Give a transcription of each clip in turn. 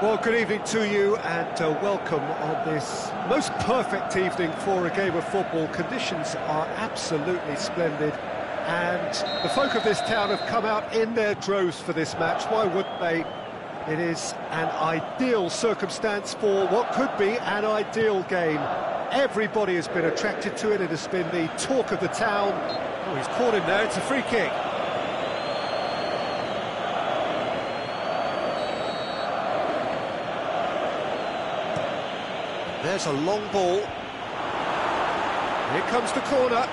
Well, good evening to you and welcome on this most perfect evening for a game of football. Conditions are absolutely splendid and the folk of this town have come out in their droves for this match. Why wouldn't they? It is an ideal circumstance for what could be an ideal game. Everybody has been attracted to it. It has been the talk of the town. Oh, he's caught him there. It's a free kick. There's a long ball. Here comes the corner.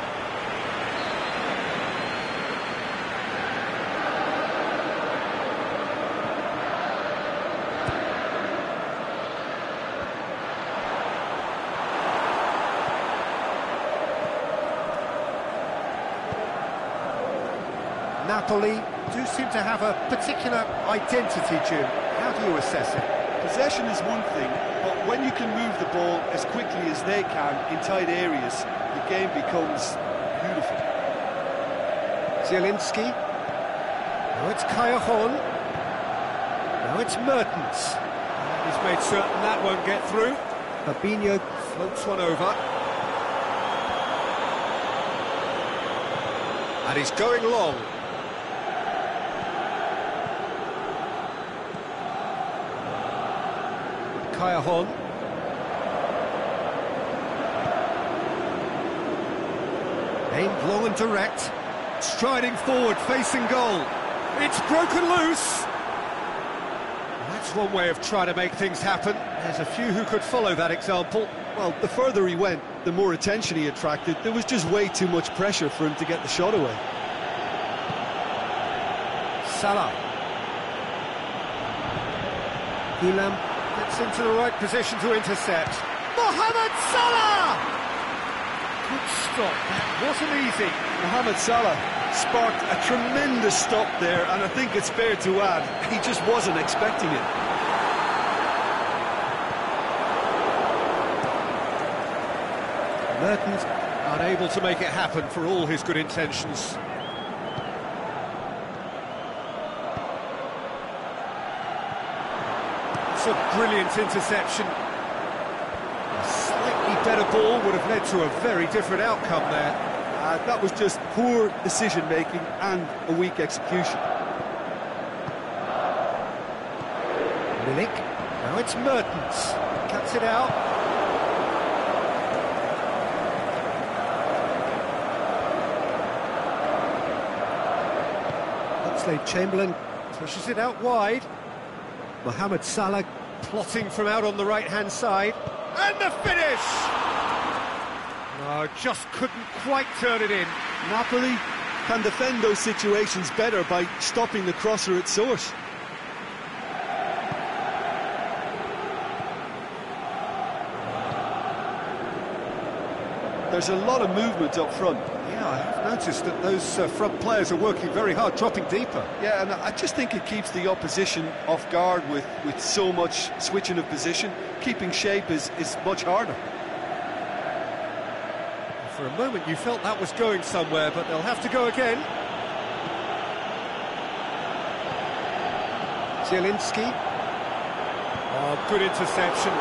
Napoli do seem to have a particular identity, Jim. How do you assess it? Possession is one thing, but when you can move the ball as quickly as they can in tight areas, the game becomes beautiful. Zielinski. Now it's Callejon. Now it's Mertens. He's made certain that won't get through. Fabinho floats one over. And he's going long. Callejon. Aimed long and direct. Striding forward, facing goal. It's broken loose. That's one way of trying to make things happen. There's a few who could follow that example. Well, the further he went, the more attention he attracted. There was just way too much pressure for him to get the shot away. Salah. Gulam gets into the right position to intercept. Mohamed Salah! Good stop, that wasn't easy. Mohamed Salah sparked a tremendous stop there, and I think it's fair to add, he just wasn't expecting it. Mertens unable to make it happen for all his good intentions. It's a brilliant interception. A slightly better ball would have led to a very different outcome there. That was just poor decision-making and a weak execution. Milik. Now it's Mertens. Cuts it out. Oxlade-Chamberlain pushes it out wide. Mohamed Salah plotting from out on the right-hand side. And the finish! Oh, just couldn't quite turn it in. Napoli can defend those situations better by stopping the crosser at source. There's a lot of movement up front. Yeah, I have noticed that those front players are working very hard, dropping deeper. Yeah, and I just think it keeps the opposition off guard with so much switching of position. Keeping shape is much harder. For a moment you felt that was going somewhere, but they'll have to go again. Zielinski. Oh, good interception.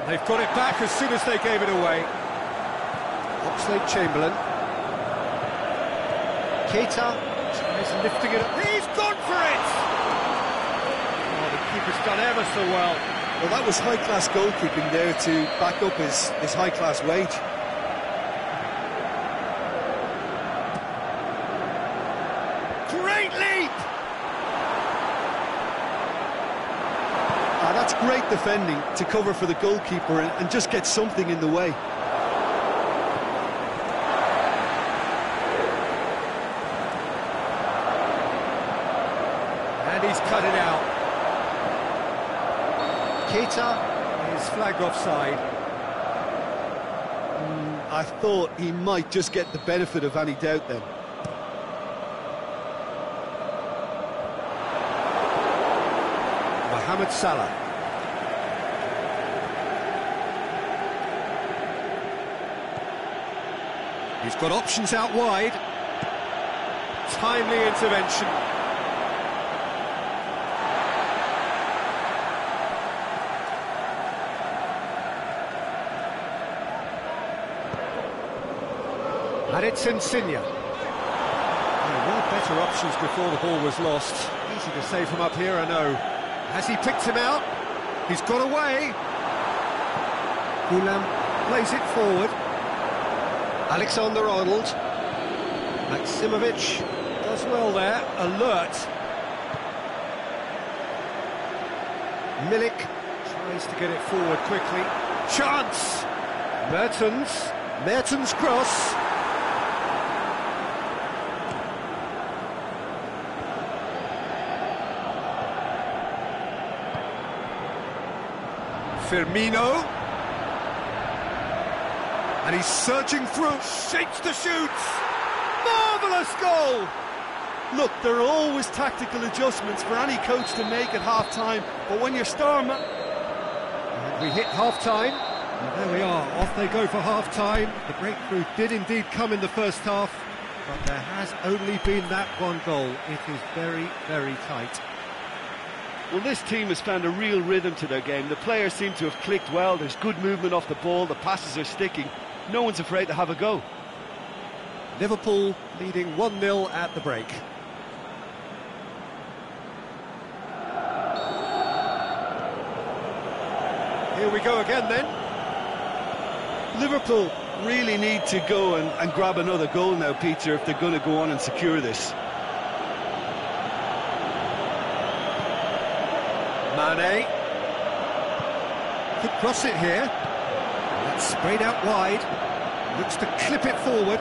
And they've got it back as soon as they gave it away. Oxlade-Chamberlain. Keita tries lifting it up. He's gone for it! Oh, the keeper's done ever so well. Well, that was high-class goalkeeping there to back up his high-class wage. Great leap! That's great defending to cover for the goalkeeper and just get something in the way. He's cut it out. Keita is flagged offside. I thought he might just get the benefit of any doubt then. Mohamed Salah. He's got options out wide. Timely intervention. And it's Insigne. Well, better options before the ball was lost. Easy to save from up here, I know. Has he picked him out? He's got away. Ulam plays it forward. Alexander-Arnold. Maximovic does well there, alert. Milik tries to get it forward quickly. Chance! Mertens cross. Firmino. And he's surging through, shapes to shoot. Marvellous goal! Look, there are always tactical adjustments for any coach to make at half-time, but when your star man... And we hit half-time, and there we are, off they go for half-time. The breakthrough did indeed come in the first half, but there has only been that one goal. It is very, very tight. Well, this team has found a real rhythm to their game. The players seem to have clicked well, there's good movement off the ball, the passes are sticking. No one's afraid to have a go. Liverpool leading 1-0 at the break. Here we go again then. Liverpool really need to go and grab another goal now, Peter, if they're going to go on and secure this. Mane could cross it here. That's sprayed out wide. Looks to clip it forward.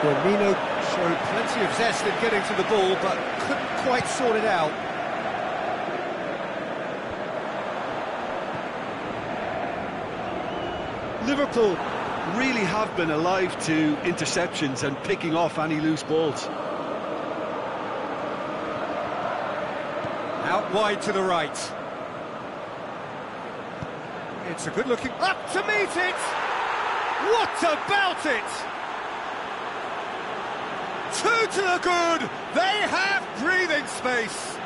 Firmino showed plenty of zest in getting to the ball, but couldn't quite sort it out. Liverpool really have been alive to interceptions and picking off any loose balls. Out wide to the right. It's a good-looking... Up to meet it! What about it? Two to the good! They have breathing space!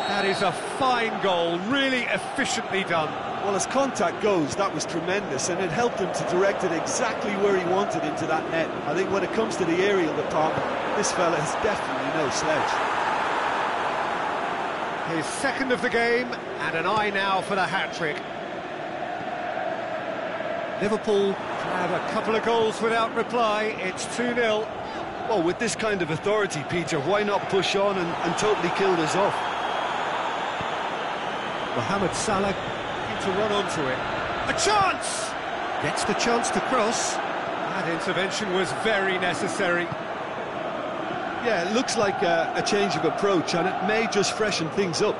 That is a fine goal, really efficiently done. Well, as contact goes, that was tremendous, and it helped him to direct it exactly where he wanted into that net. I think when it comes to the aerial department, this fella has definitely no sledge. His second of the game, and an eye now for the hat-trick. Liverpool have a couple of goals without reply. It's 2-0. Well, with this kind of authority, Peter, why not push on and totally kill this off? Mohamed Salah looking to run onto it. A chance! Gets the chance to cross. That intervention was very necessary. Yeah, it looks like a change of approach, and it may just freshen things up.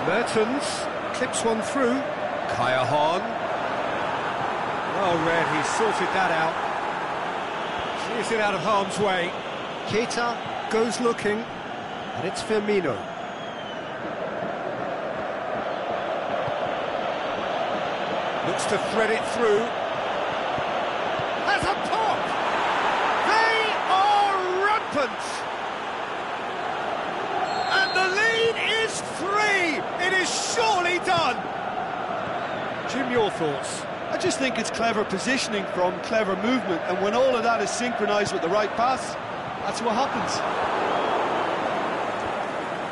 Mertens clips one through. Kaya Hahn. Well read, he sorted that out. Clears it out of harm's way. Keita goes looking, and it's Firmino. Looks to thread it through. There's a pop! They are rampant! And the lead is 3! It is surely done! Jim, your thoughts? I just think it's clever positioning from clever movement, and when all of that is synchronised with the right pass, that's what happens.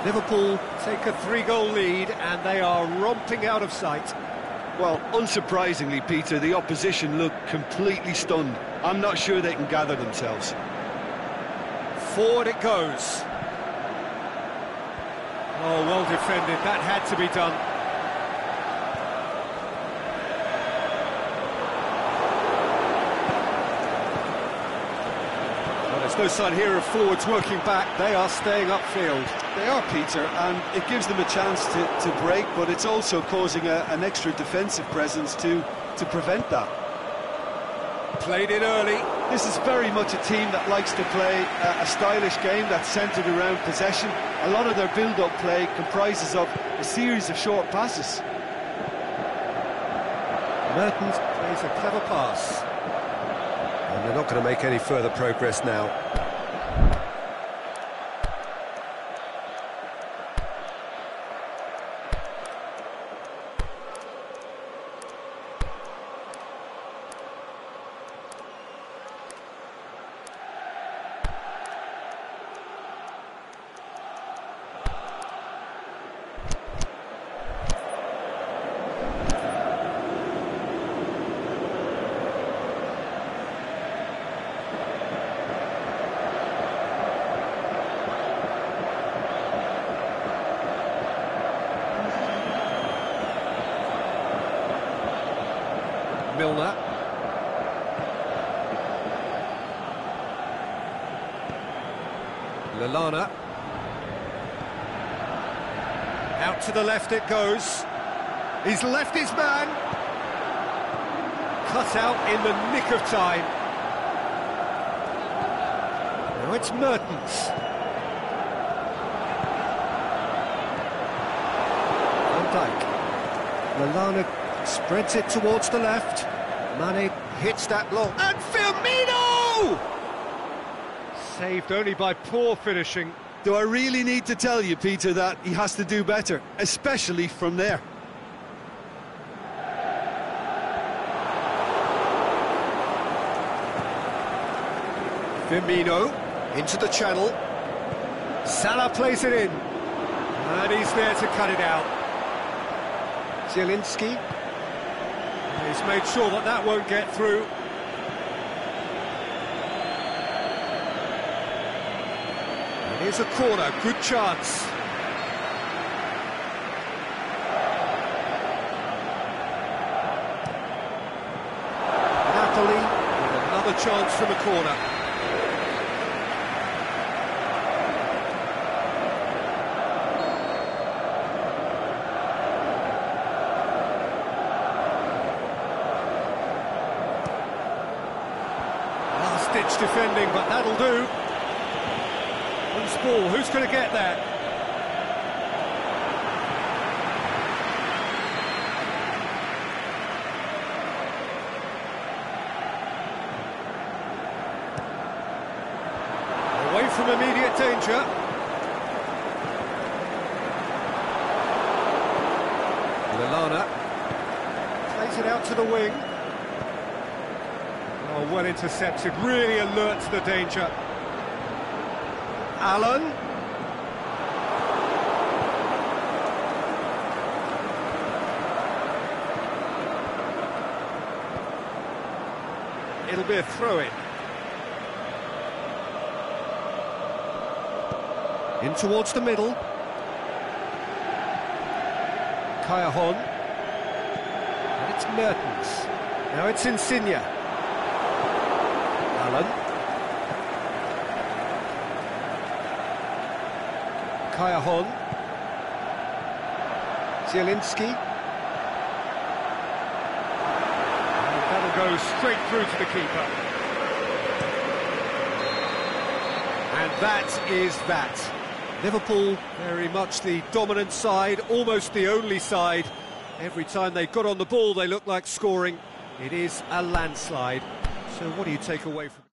Liverpool take a 3-goal lead, and they are romping out of sight. Well, unsurprisingly, Peter, the opposition look completely stunned. I'm not sure they can gather themselves. Forward it goes. Oh, well defended. That had to be done. Well, there's no sign here of forwards working back. They are staying upfield. They are, Peter, and it gives them a chance to break, but it's also causing an extra defensive presence to prevent that. Played it early. This is very much a team that likes to play a stylish game that's centred around possession. A lot of their build-up play comprises of a series of short passes. Mertens plays a clever pass. And they're not going to make any further progress now. Milner. Lallana. Out to the left it goes. He's left his man. Cut out in the nick of time. Now it's Mertens. Van Dijk. Lallana spreads it towards the left. Mane hits that long. And Firmino! Saved only by poor finishing. Do I really need to tell you, Peter, that he has to do better, especially from there? Firmino into the channel. Salah plays it in. And he's there to cut it out. Zielinski. He's made sure that that won't get through. And here's a corner, good chance. Napoli with another chance from a corner. Ditch defending, but that'll do. Loose ball, who's going to get that? Away from immediate danger. Lallana plays it out to the wing. Oh, well intercepted, really alert to the danger. Allen. It'll be a throw-in. In towards the middle. Callejon. And it's Mertens. Now it's Insigne. Allen. Callejon. Zielinski. And that'll go straight through to the keeper. And that is that. Liverpool, very much the dominant side, almost the only side. Every time they got on the ball, they looked like scoring. It is a landslide. So what do you take away from it?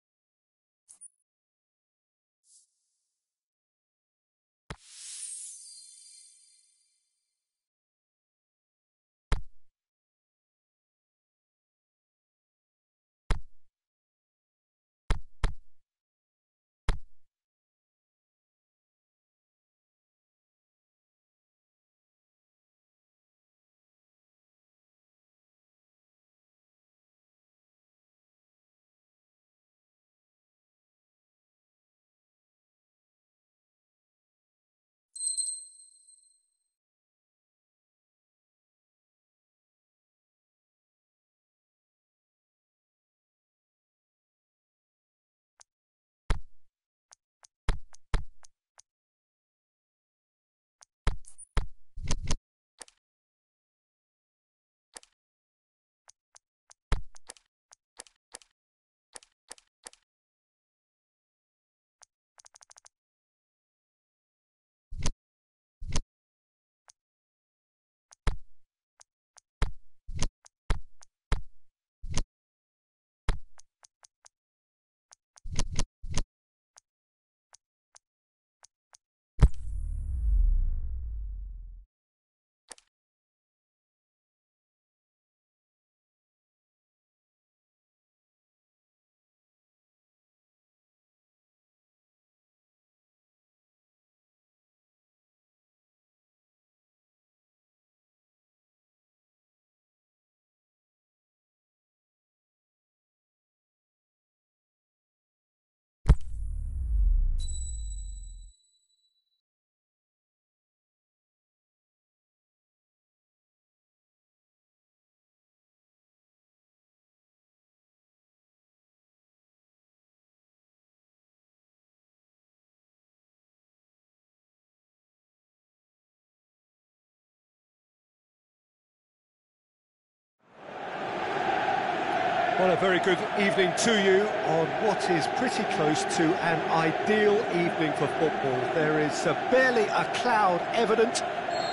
Well, a very good evening to you on what is pretty close to an ideal evening for football. There is barely a cloud evident.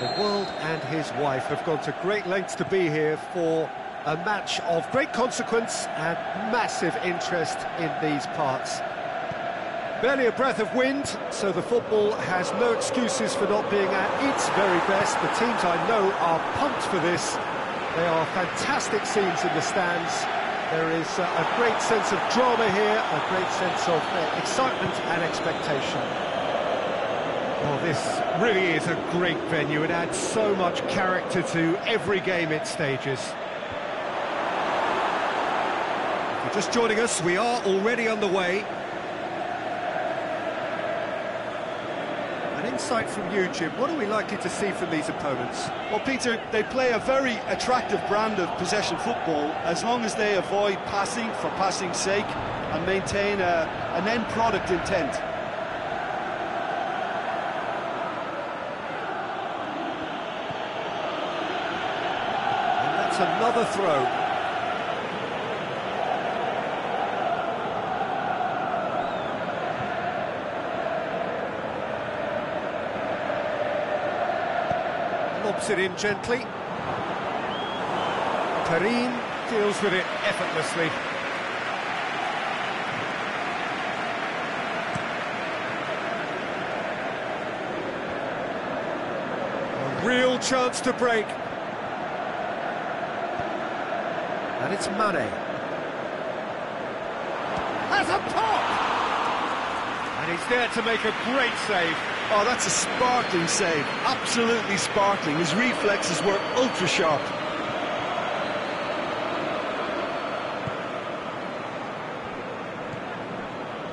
The world and his wife have gone to great lengths to be here for a match of great consequence and massive interest in these parts. Barely a breath of wind, so the football has no excuses for not being at its very best. The teams I know are pumped for this. They are fantastic scenes in the stands. There is a great sense of drama here, a great sense of excitement and expectation. Oh, this really is a great venue. It adds so much character to every game it stages. If you're just joining us, we are already underway. An insight from you, Jim. What are we likely to see from these opponents? Well, Peter, they play a very attractive brand of possession football as long as they avoid passing for passing's sake and maintain an end product intent. And that's another throw. Lobs it in gently. Karim deals with it effortlessly. A real chance to break. And it's Mane. Has a pop! And he's there to make a great save. Oh, that's a sparkling save, absolutely sparkling. His reflexes were ultra-sharp.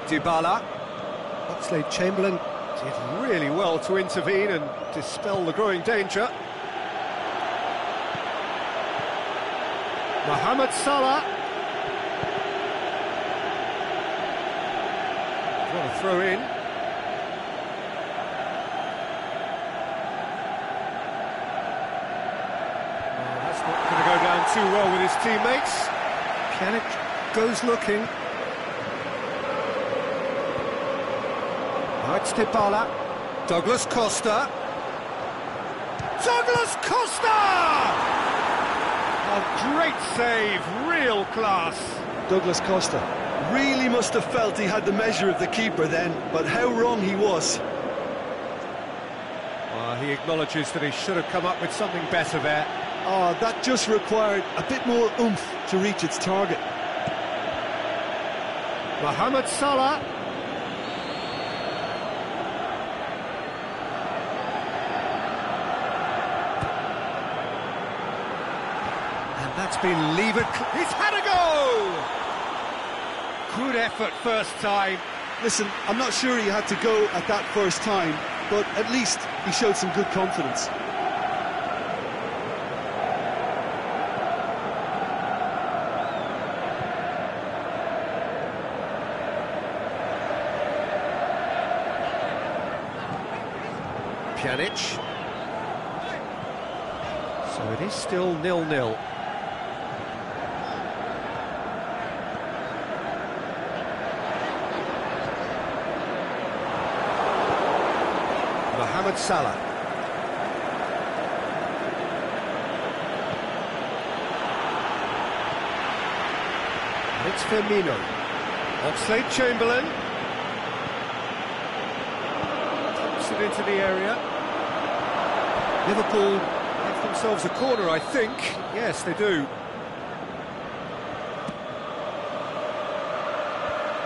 Dybala. Oxlade-Chamberlain did really well to intervene and dispel the growing danger. Mohamed Salah. What a throw in. Going to go down too well with his teammates. Pjanic goes looking. Now it's Dybala. Douglas Costa. Douglas Costa! A great save, real class. Douglas Costa really must have felt he had the measure of the keeper then, but how wrong he was. Well, he acknowledges that he should have come up with something better there. Oh, that just required a bit more oomph to reach its target. Mohamed Salah. And that's been levered. He's had a go! Good effort first time. Listen, I'm not sure he had to go at that first time, but at least he showed some good confidence. Pjanic. So it is still 0-0. Mohamed Salah. And it's Firmino. Oxlade-Chamberlain. Taps it into the area. Liverpool have themselves a corner, I think. Yes, they do.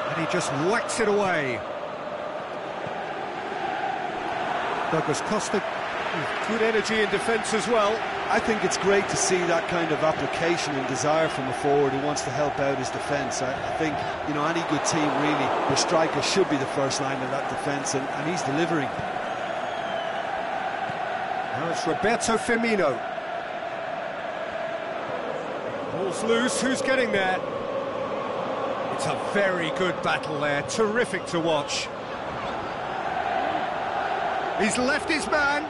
And he just whacks it away. Douglas Costa, good energy in defence as well. I think it's great to see that kind of application and desire from a forward who wants to help out his defence. I think, you know, any good team really, the striker should be the first line of that defence, and he's delivering. Now it's Roberto Firmino. Ball's loose, who's getting there? It's a very good battle there, terrific to watch. He's left his man,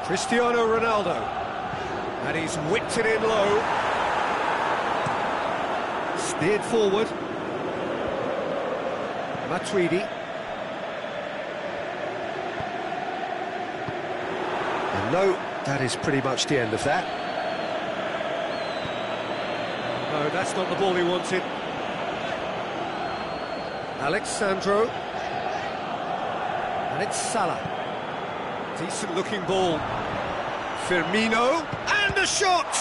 Cristiano Ronaldo, and he's whipped it in low. steered forward. Matuidi. And no, that is pretty much the end of that. No, that's not the ball he wanted. Alex Sandro. And it's Salah. Decent looking ball. Firmino. And a shot!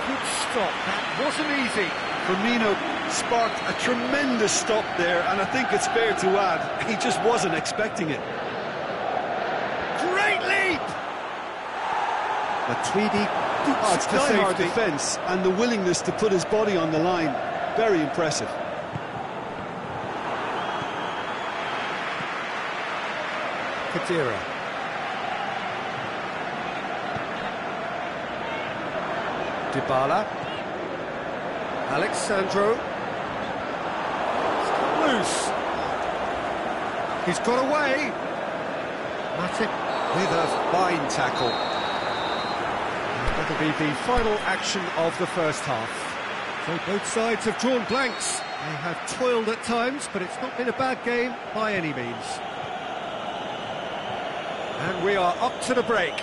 Good stop, that wasn't easy. Firmino sparked a tremendous stop there, and I think it's fair to add, he just wasn't expecting it. Great leap! Matuidi It's our defence, and the willingness to put his body on the line, very impressive. Khedira. Dybala. Alex Sandro. Loose. He's got away. Matip with a fine tackle. That'll be the final action of the first half. So both sides have drawn blanks. They have toiled at times, but it's not been a bad game by any means. And we are up to the break.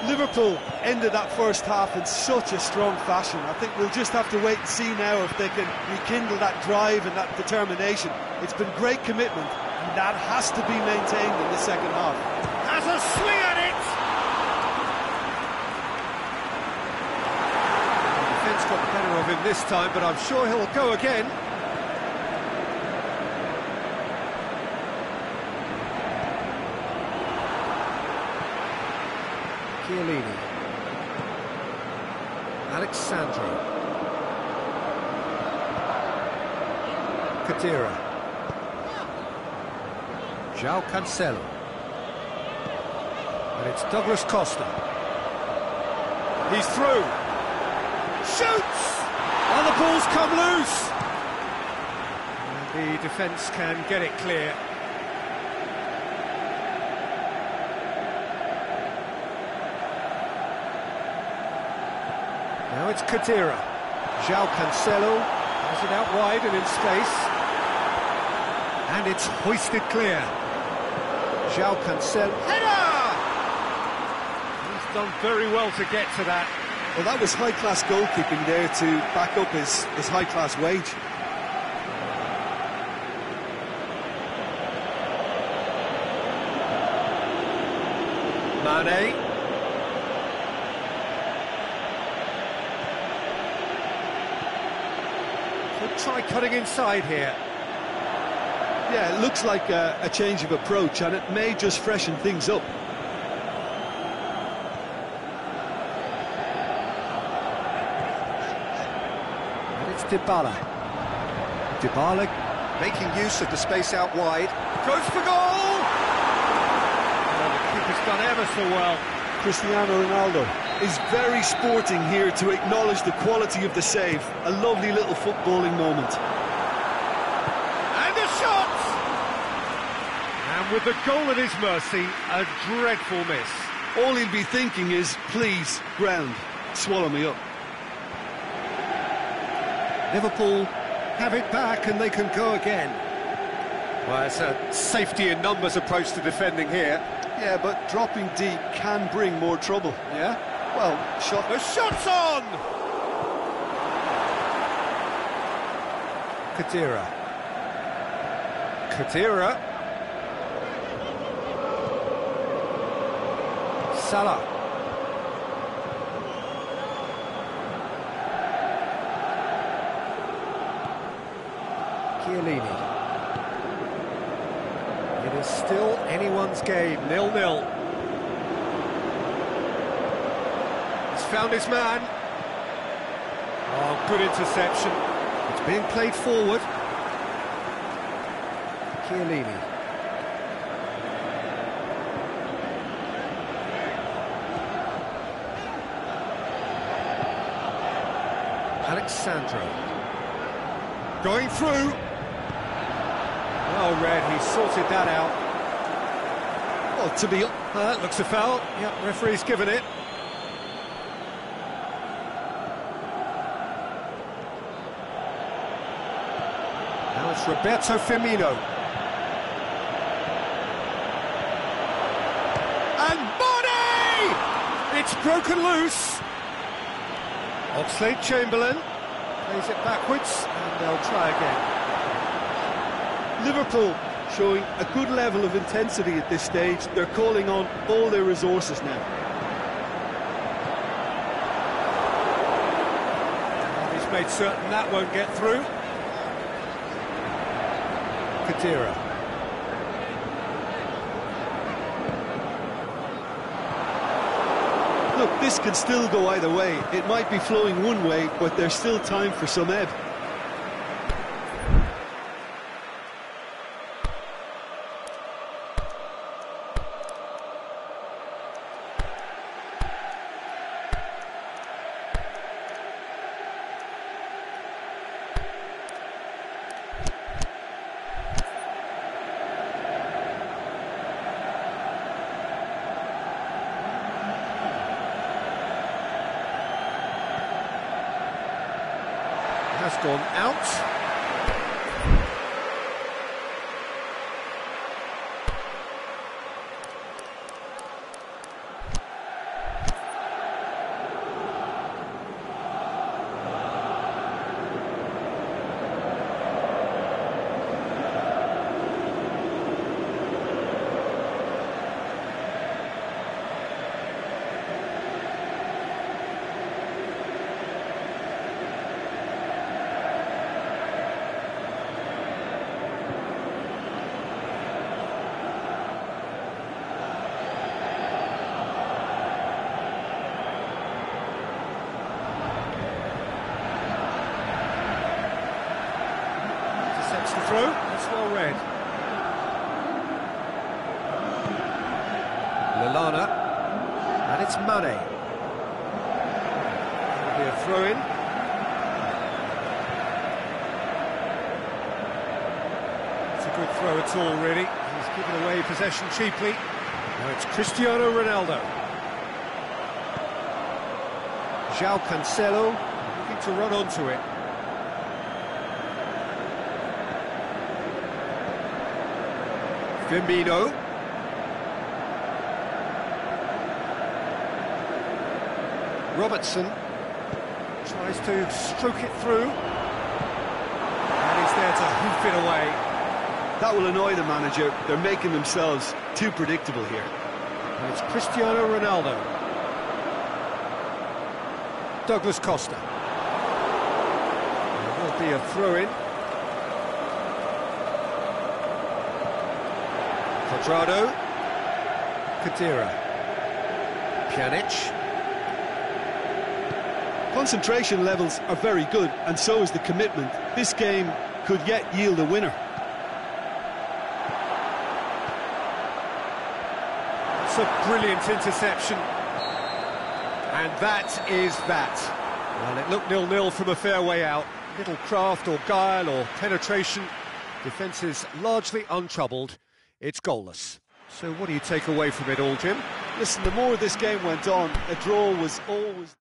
Liverpool ended that first half in such a strong fashion. I think we'll just have to wait and see now if they can rekindle that drive and that determination. It's been great commitment, and that has to be maintained in the second half. Has a swing at it! The defence got the better of him this time, but I'm sure he'll go again. Chiellini. Alex Sandro. Khedira. João Cancelo. And it's Douglas Costa. He's through. Shoots! And the ball's come loose. And the defence can get it clear. Now it's Khedira. João Cancelo has it out wide and in space. And it's hoisted clear. João Cancelo. Header! He's done very well to get to that. Well, that was high-class goalkeeping there to back up his high-class wage. Mane. Could try cutting inside here. Yeah, it looks like a change of approach, and it may just freshen things up. And it's Dybala. Dybala making use of the space out wide. Goes for goal! Oh, the keeper's done ever so well. Cristiano Ronaldo is very sporting here to acknowledge the quality of the save. A lovely little footballing moment. And a shot! And with the goal at his mercy, a dreadful miss. All he'll be thinking is, please, ground, swallow me up. Liverpool have it back and they can go again. Well, it's a safety in numbers approach to defending here. Yeah, but dropping deep can bring more trouble. Yeah? Well, The shot's on! Khedira. Khedira. Salah. Chiellini. It is still anyone's game, 0-0. He's found his man. Oh, good interception. It's being played forward. Chiellini. Alex Sandro. Going through. Well read, he sorted that out. well, to be... That looks a foul. Yep, referee's given it. Now it's Roberto Firmino. And Mane! It's broken loose. Oxlade-Chamberlain plays it backwards, and they'll try again. Liverpool showing a good level of intensity at this stage. They're calling on all their resources now. And he's made certain that won't get through. Khedira. Look, this can still go either way. It might be flowing one way, but there's still time for some ebb. Has gone out. Sets the throw, that's well read. Lallana, and it's Mane. That'll be a throw-in. It's a good throw at all, really. He's given away possession cheaply. Now it's Cristiano Ronaldo. João Cancelo looking to run onto it. Firmino. Robertson tries to stroke it through, and he's there to hoof it away. That will annoy the manager. They're making themselves too predictable here. And it's Cristiano Ronaldo. Douglas Costa. There will be a throw-in. Cuadrado, Khedira, Pjanic. Concentration levels are very good, and so is the commitment. This game could yet yield a winner. It's a brilliant interception. And that is that. Well, it looked 0-0 from a fair way out. Little craft or guile or penetration. Defence is largely untroubled. It's goalless. So what do you take away from it all, Jim? Listen, the more this game went on, a draw was always...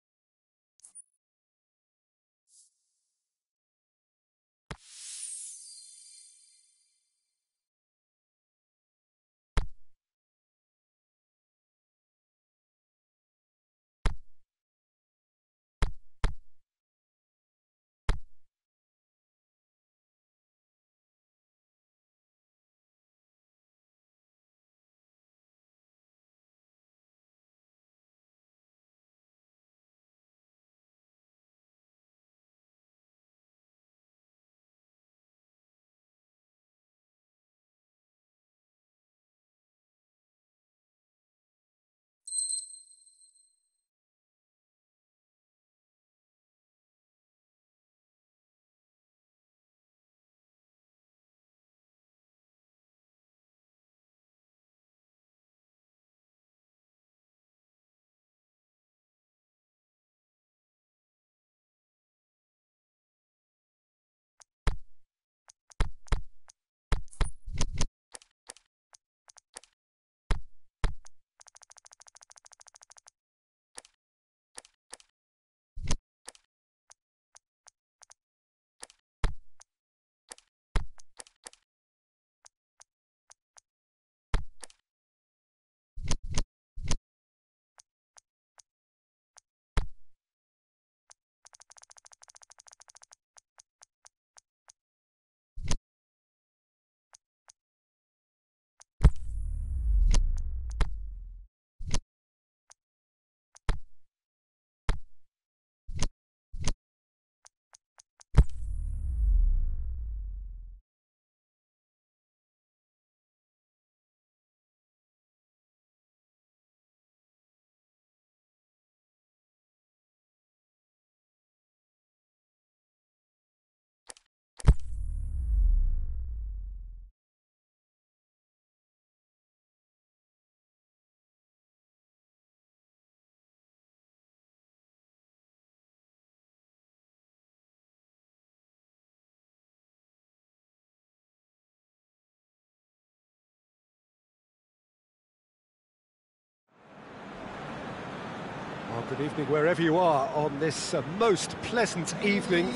Good evening wherever you are on this most pleasant evening.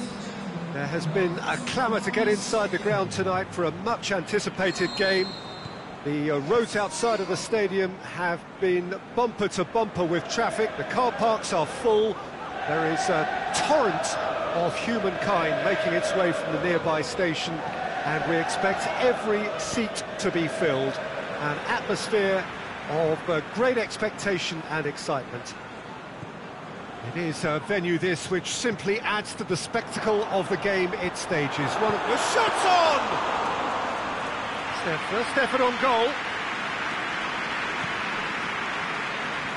There has been a clamour to get inside the ground tonight for a much-anticipated game. The roads outside of the stadium have been bumper to bumper with traffic. The car parks are full. There is a torrent of humankind making its way from the nearby station, and we expect every seat to be filled. An atmosphere of great expectation and excitement. It is a venue this which simply adds to the spectacle of the game it stages. One of the shots on! It's their first effort on goal.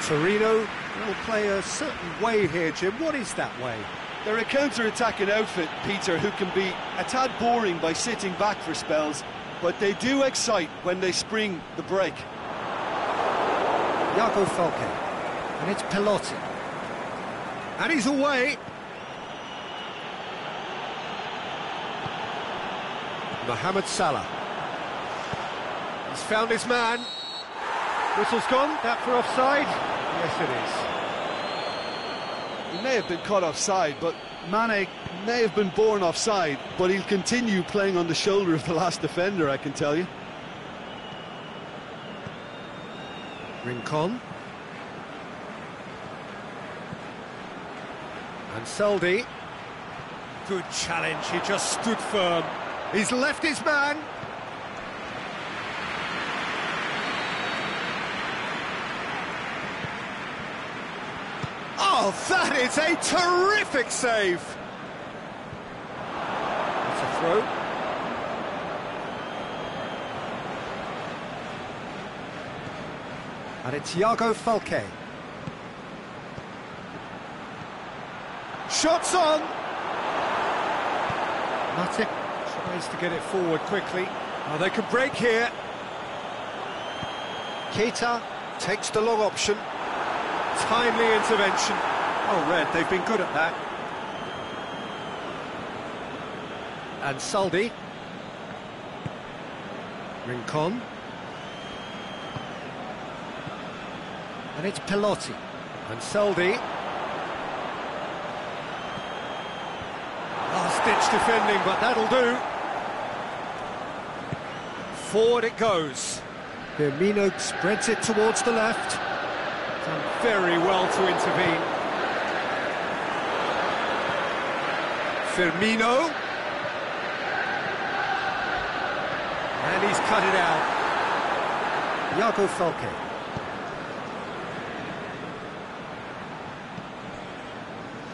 Torino will play a certain way here, Jim. What is that way? They're a counter-attacking outfit, Peter, who can be a tad boring by sitting back for spells, but they do excite when they spring the break. Iago Falque, and it's Pelotti. And he's away. Mohamed Salah. He's found his man. Whistle's gone. That for offside? Yes, it is. He may have been caught offside, but Mane may have been born offside, but he'll continue playing on the shoulder of the last defender, I can tell you. Rincon. And Saldi. Good challenge, he just stood firm. He's left his man. Oh, that is a terrific save! That's a throw. And it's Iago Falque. Shots on! Matic tries to get it forward quickly. Oh, they can break here. Keita takes the long option. Timely intervention. Oh, Red, they've been good at that. And Saldi. Rincon. And it's Pelotti. And Saldi. Last-ditch defending, but that'll do. Forward it goes. Firmino spreads it towards the left. Done very well to intervene. Firmino. And he's cut it out. Iago Falque.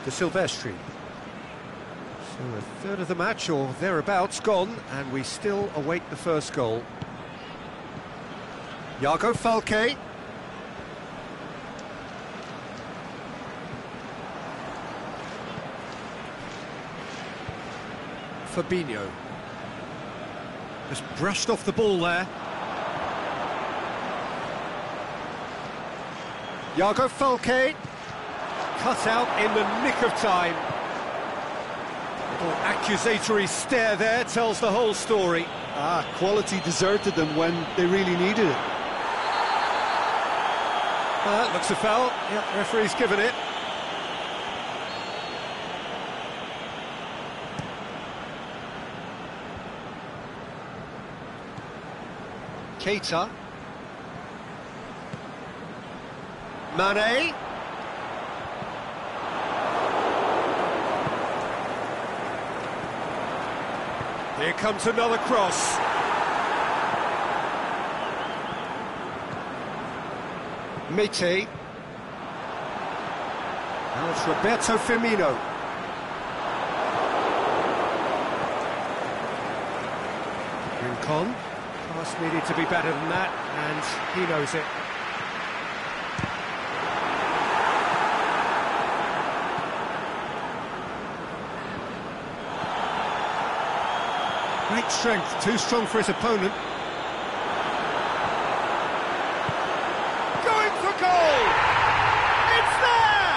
De Silvestri. So a third of the match, or thereabouts, gone, and we still await the first goal. Iago Falque. Fabinho. Just brushed off the ball there. Iago Falque. Cut out in the nick of time. Little accusatory stare there tells the whole story. Quality deserted them when they really needed it. That looks a foul. Yep, referee's given it. Keita. Mane. Here comes another cross. Mete. Now it's Roberto Firmino. Rincon. Pass needed to be better than that, and he knows it. Great strength, too strong for his opponent. Going for goal! It's there!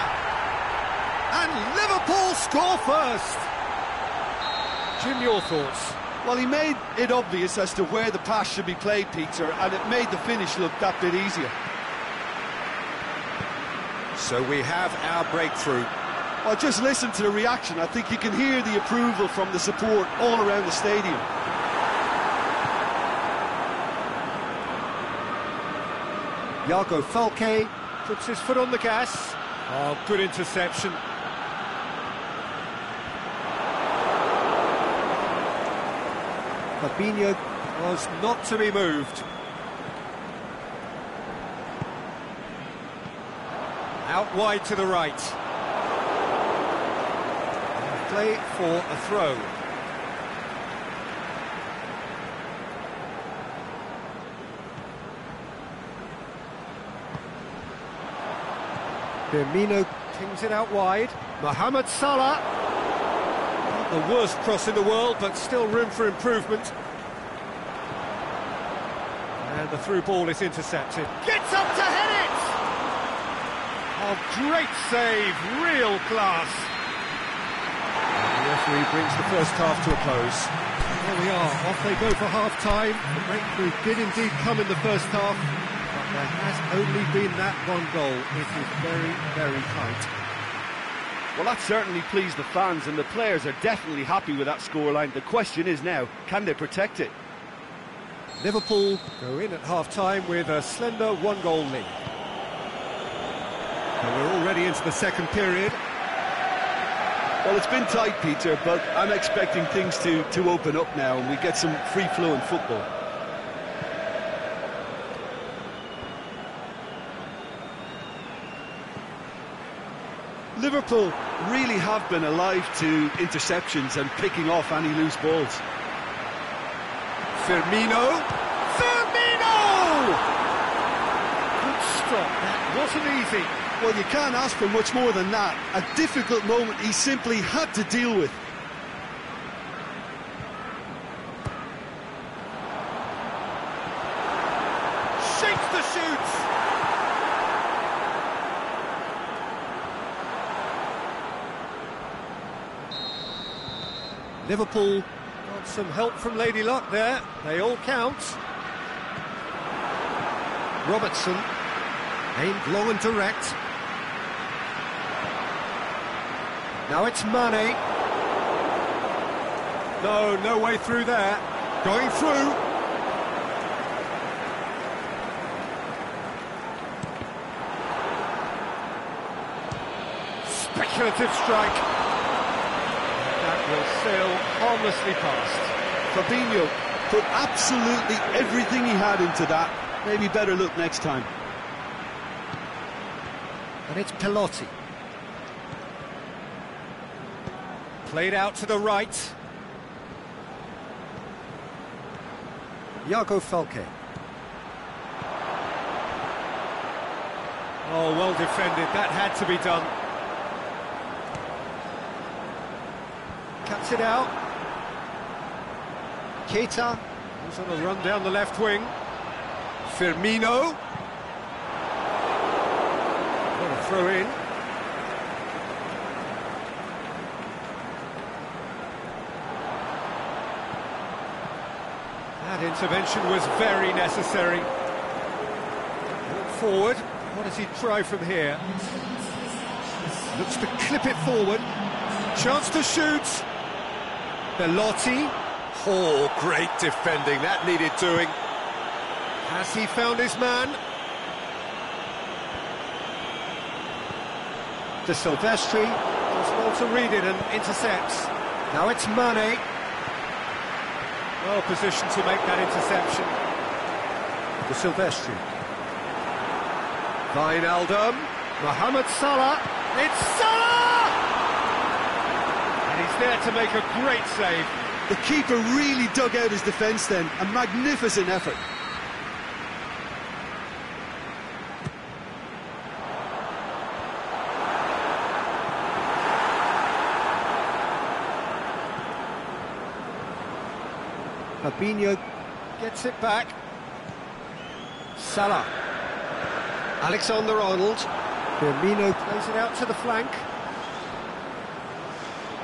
And Liverpool score first. Jim, your thoughts? Well, he made it obvious as to where the pass should be played, Peter, and it made the finish look that bit easier. So we have our breakthrough. Well, just listen to the reaction. I think you can hear the approval from the support all around the stadium. Iago Falque puts his foot on the gas. Oh, good interception. Fabinho was not to be moved. Out wide to the right. Play for a throw. Firmino pings it out wide. Mohamed Salah. Not the worst cross in the world, but still room for improvement. And the through ball is intercepted. Gets up to head it! Oh, great save, real class. The referee brings the first half to a close. There we are, off they go for half-time. The breakthrough did indeed come in the first half, but there has only been that one goal. It is very, very tight. Well, that certainly pleased the fans, and the players are definitely happy with that scoreline. The question is now, can they protect it? Liverpool go in at half-time with a slender one-goal lead. And we're already into the second period. Well, it's been tight, Peter, but I'm expecting things to open up now and we get some free-flowing football. Liverpool really have been alive to interceptions and picking off any loose balls. Firmino! Good stop, that wasn't easy. Well, you can't ask for much more than that. A difficult moment he simply had to deal with. Shakes the shoots! Liverpool got some help from Lady Luck there. They all count. Robertson aimed long and direct. Now it's Mane. No way through there. Going through. Speculative strike. That will sail harmlessly past. Fabinho put absolutely everything he had into that. Maybe better look next time. And it's Pelotti. Played out to the right. Iago Falque. Oh, well defended. That had to be done. Cuts it out. Keita. He's on a run down the left wing. Firmino. What a throw in. That intervention was very necessary. Look forward. What does he try from here? Looks to clip it forward. Chance to shoot. Belotti. Oh, great defending. That needed doing. Has he found his man? De Silvestri does well to read it and intercepts. Now it's Mane. Well positioned to make that interception. De Silvestri. Wijnaldum. Mohamed Salah. It's Salah! And he's there to make a great save. The keeper really dug out his defence then. A magnificent effort. Fabinho gets it back. Salah. Alexander-Arnold. Firmino plays it out to the flank.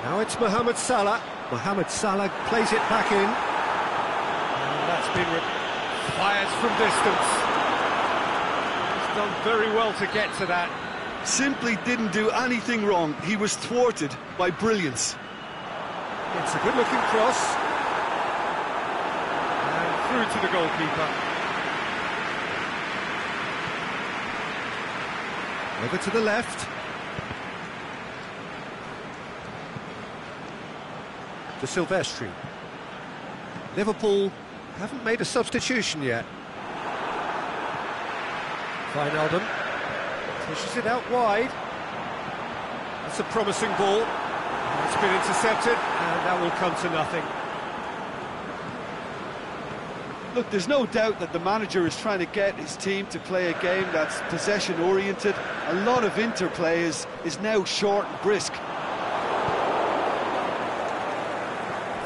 Now it's Mohamed Salah. Mohamed Salah plays it back in. And that's been fires from distance. He's done very well to get to that. simply didn't do anything wrong. He was thwarted by brilliance. It's a good-looking cross. And through to the goalkeeper. Over to the left. To Silvestri. Liverpool haven't made a substitution yet. Wijnaldum pushes it out wide. That's a promising ball. It's been intercepted, and that will come to nothing. Look, there's no doubt that the manager is trying to get his team to play a game that's possession-oriented. A lot of interplay is now short and brisk.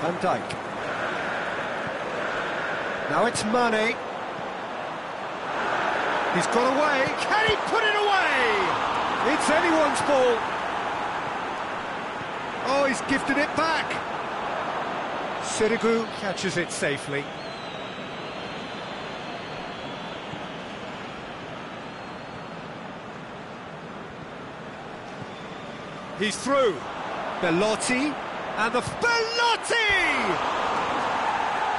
Van Dijk. Now it's Mane. He's got away. Can he put it away? It's anyone's ball. Oh, he's gifted it back. Sirigu catches it safely. He's through. Belotti. And the Belotti!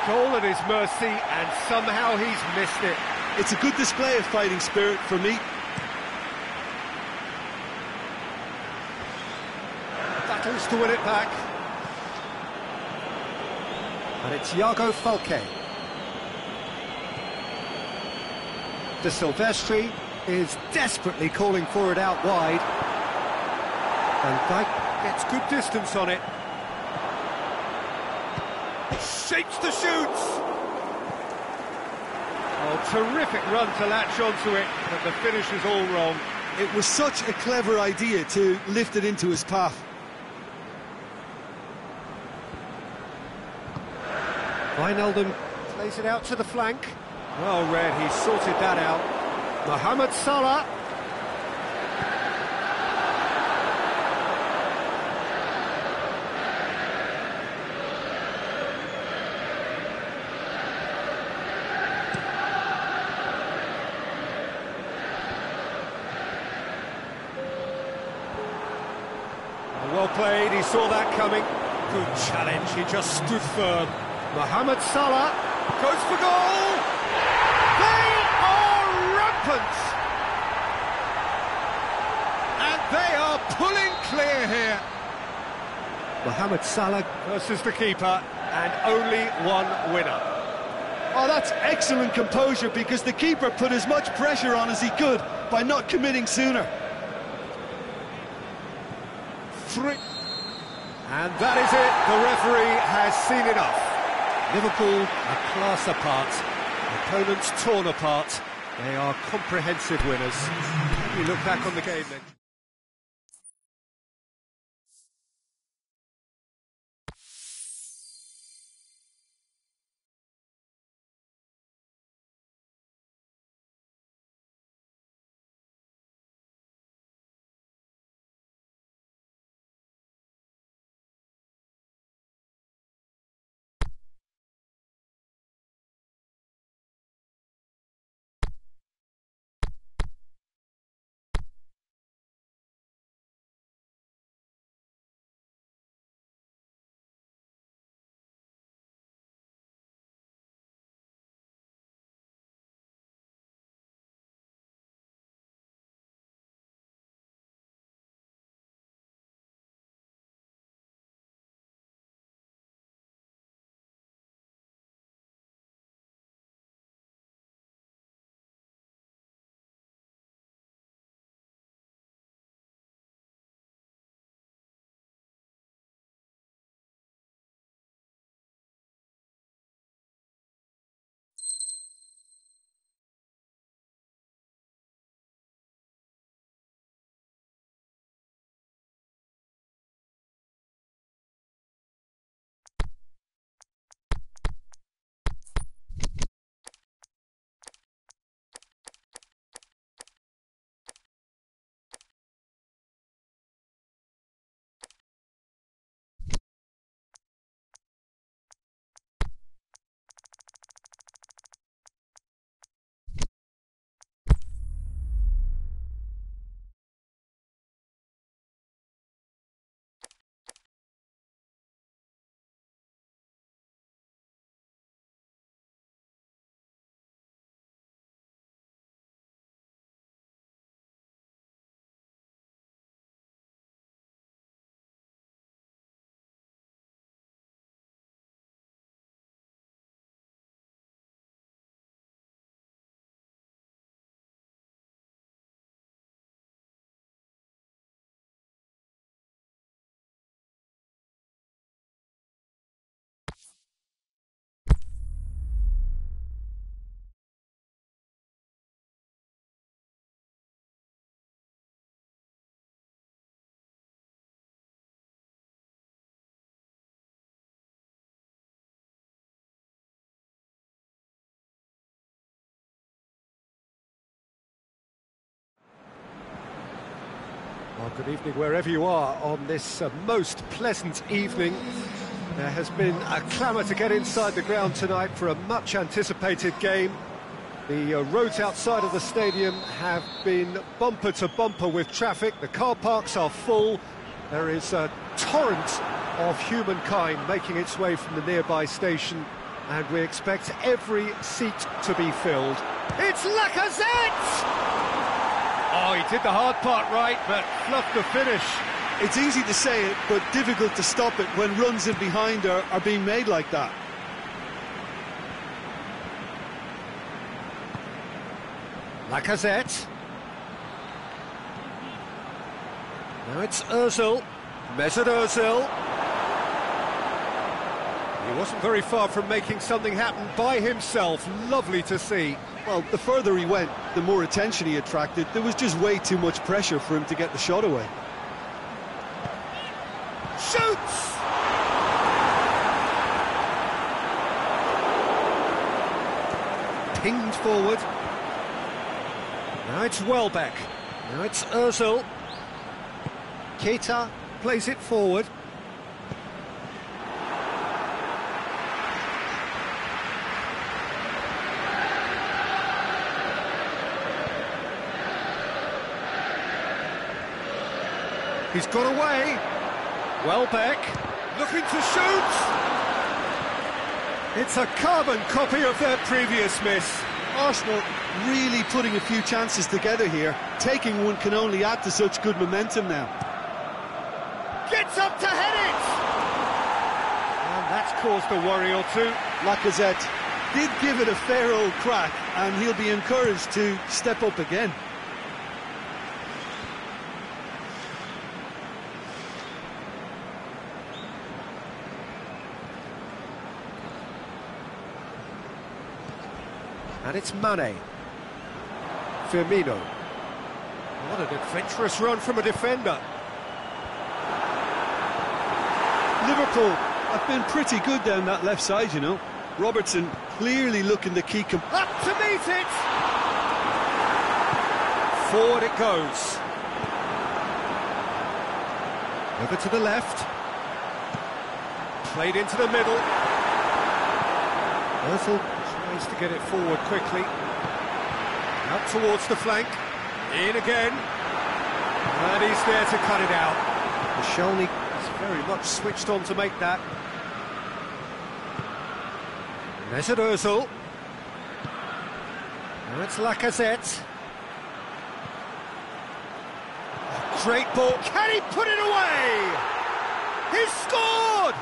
Goal at his mercy, and somehow he's missed it. It's a good display of fighting spirit for me. Battles to win it back. And it's Iago Falque. De Silvestri is desperately calling for it out wide. Van Dijk gets good distance on it. Shapes the shoots! Oh, terrific run to latch onto it, but the finish is all wrong. It was such a clever idea to lift it into his path. Wijnaldum plays it out to the flank. Well read, he sorted that out. Mohamed Salah. Well played, he saw that coming. Good challenge, he just stood firm. Mohamed Salah goes for goal! They are rampant! And they are pulling clear here. Mohamed Salah versus the keeper, and only one winner. Oh, that's excellent composure, because the keeper put as much pressure on as he could by not committing sooner. And that is it, the referee has seen enough. Liverpool a class apart, opponents torn apart, they are comprehensive winners. When you look back on the game then... Good evening wherever you are on this most pleasant evening. There has been a clamour to get inside the ground tonight for a much-anticipated game. The roads outside of the stadium have been bumper to bumper with traffic. The car parks are full. There is a torrent of humankind making its way from the nearby station, and we expect every seat to be filled. It's Lacazette! Oh, he did the hard part right, but fluffed the finish. It's easy to say it, but difficult to stop it when runs in behind are being made like that. Lacazette. Now it's Ozil. Mesut Ozil. He wasn't very far from making something happen by himself. Lovely to see. Well, the further he went, the more attention he attracted. There was just way too much pressure for him to get the shot away. Shoots! Pinged forward. Now it's Welbeck. Now it's Ozil. Keita plays it forward. He's got away. Welbeck looking to shoot. It's a carbon copy of their previous miss. Arsenal really putting a few chances together here. Taking one can only add to such good momentum now. Gets up to head it! And that's caused a worry or two. Lacazette did give it a fair old crack, and he'll be encouraged to step up again. And it's Mane. Firmino. What an adventurous run from a defender. Liverpool have been pretty good down that left side, you know. Robertson clearly looking to keep him up to meet it. Forward it goes. Over to the left. Played into the middle. Ozil tries to get it forward quickly. Out towards the flank. In again. And he's there to cut it out. Koscielny is very much switched on to make that. Mesut Ozil. Now it's Lacazette. Great ball. Can he put it away? He's scored!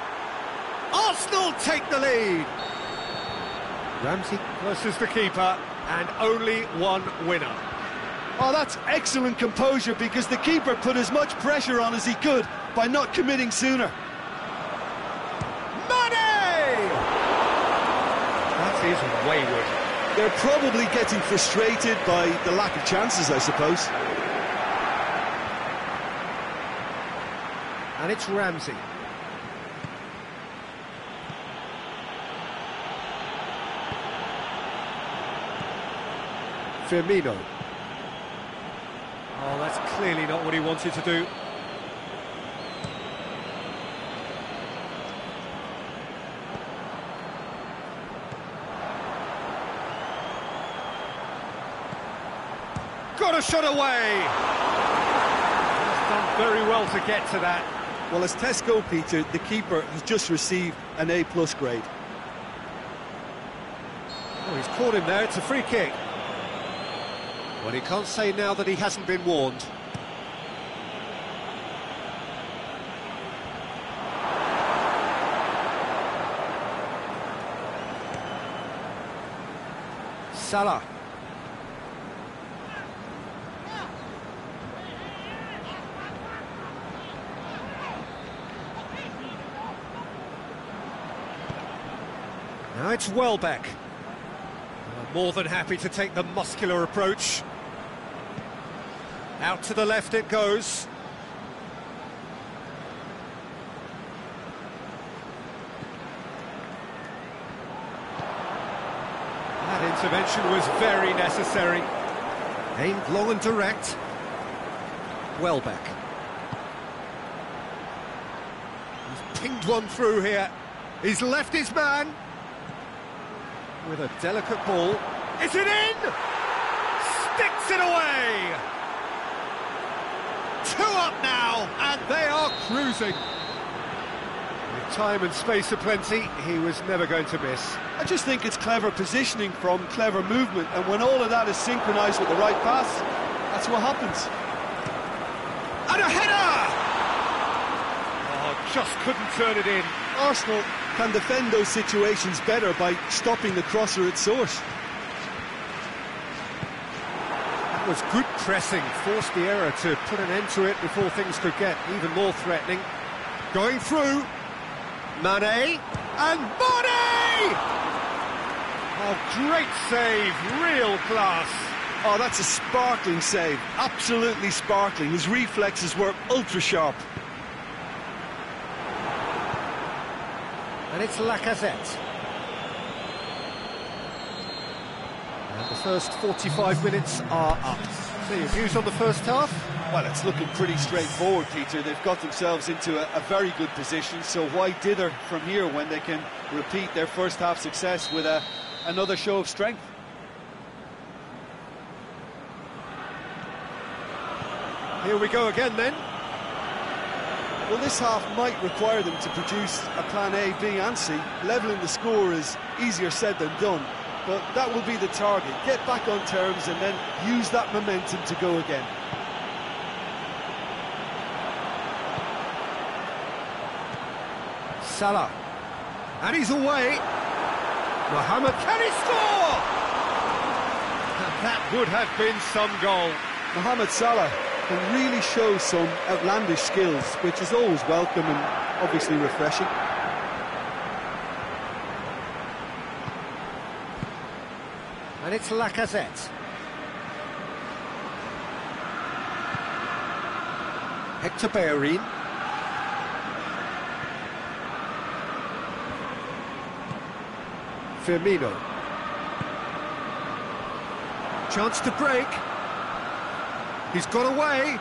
Arsenal take the lead. Ramsey versus the keeper, and only one winner. Oh, that's excellent composure, because the keeper put as much pressure on as he could by not committing sooner. Mane! That is wayward. They're probably getting frustrated by the lack of chances, I suppose. And it's Ramsey. Firmino. Oh, that's clearly not what he wanted to do. Got a shot away! He's done very well to get to that. Well, as tests go, Peter, the keeper has just received an A+ grade. Oh, he's caught him there. It's a free kick. Well, he can't say now that he hasn't been warned. Salah. Now it's Welbeck. More than happy to take the muscular approach. Out to the left it goes. That intervention was very necessary. Aimed long and direct. Welbeck. pinged one through here. He's left his man with a delicate ball. Is it in? Sticks it away! 2 up now, and they are cruising. With time and space aplenty, he was never going to miss. I just think it's clever positioning from clever movement, and when all of that is synchronised with the right pass, that's what happens. And a header! Oh, just couldn't turn it in. Arsenal can defend those situations better by stopping the crosser at source. That was good pressing, forced the error to put an end to it before things could get even more threatening. Going through, Mane, and Mane! Oh, great save, real class. Oh, that's a sparkling save, absolutely sparkling. His reflexes were ultra sharp. And it's Lacazette. And the first 45 minutes are up. So your views on the first half? Well, it's looking pretty straightforward, Peter. They've got themselves into a very good position, so why dither from here when they can repeat their first half success with another show of strength? Here we go again then. Well, this half might require them to produce a plan A, B and C. Levelling the score is easier said than done, but that will be the target. Get back on terms and then use that momentum to go again. Salah. And he's away. Mohamed, can he score? And that would have been some goal. Mohamed Salah can really show some outlandish skills, which is always welcome and obviously refreshing. And it's Lacazette. Hector Bellerin. Firmino. Chance to break. He's got away.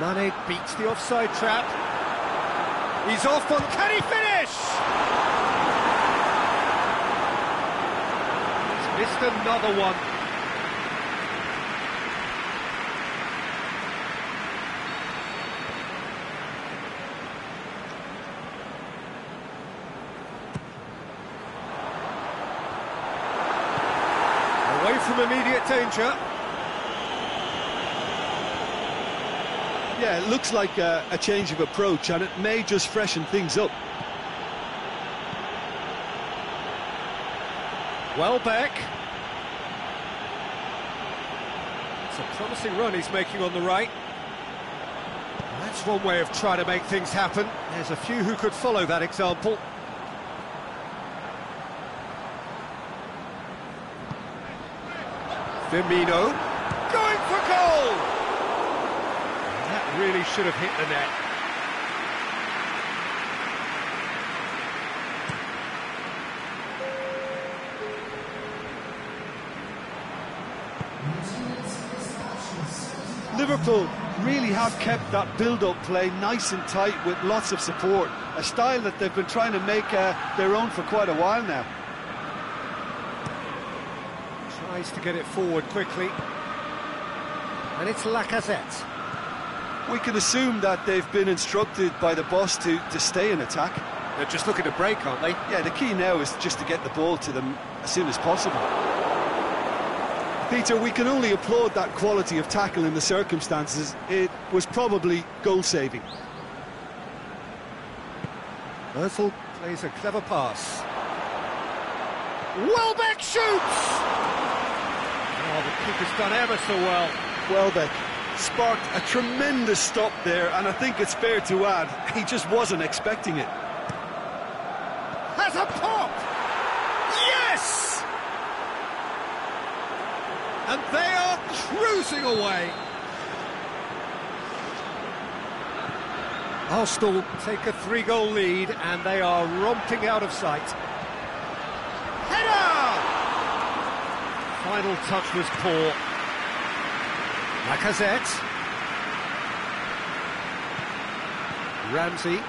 Mane beats the offside trap. He's off on... Can he finish? He's missed another one. Away from immediate danger. Yeah, it looks like a change of approach, and it may just freshen things up. Welbeck. It's a promising run he's making on the right. That's one way of trying to make things happen. There's a few who could follow that example. Firmino. Going for goal! That really should have hit the net. Liverpool really have kept that build-up play nice and tight with lots of support, a style that they've been trying to make their own for quite a while now. Tries to get it forward quickly. And it's Lacazette. We can assume that they've been instructed by the boss to stay in attack. They're just looking to break, aren't they? Yeah, the key now is just to get the ball to them as soon as possible. Peter, we can only applaud that quality of tackle in the circumstances. It was probably goal-saving. Özil plays a clever pass. Welbeck shoots! Oh, the keeper's done ever so well. Welbeck sparked a tremendous stop there, and I think it's fair to add, he just wasn't expecting it. Has a pop! Yes! And they are cruising away. Arsenal take a 3-goal lead, and they are romping out of sight. Header! Final touch was poor. Lacazette. Ramsey.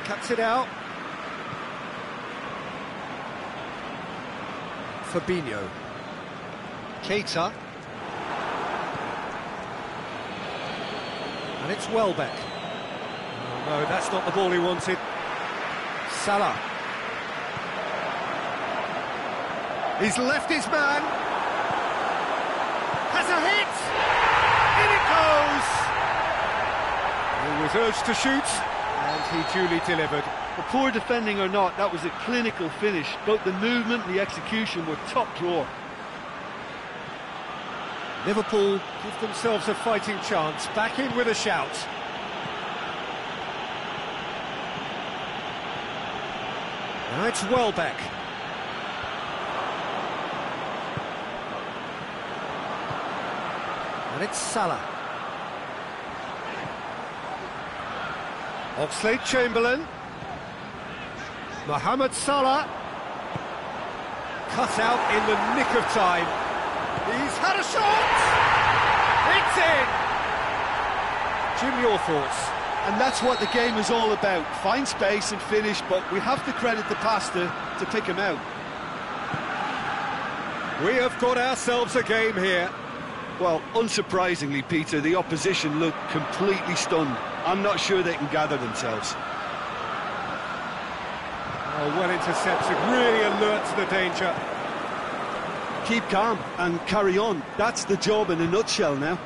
cuts it out. Fabinho. Keita. And it's Welbeck. Oh no, that's not the ball he wanted. Salah. He's left his man. Has a hit! In it goes! He was urged to shoot, and he duly delivered. The poor defending or not, that was a clinical finish. Both the movement and the execution were top drawer. Liverpool give themselves a fighting chance, back in with a shout. Now it's Welbeck. And it's Salah. Oxlade-Chamberlain. Mohamed Salah. Cut out in the nick of time. He's had a shot! It's in! Jim, your thoughts? And that's what the game is all about. Find space and finish, but we have to credit the passer to pick him out. We have got ourselves a game here. Well, unsurprisingly, Peter, the opposition look completely stunned. I'm not sure they can gather themselves. Oh, well intercepted, really alert to the danger. Keep calm and carry on. That's the job in a nutshell now.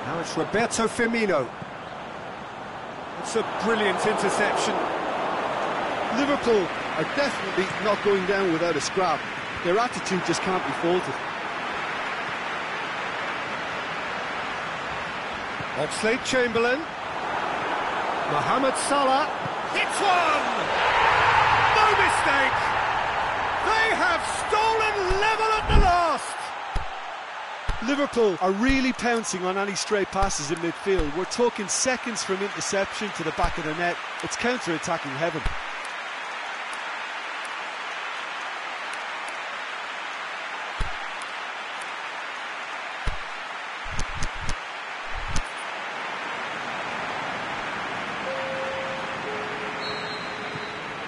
Now it's Roberto Firmino. It's a brilliant interception. Liverpool are definitely not going down without a scrap. Their attitude just can't be faulted. Oxlade-Chamberlain. Mohamed Salah. Hits one! No mistake! They have stolen level at the last! Liverpool are really pouncing on any stray passes in midfield. We're talking seconds from interception to the back of the net. It's counter-attacking heaven.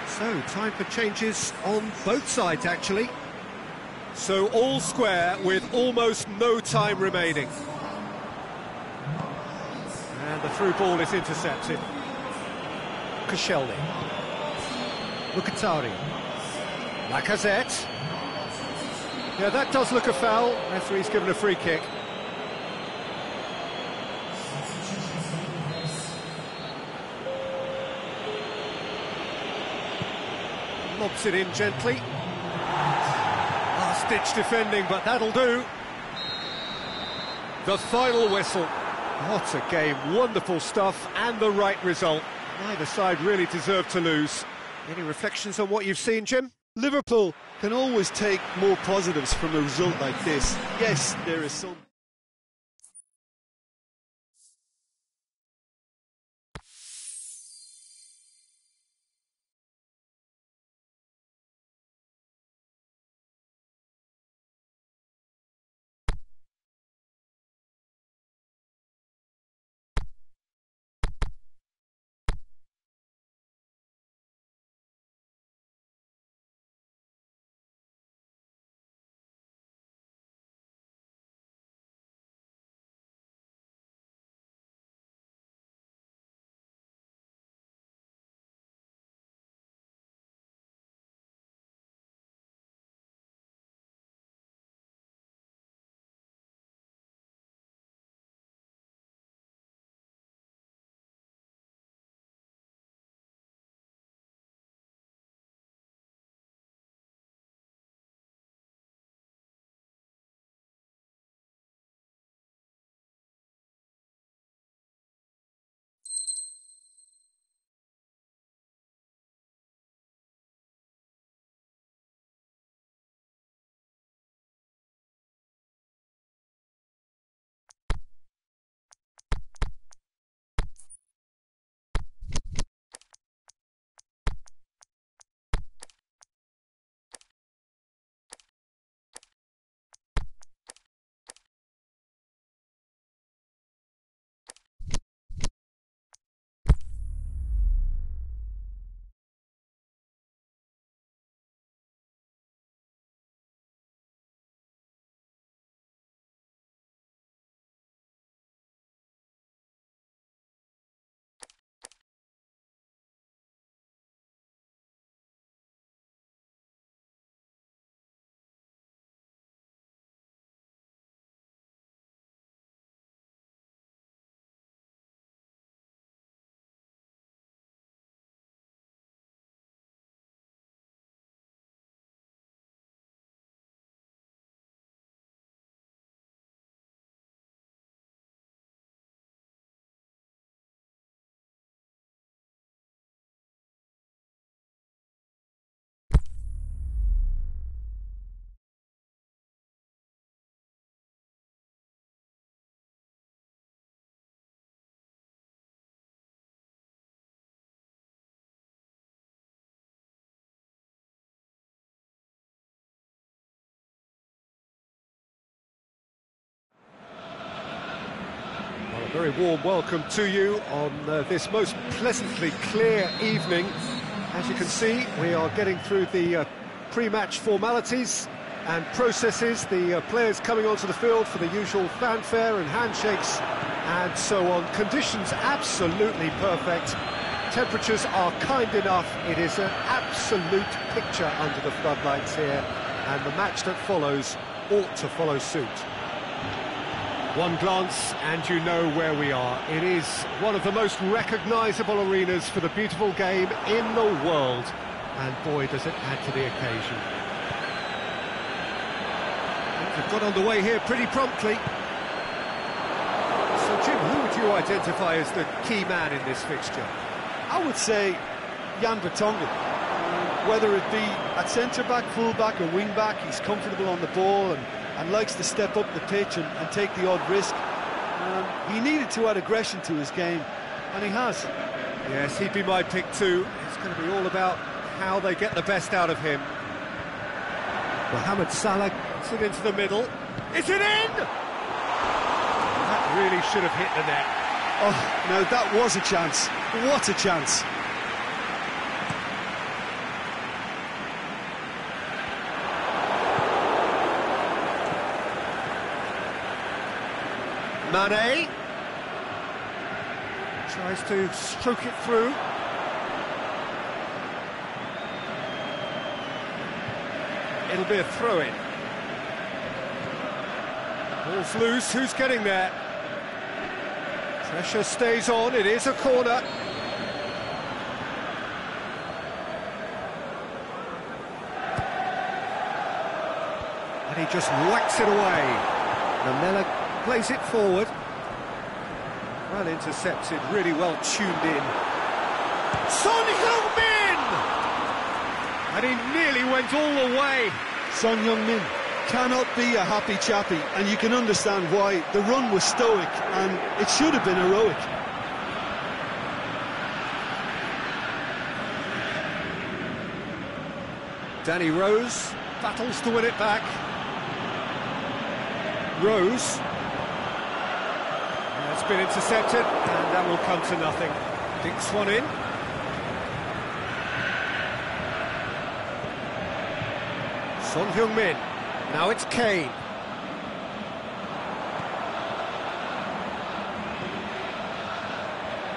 So, time for changes on both sides, actually. So, all square with almost no time remaining. And the through ball is intercepted. Koscielny. Mkhitaryan. Lacazette. Yeah, that does look a foul. Referee's given a free kick. Lobs it in gently. Last-ditch defending, but that'll do. The final whistle. What a game, wonderful stuff, and the right result. Neither side really deserved to lose. Any reflections on what you've seen, Jim? Liverpool can always take more positives from a result like this. Yes, there is some... A very warm welcome to you on this most pleasantly clear evening. As you can see, we are getting through the pre-match formalities and processes, the players coming onto the field for the usual fanfare and handshakes and so on. Conditions absolutely perfect. Temperatures are kind enough. It is an absolute picture under the floodlights here, and the match that follows ought to follow suit. One glance and you know where we are. It is one of the most recognisable arenas for the beautiful game in the world, and boy does it add to the occasion. They've got underway here pretty promptly. So Jim, who would you identify as the key man in this fixture? I would say Jan Vertonghen. Whether it be at centre-back, full-back or wing-back, he's comfortable on the ball and likes to step up the pitch and take the odd risk. He needed to add aggression to his game, and he has. Yes, he'd be my pick too. It's going to be all about how they get the best out of him. Mohamed Salah gets it into the middle. Is it in? That really should have hit the net. Oh, now that was a chance. What a chance. Mane tries to stroke it through. It'll be a throw-in. Ball's loose, who's getting there? Pressure stays on, it is a corner. And he just whacks it away. Lamela plays it forward. Well intercepted, really well tuned in. Son Heung-min! And he nearly went all the way. Son Heung-min cannot be a happy chappy, and you can understand why. The run was stoic, and it should have been heroic. Danny Rose battles to win it back. Rose. That's been intercepted, and that will come to nothing. Dinks one in. Son Heung-min. Now it's Kane.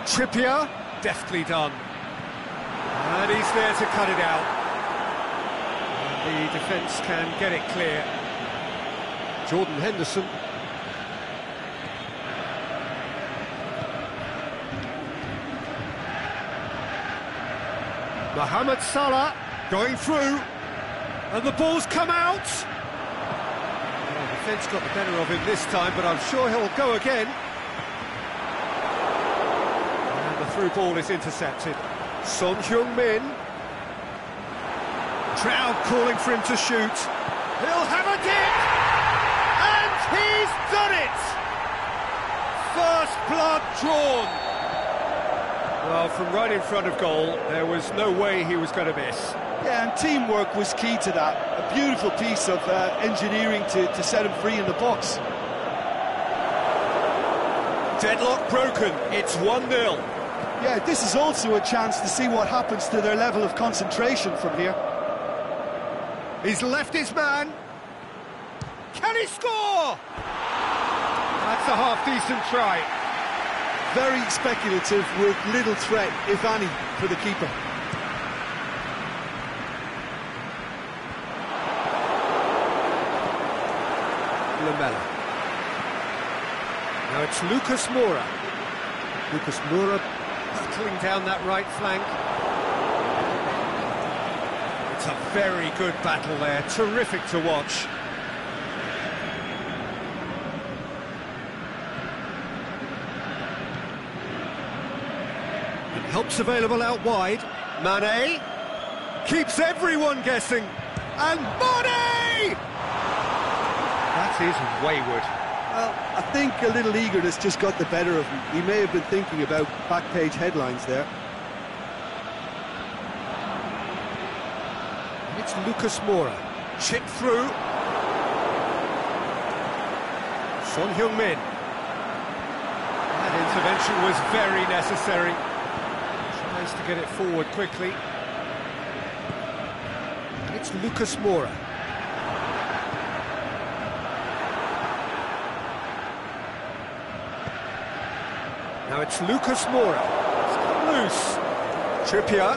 Trippier, deftly done. And he's there to cut it out. And the defence can get it clear. Jordan Henderson. Mohamed Salah going through. And the ball's come out. Well, the defence got the better of him this time, but I'm sure he'll go again. And the through ball is intercepted. Son Heung-min. Crowd calling for him to shoot. He'll have a dip! And he's done it! First blood drawn. Well, from right in front of goal, there was no way he was going to miss. Yeah, and teamwork was key to that. A beautiful piece of engineering to set him free in the box. Deadlock broken, it's 1-0. Yeah, this is also a chance to see what happens to their level of concentration from here. He's left his man. Can he score? That's a half-decent try. Very speculative with little threat, if any, for the keeper. Lamela. Now it's Lucas Moura. Lucas Moura battling down that right flank. It's a very good battle there, terrific to watch. And help's available out wide. Mane keeps everyone guessing. And Mane! That is wayward. Well, I think a little eagerness just got the better of him. He may have been thinking about back-page headlines there. It's Lucas Moura. Chip through. Son Heung-min. Intervention was very necessary. Tries to get it forward quickly. And it's Lucas Moura. Now it's Lucas Moura. It's come loose. Trippier.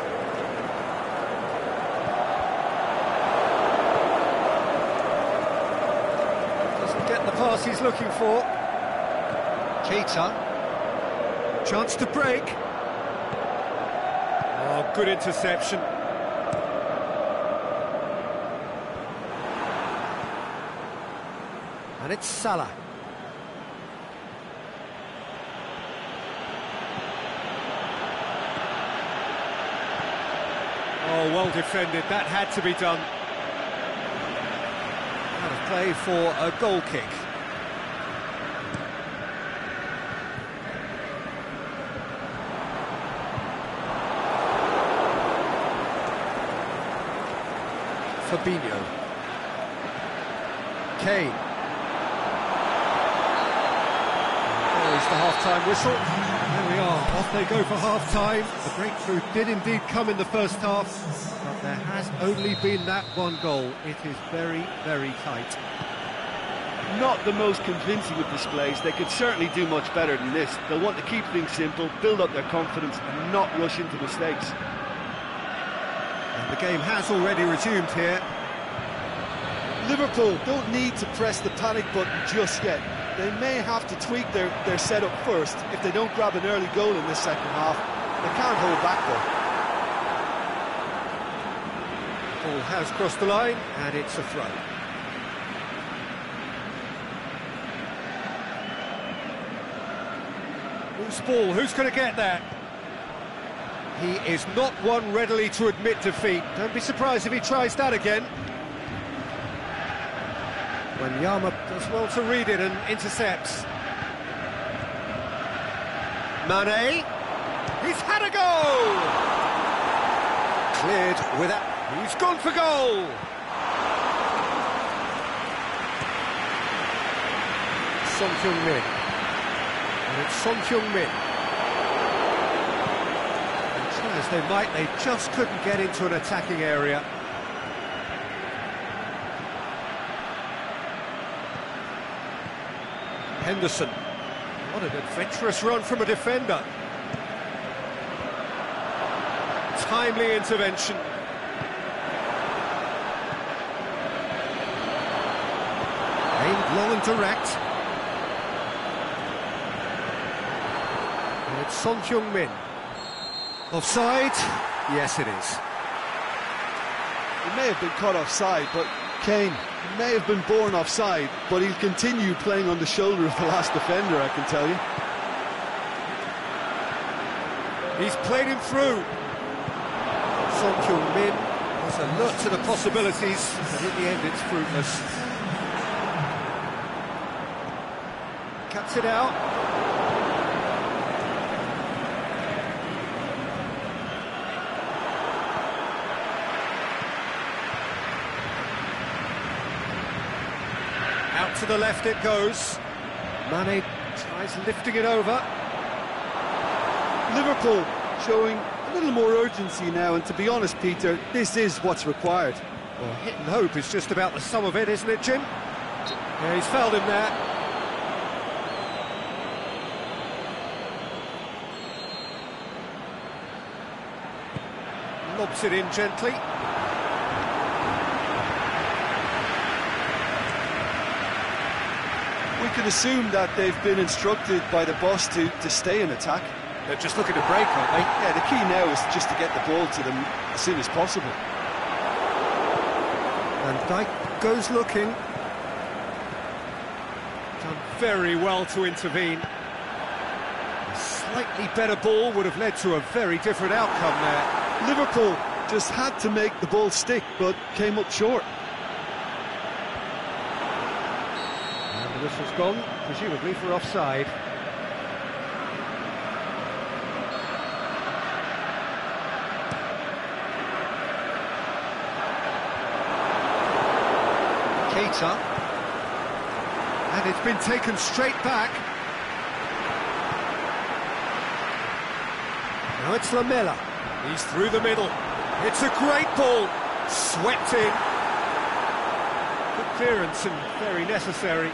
Doesn't get the pass he's looking for. Keita. Chance to break. Oh, good interception. And it's Salah. Oh, well defended. That had to be done. Out of play for a goal kick. Fabinho. Kane. There's the half-time whistle. There we are, off they go for half-time. The breakthrough did indeed come in the first half, but there has only been that one goal. It is very, very tight. Not the most convincing of displays. They could certainly do much better than this. They'll want to keep things simple, build up their confidence and not rush into mistakes. And the game has already resumed here. Liverpool don't need to press the panic button just yet. They may have to tweak their setup first if they don't grab an early goal in this second half. They can't hold back though. Ball has crossed the line and it's a throw. Loose ball, who's going to get that? He is not one readily to admit defeat. Don't be surprised if he tries that again. Wanyama does well to read it and intercepts. Mane, he's had a goal! Cleared without... He's gone for goal! Son Heung-min. And it's Son Heung-min. And try as they might, they just couldn't get into an attacking area. Henderson. What an adventurous run from a defender. Timely intervention. Aimed long and direct. And it's Son Heung-min. Offside? Yes, it is. He may have been caught offside, but Kane may have been born offside, but he'll continue playing on the shoulder of the last defender, I can tell you. He's played him through. Son Heung-min was alert to the possibilities, but in the end it's fruitless. Cuts it out. Out to the left it goes. Mane tries lifting it over. Liverpool showing a little more urgency now, and to be honest, Peter, this is what's required. Well, hit and hope is just about the sum of it, isn't it, Jim? Yeah, he's fouled him there. Lobs it in gently. We can assume that they've been instructed by the boss to stay in attack. They're just looking to break, aren't they? Yeah, the key now is just to get the ball to them as soon as possible. And Dijk goes looking. Done very well to intervene. A slightly better ball would have led to a very different outcome there. Liverpool just had to make the ball stick, but came up short. And the whistle's gone, presumably for offside. Keita. And it's been taken straight back. Now it's Lamela. He's through the middle. It's a great ball. Swept in. Good clearance and very necessary.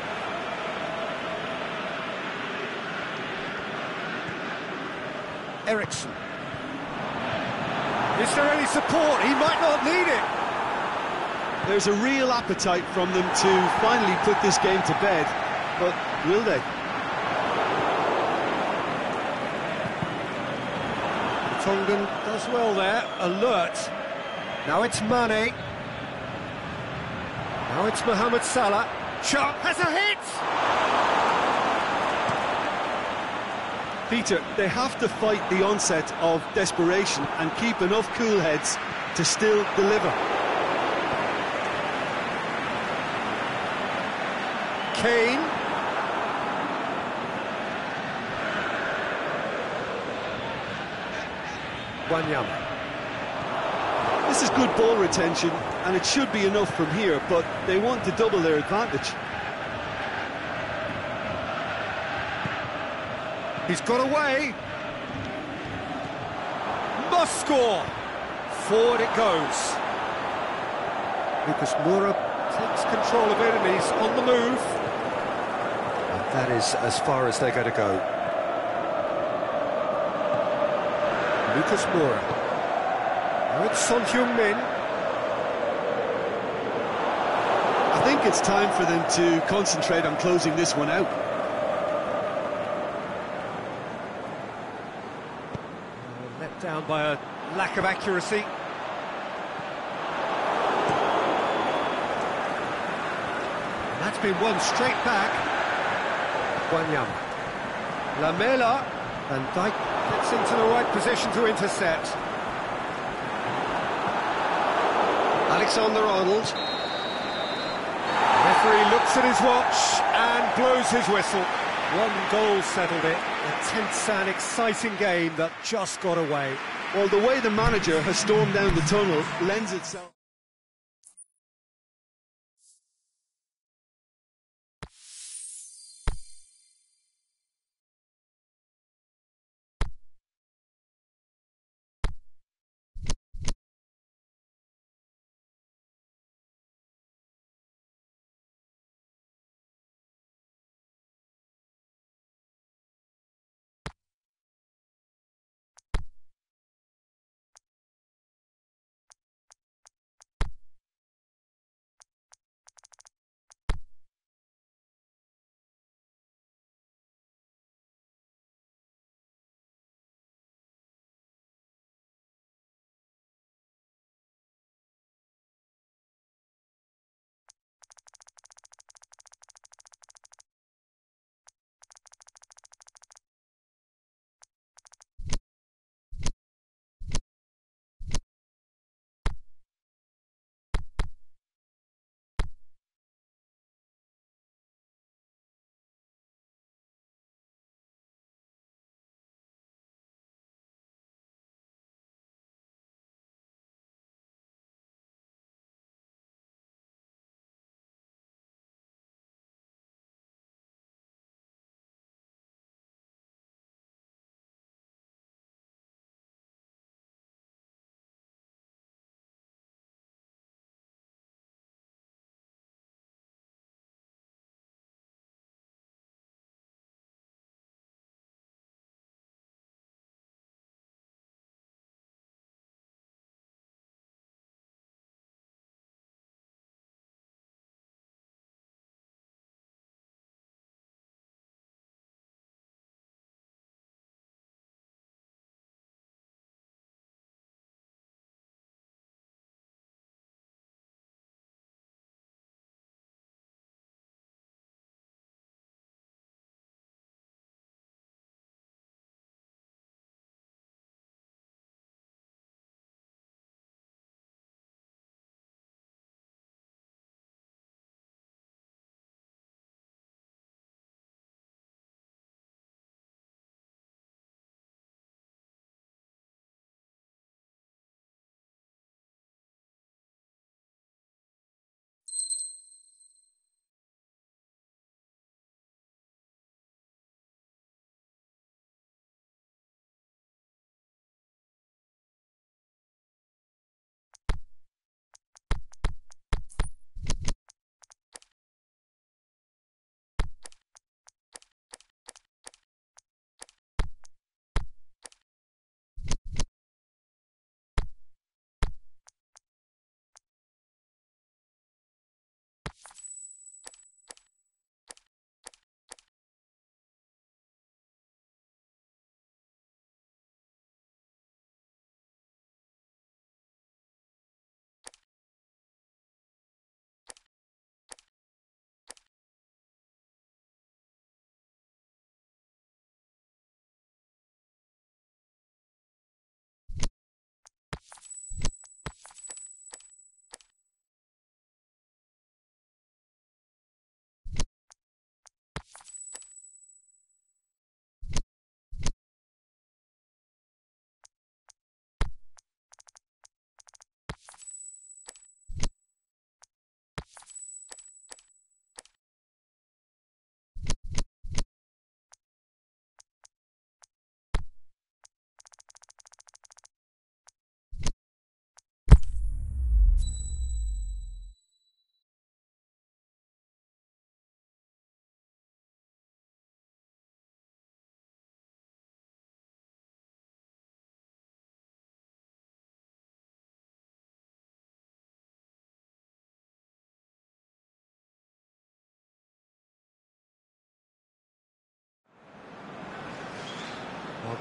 Eriksson. Is there any support? He might not need it. There's a real appetite from them to finally put this game to bed, but will they? Tongan does well there, alert. Now it's Mane. Now it's Mohamed Salah. Shot has a hit! Peter, they have to fight the onset of desperation and keep enough cool heads to still deliver. Kane. Wanyama. This is good ball retention, and it should be enough from here, but they want to double their advantage. He's got away. Must score. Forward it goes. Lucas Moura takes control of it and he's on the move. And that is as far as they're going to go. Lucas Moura. Now it's Son Heung-min. I think it's time for them to concentrate on closing this one out. Let down by a lack of accuracy. And that's been won straight back. Wanyama. Lamela. Van Dijk gets into the right position to intercept. Alexander-Arnold. The referee looks at his watch and blows his whistle. One goal settled it. A tense and exciting game that just got away. Well, the way the manager has stormed down the tunnel lends itself...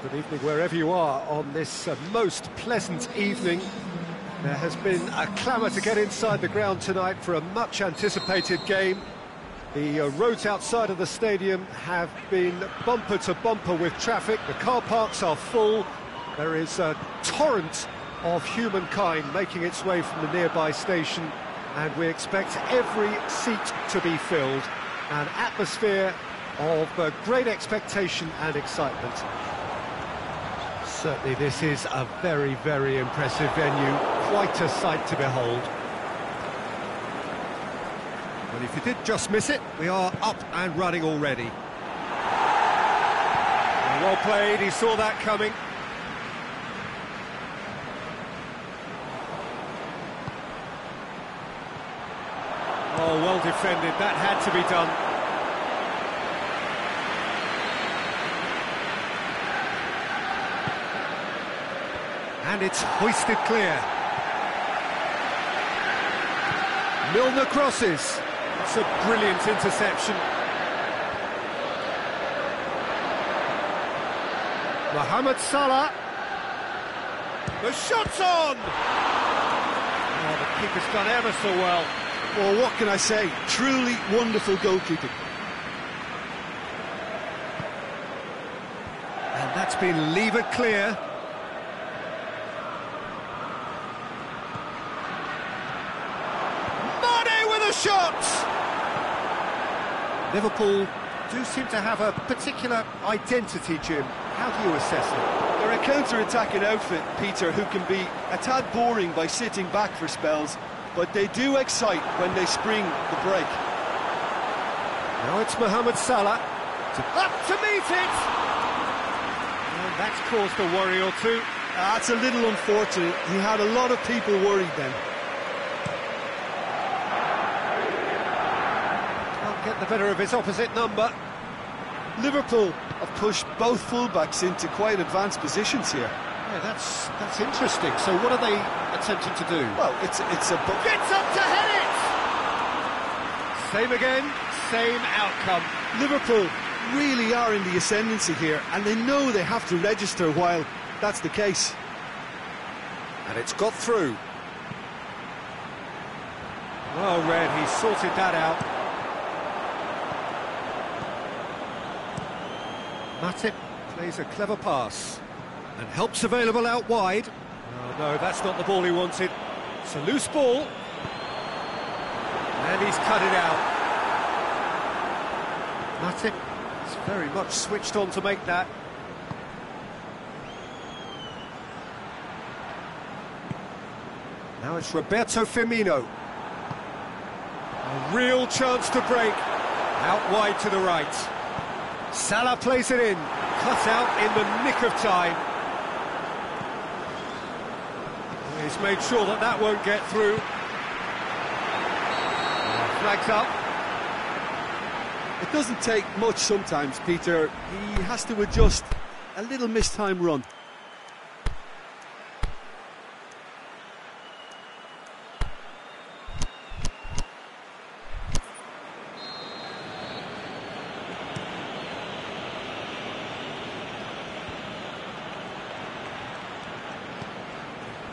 Good evening wherever you are on this most pleasant evening. There has been a clamour to get inside the ground tonight for a much-anticipated game. The roads outside of the stadium have been bumper to bumper with traffic. The car parks are full. There is a torrent of humankind making its way from the nearby station, and we expect every seat to be filled. An atmosphere of great expectation and excitement. Certainly this is a very, very impressive venue, quite a sight to behold. Well, if you did just miss it, we are up and running already. Well played, he saw that coming. Oh, well defended, that had to be done. And it's hoisted clear. Milner crosses. That's a brilliant interception. Mohamed Salah. The shot's on! Oh, the keeper's done ever so well. Well, what can I say? Truly wonderful goalkeeping. And that's been levered clear. Shots! Liverpool do seem to have a particular identity, Jim. How do you assess them? They're a counter-attacking outfit, Peter, who can be a tad boring by sitting back for spells, but they do excite when they spring the break. Now it's Mohamed Salah. Up to meet it! And that's caused a worry or two. That's a little unfortunate. He had a lot of people worried then. Get the better of his opposite number. Liverpool have pushed both fullbacks into quite advanced positions here. Yeah, that's interesting. So what are they attempting to do? Well, it's a... Gets up to head it! Same again, same outcome. Liverpool really are in the ascendancy here, and they know they have to register while that's the case. And it's got through. Well read, he sorted that out. Matip plays a clever pass and helps available out wide. Oh no, that's not the ball he wanted. It's a loose ball. And he's cut it out. Matip is very much switched on to make that. Now it's Roberto Firmino. A real chance to break. Out wide to the right. Salah plays it in, cut out in the nick of time. He's made sure that that won't get through. Flags up. It doesn't take much sometimes, Peter. He has to adjust a little mistimed run.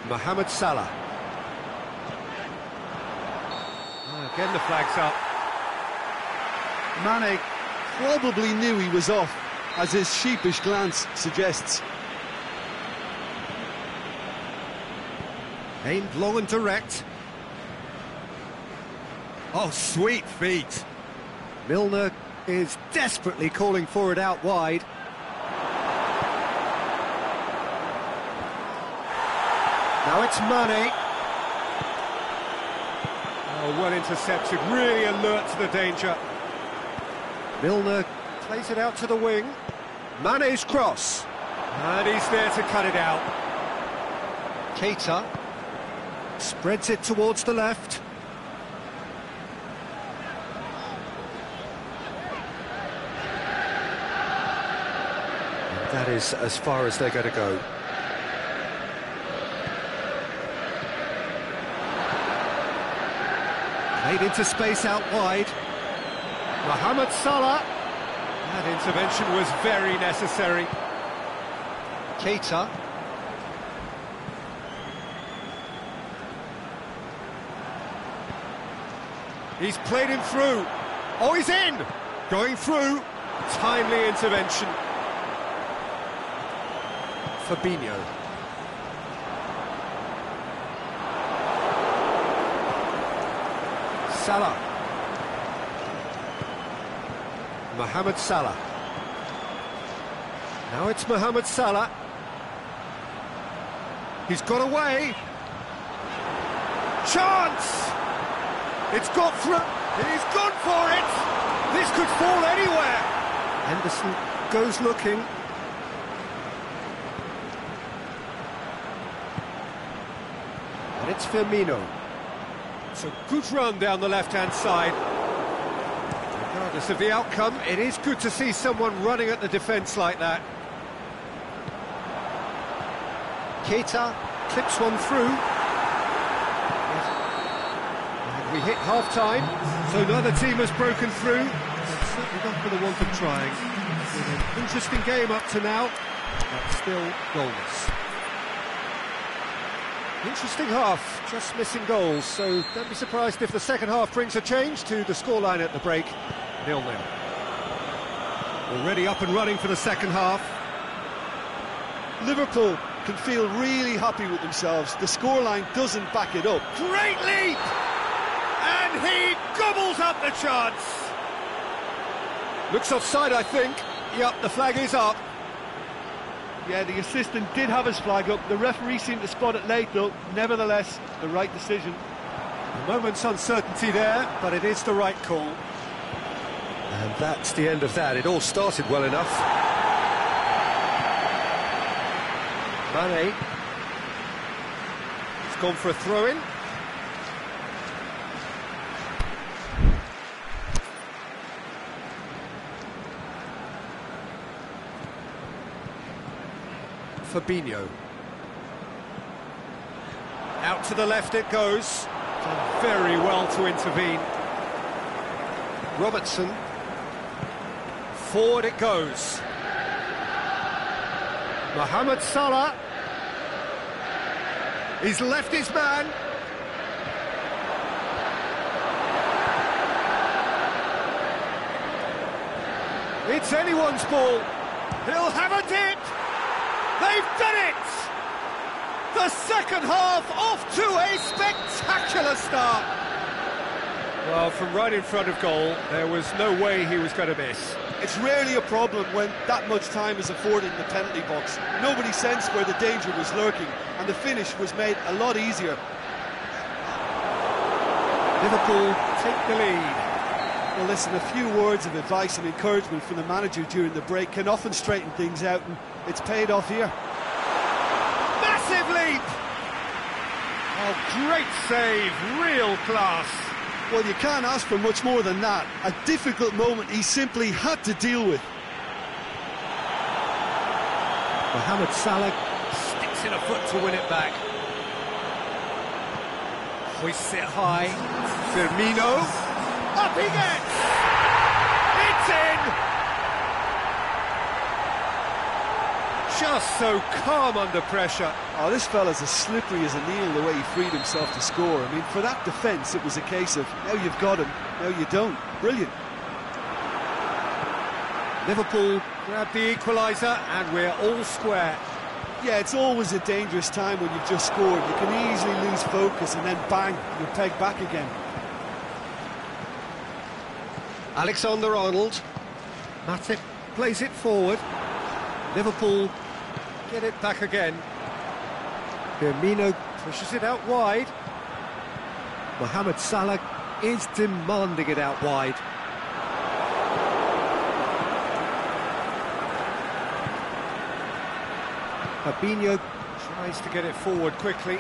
Mohamed Salah. Again the flag's up. Mane probably knew he was off, as his sheepish glance suggests. Aimed long and direct. Oh, sweet feet. Milner is desperately calling for it out wide. Now it's Mane. Oh, well intercepted, really alert to the danger. Milner plays it out to the wing. Mane's cross. And he's there to cut it out. Keita spreads it towards the left. And that is as far as they're going to go. Played into space out wide. Mohamed Salah. That intervention was very necessary. Keita. He's played him through. Oh, he's in! Going through. Timely intervention. Fabinho. Salah. Mohamed Salah. Now it's Mohamed Salah. He's got away. Chance! It's got through. He's gone for it. This could fall anywhere. Henderson goes looking. And it's Firmino. It's a good run down the left-hand side. Regardless of the outcome, it is good to see someone running at the defence like that. Keita clips one through. And we hit half-time, so neither team has broken through. It's certainly not for the want of trying. It's been an interesting game up to now, but still goalless. Interesting half, just missing goals, so don't be surprised if the second half brings a change to the scoreline at the break. 0-0. Already up and running for the second half. Liverpool can feel really happy with themselves. The scoreline doesn't back it up. Great leap! And he gobbles up the chance. Looks offside, I think. Yep, the flag is up. Yeah, the assistant did have his flag up. The referee seemed to spot it late, though. Nevertheless, the right decision. A moment's uncertainty there, but it is the right call. And that's the end of that. It all started well enough. Mane. He's gone for a throw-in. Fabinho. Out to the left it goes. Done very well to intervene. Robertson. Forward it goes. Mohamed Salah. He's left his man. It's anyone's ball. He'll have a dip. They've done it! The second half off to a spectacular start. Well, from right in front of goal, there was no way he was going to miss. It's rarely a problem when that much time is afforded in the penalty box. Nobody sensed where the danger was lurking, and the finish was made a lot easier. Liverpool take the lead. Well, listen, a few words of advice and encouragement from the manager during the break can often straighten things out, and it's paid off here. Massive leap! Oh, great save, real class. Well, you can't ask for much more than that. A difficult moment he simply had to deal with. Mohamed Salah sticks in a foot to win it back. Hoists it high. Firmino. Up he gets! It's in! Just so calm under pressure. Oh, this fella's as slippery as a nail the way he freed himself to score. I mean, for that defence, it was a case of, now you've got him, now you don't. Brilliant. Liverpool grab the equaliser and we're all square. Yeah, it's always a dangerous time when you've just scored. You can easily lose focus and then bang, you're pegged back again. Alexander-Arnold. Matip plays it forward. Liverpool get it back again. Firmino pushes it out wide. Mohamed Salah is demanding it out wide. Fabinho tries to get it forward quickly.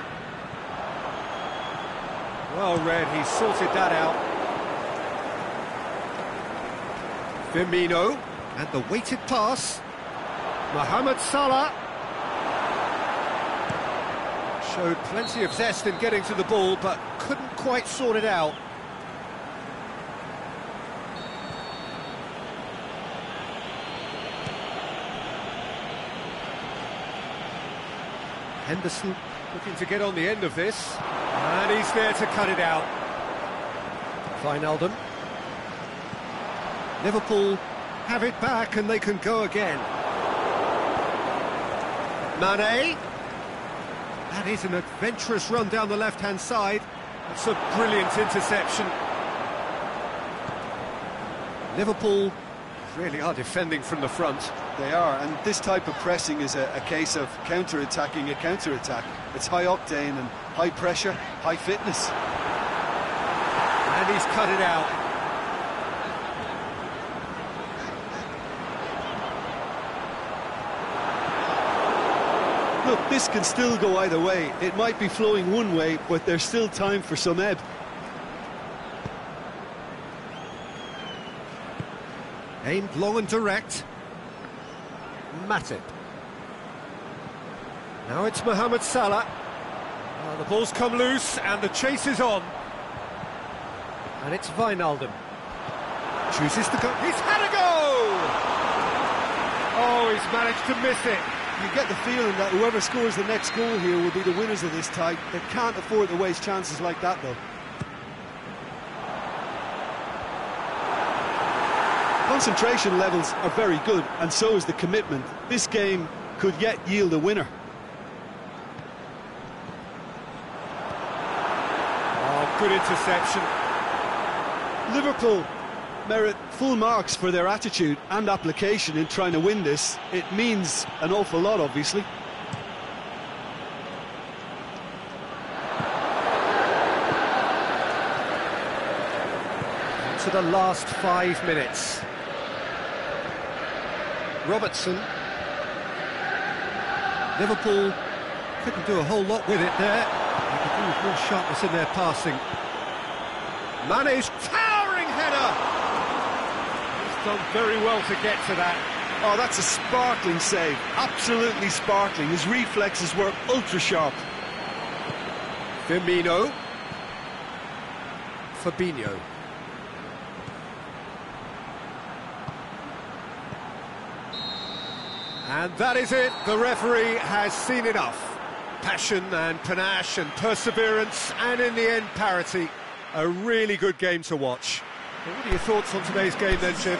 Well read, he sorted that out. Firmino, and the weighted pass. Mohamed Salah showed plenty of zest in getting to the ball, but couldn't quite sort it out. Henderson looking to get on the end of this, and he's there to cut it out. Wijnaldum. Liverpool have it back and they can go again. Mane. That is an adventurous run down the left-hand side. That's a brilliant interception. Liverpool really are defending from the front. They are, and this type of pressing is a case of counter-attacking a counter-attack. It's high octane and high pressure, high fitness. And he's cut it out. Look, this can still go either way. It might be flowing one way, but there's still time for some ebb. Aimed long and direct. Matip. Now it's Mohamed Salah. The ball's come loose and the chase is on. And it's Wijnaldum. Chooses to go. He's had a go! Oh, he's managed to miss it. You get the feeling that whoever scores the next goal here will be the winners of this tie. They can't afford to waste chances like that, though. Concentration levels are very good, and so is the commitment. This game could yet yield a winner. Oh, good interception. Liverpool merit full marks for their attitude and application in trying to win this. It means an awful lot, obviously. To the last 5 minutes. Robertson. Liverpool couldn't do a whole lot with it there. They could do with more sharpness in their passing. Mane's towering header! He's done very well to get to that. Oh, that's a sparkling save. Absolutely sparkling. His reflexes were ultra sharp. Firmino. Fabinho. And that is it. The referee has seen enough. Passion and panache and perseverance, and in the end, parity. A really good game to watch. Well, what are your thoughts on today's game then, Jim?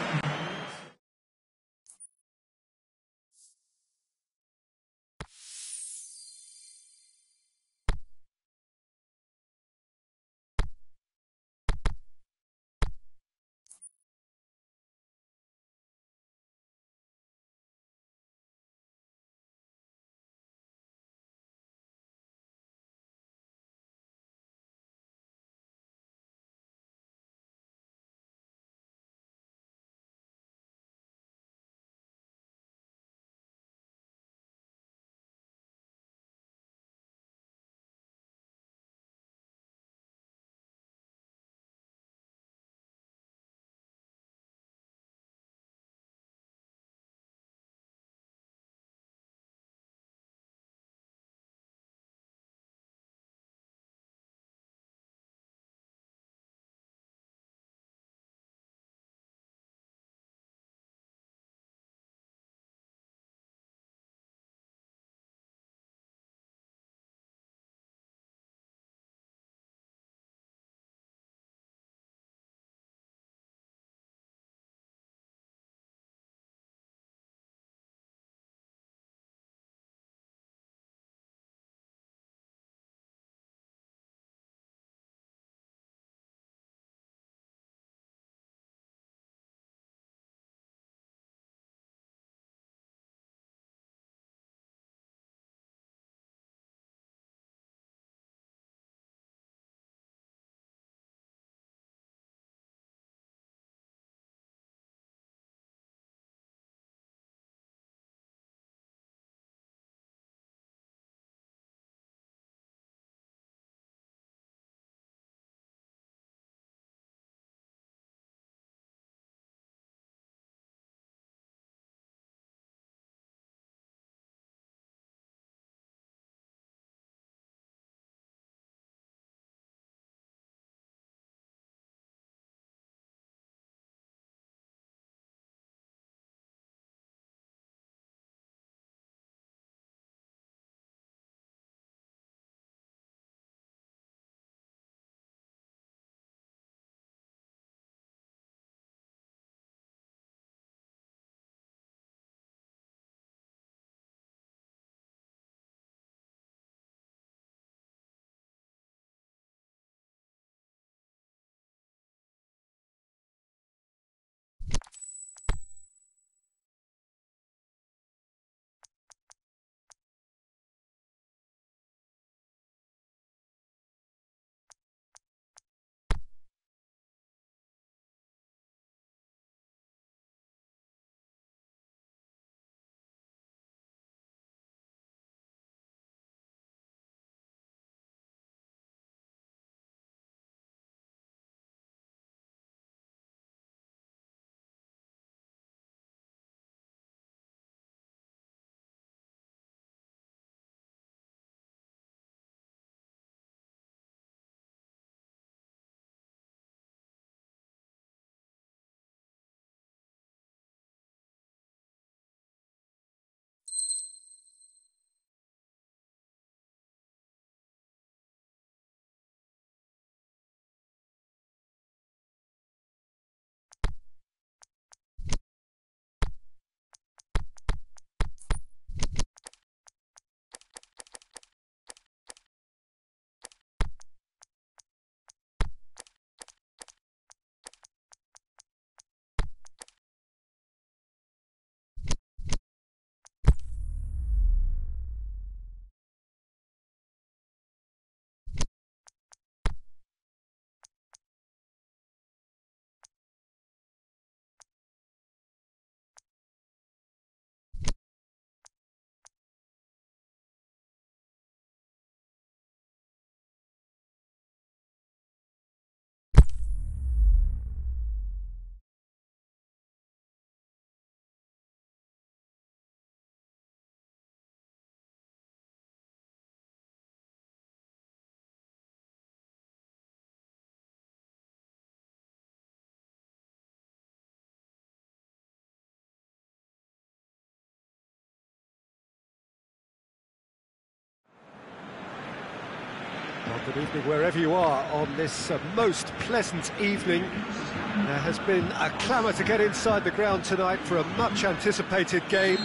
Well, good evening wherever you are on this most pleasant evening. There has been a clamour to get inside the ground tonight for a much anticipated game.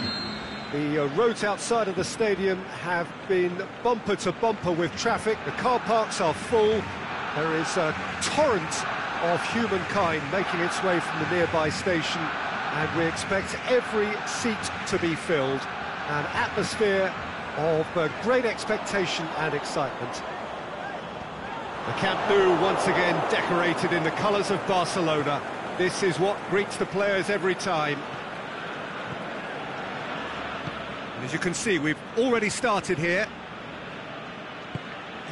The roads outside of the stadium have been bumper to bumper with traffic. The car parks are full. There is a torrent of humankind making its way from the nearby station, and we expect every seat to be filled. An atmosphere of great expectation and excitement. The Camp Nou once again decorated in the colours of Barcelona. This is what greets the players every time. And as you can see, we've already started here.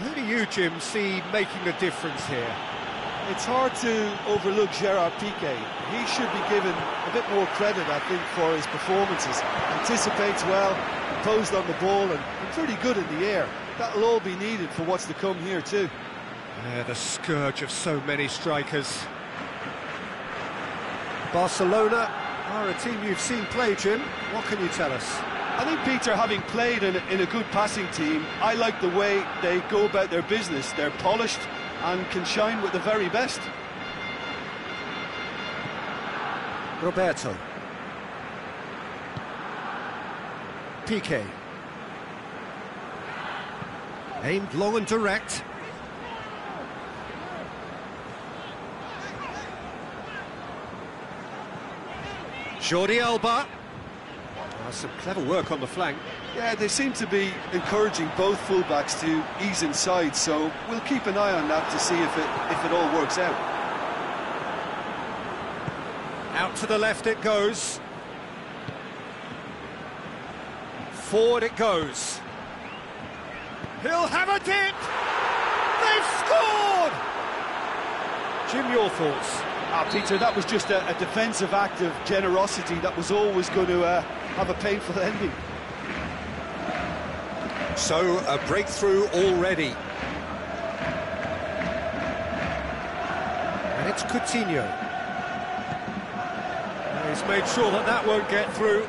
Who do you, Jim, see making a difference here? It's hard to overlook Gerard Piqué. He should be given a bit more credit, I think, for his performances. Anticipates well, composed on the ball, and pretty good in the air. That'll all be needed for what's to come here too. Yeah, the scourge of so many strikers. Barcelona are a team you've seen play, Jim. What can you tell us? I think, Peter, having played in a good passing team, I like the way they go about their business. They're polished and can shine with the very best. Roberto. Piqué. Aimed long and direct. Jordi Alba. Some clever work on the flank. Yeah, they seem to be encouraging both fullbacks to ease inside, so we'll keep an eye on that to see if it all works out. Out to the left it goes. Forward it goes. He'll have a dip! They've scored! Jim, your thoughts? Peter, that was just a defensive act of generosity that was always going to have a painful ending. So, a breakthrough already. And it's Coutinho. And he's made sure that won't get through.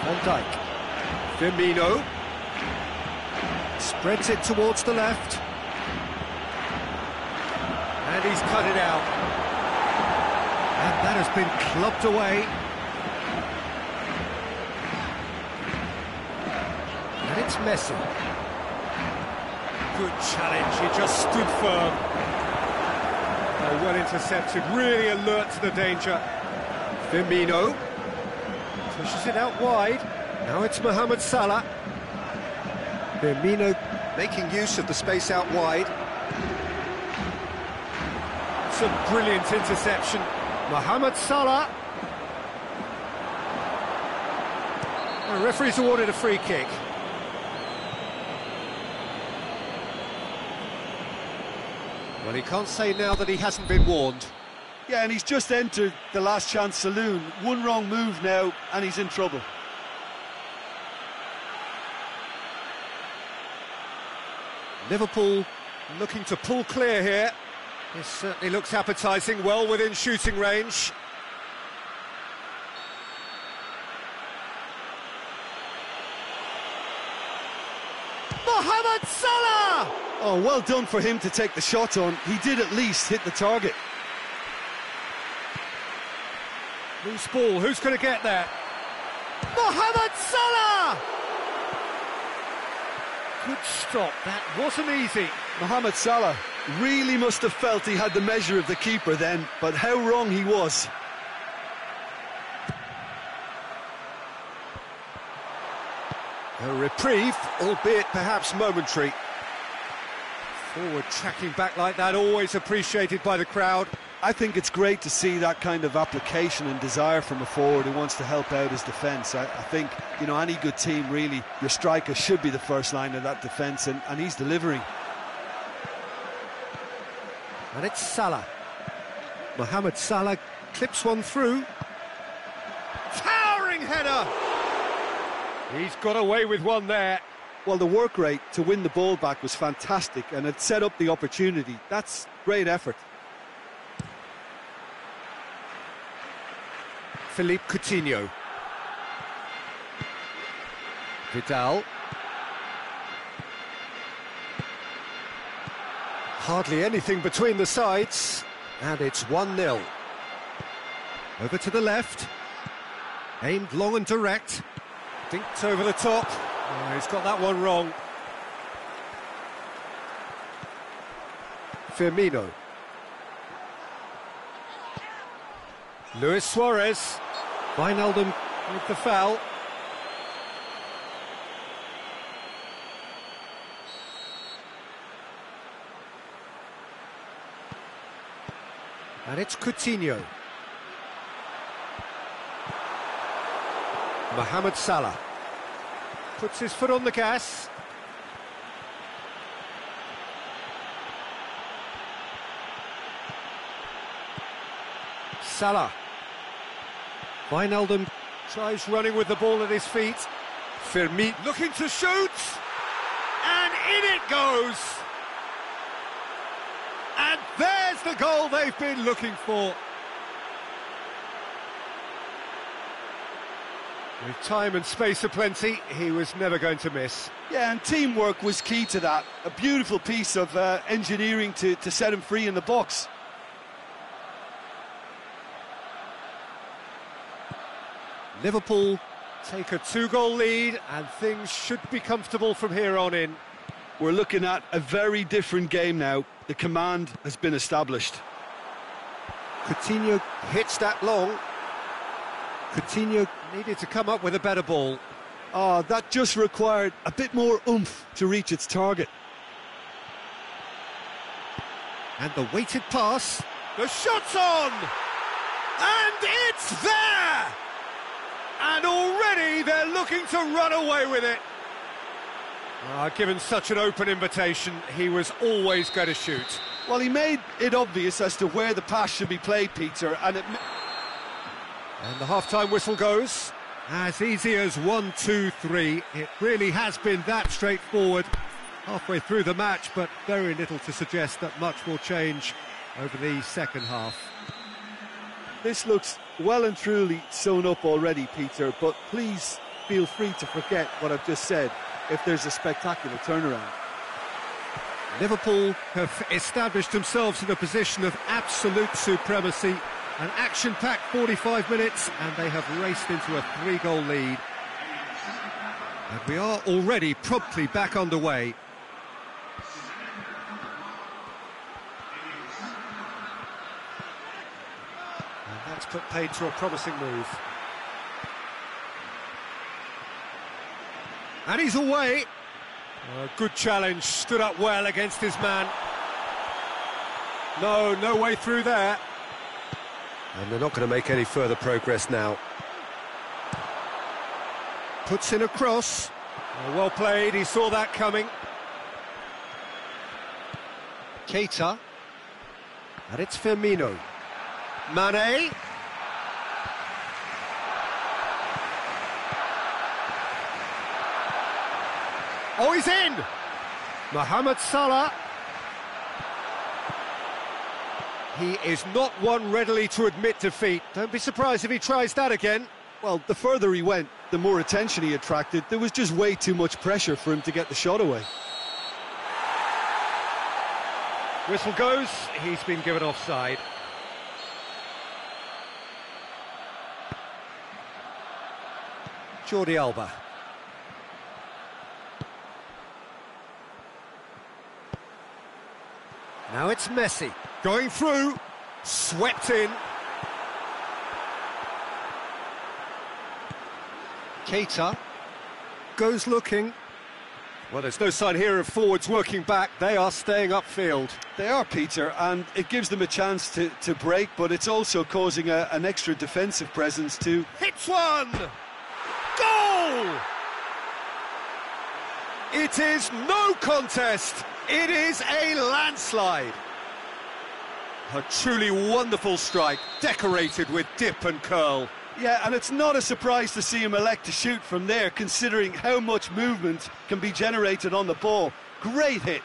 Van Dijk. Firmino spreads it towards the left, and he's cut it out, and that has been clubbed away, and it's Messi. Good challenge, he just stood firm. Oh, well intercepted, really alert to the danger. Firmino pushes it out wide. Now it's Mohamed Salah. Firmino making use of the space out wide. It's a brilliant interception. Mohamed Salah. The referee's awarded a free kick. Well, he can't say now that he hasn't been warned. Yeah, and he's just entered the last chance saloon. One wrong move now, and he's in trouble. Liverpool looking to pull clear here. This certainly looks appetising, well within shooting range. Mohamed Salah! Oh, well done for him to take the shot on. He did at least hit the target. Loose ball, who's going to get there? Mohamed Salah! Good stop, that wasn't easy. Mohamed Salah really must have felt he had the measure of the keeper then, but how wrong he was. A reprieve, albeit perhaps momentary. Forward tracking back like that, always appreciated by the crowd. I think it's great to see that kind of application and desire from a forward who wants to help out his defence. I think, you know, any good team, really, your striker should be the first line of that defence, and he's delivering. And it's Salah. Mohamed Salah clips one through. Towering header! He's got away with one there. Well, the work rate to win the ball back was fantastic, and it set up the opportunity. That's great effort. Philippe Coutinho. Vidal. Hardly anything between the sides, and it's 1-0. Over to the left. Aimed long and direct. Dinked over the top. Oh, he's got that one wrong. Firmino. Luis Suarez. Wijnaldum with the foul. And it's Coutinho. Mohamed Salah puts his foot on the gas. Salah. Wijnaldum tries running with the ball at his feet. Firmino looking to shoot, and in it goes. And there's the goal they've been looking for. With time and space aplenty, he was never going to miss. Yeah, and teamwork was key to that. A beautiful piece of engineering to set him free in the box. Liverpool take a 2-goal lead, and things should be comfortable from here on in. We're looking at a very different game now. The command has been established. Coutinho hits that long. Coutinho needed to come up with a better ball. Oh, that just required a bit more oomph to reach its target. And the weighted pass. The shot's on! And it's there! And already they're looking to run away with it. Given such an open invitation, he was always going to shoot. Well, he made it obvious as to where the pass should be played, Peter, and it... And the half-time whistle goes. As easy as 1, 2, 3. It really has been that straightforward halfway through the match, but very little to suggest that much will change over the second half. This looks well and truly sewn up already, Peter, but please feel free to forget what I've just said if there's a spectacular turnaround. Liverpool have established themselves in a position of absolute supremacy. An action-packed 45 minutes, and they have raced into a 3-goal lead. And we are already promptly back underway. And that's put paid to a promising move. And he's away. Good challenge, stood up well against his man. No way through there. And they're not going to make any further progress now. Puts in a cross. Well played, he saw that coming. Keita. And it's Firmino. Mane. Oh, he's in! Mohamed Salah. He is not one readily to admit defeat. Don't be surprised if he tries that again. Well, the further he went, the more attention he attracted. There was just way too much pressure for him to get the shot away. Whistle goes, he's been given offside. Jordi Alba. Now it's Messi, going through, swept in. Keita goes looking. Well, there's no sign here of forwards working back. They are staying upfield. They are, Peter, and it gives them a chance to break, but it's also causing an extra defensive presence too. Hits one! Goal! It is no contest. It is a landslide. A truly wonderful strike, decorated with dip and curl. Yeah, and it's not a surprise to see him elect to shoot from there, considering how much movement can be generated on the ball. Great hit.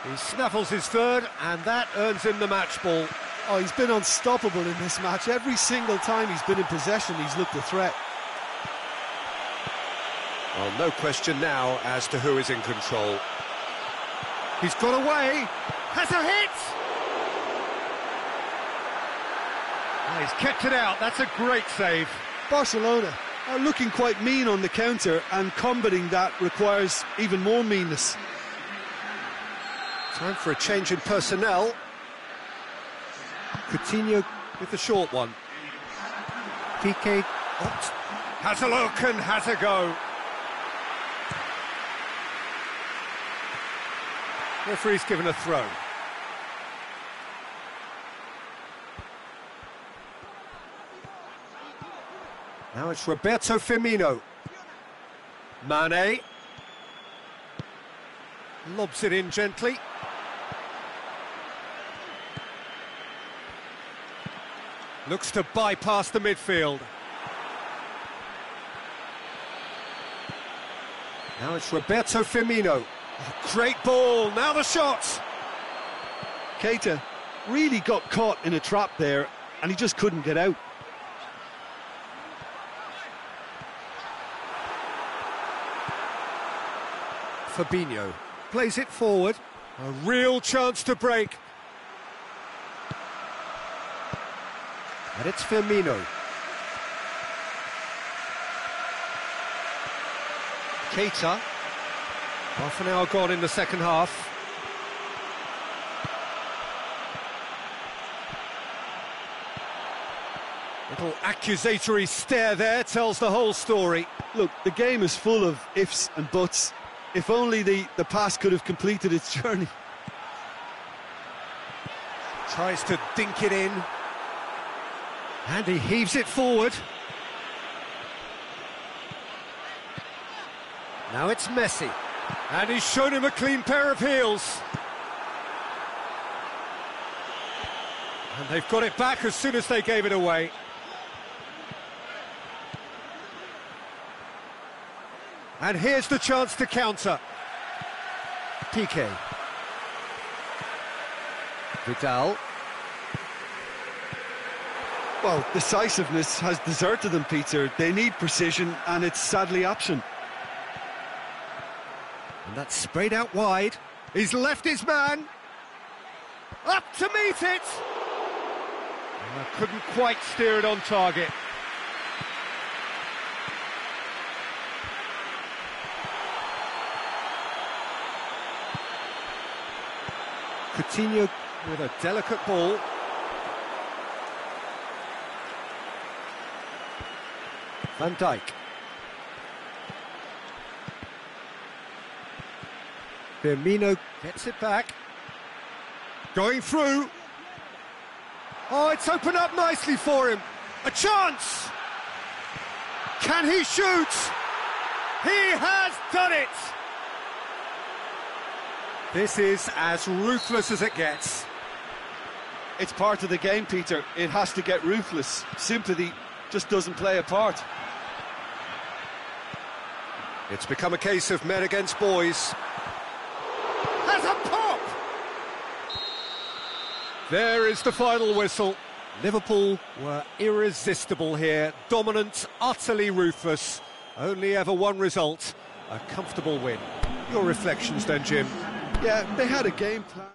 He snaffles his third, and that earns him the match ball. Oh, he's been unstoppable in this match. Every single time he's been in possession, he's looked a threat. Well, no question now as to who is in control. He's got away. Has a hit! Oh, he's kept it out. That's a great save. Barcelona are looking quite mean on the counter, and combating that requires even more meanness. Time for a change in personnel. Coutinho with the short one. Piqué has a look and has a go. Referee's given a throw. Now it's Roberto Firmino. Mane. Lobs it in gently. Looks to bypass the midfield. Now it's Roberto Firmino. Oh, great ball, now the shots! Keita really got caught in a trap there, and he just couldn't get out. Fabinho plays it forward. A real chance to break. And it's Firmino. Keita. Half an hour gone in the second half. Little accusatory stare there tells the whole story. Look, the game is full of ifs and buts. If only the pass could have completed its journey. Tries to dink it in. And he heaves it forward. Now it's Messi. And he's shown him a clean pair of heels. And they've got it back as soon as they gave it away. And here's the chance to counter. Piqué. Vidal. Well, decisiveness has deserted them, Peter. They need precision, and it's sadly absent. And that's sprayed out wide. He's left his man. Up to meet it. Couldn't quite steer it on target. Coutinho with a delicate ball. Van Dijk. Firmino gets it back. Going through. Oh, it's opened up nicely for him. A chance! Can he shoot? He has done it! This is as ruthless as it gets. It's part of the game, Peter. It has to get ruthless. Sympathy just doesn't play a part. It's become a case of men against boys. Has a pop! There is the final whistle. Liverpool were irresistible here, dominant, utterly ruthless. Only ever one result, a comfortable win. Your reflections then, Jim? Yeah, they had a game plan.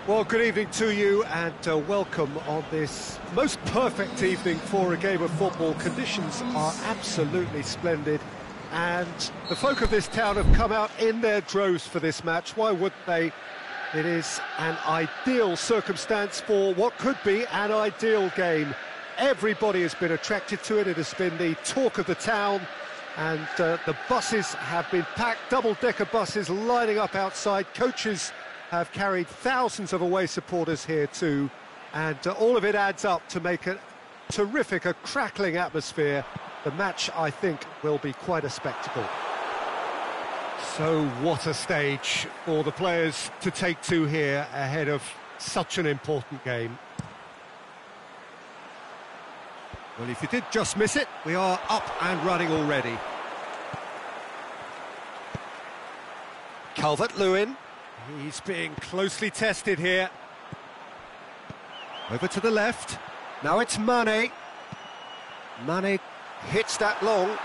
Well, good evening to you and welcome on this most perfect evening for a game of football. Conditions are absolutely splendid and the folk of this town have come out in their droves for this match. Why wouldn't they? It is an ideal circumstance for what could be an ideal game. Everybody has been attracted to it. It has been the talk of the town and the buses have been packed, double-decker buses lining up outside. Coaches have carried thousands of away supporters here too, and all of it adds up to make a terrific, a crackling atmosphere. The match, I think, will be quite a spectacle. So what a stage for the players to take to here ahead of such an important game. Well, if you did just miss it, we are up and running already. Calvert-Lewin. He's being closely tested here. Over to the left. Now it's Mane. Mane hits that long.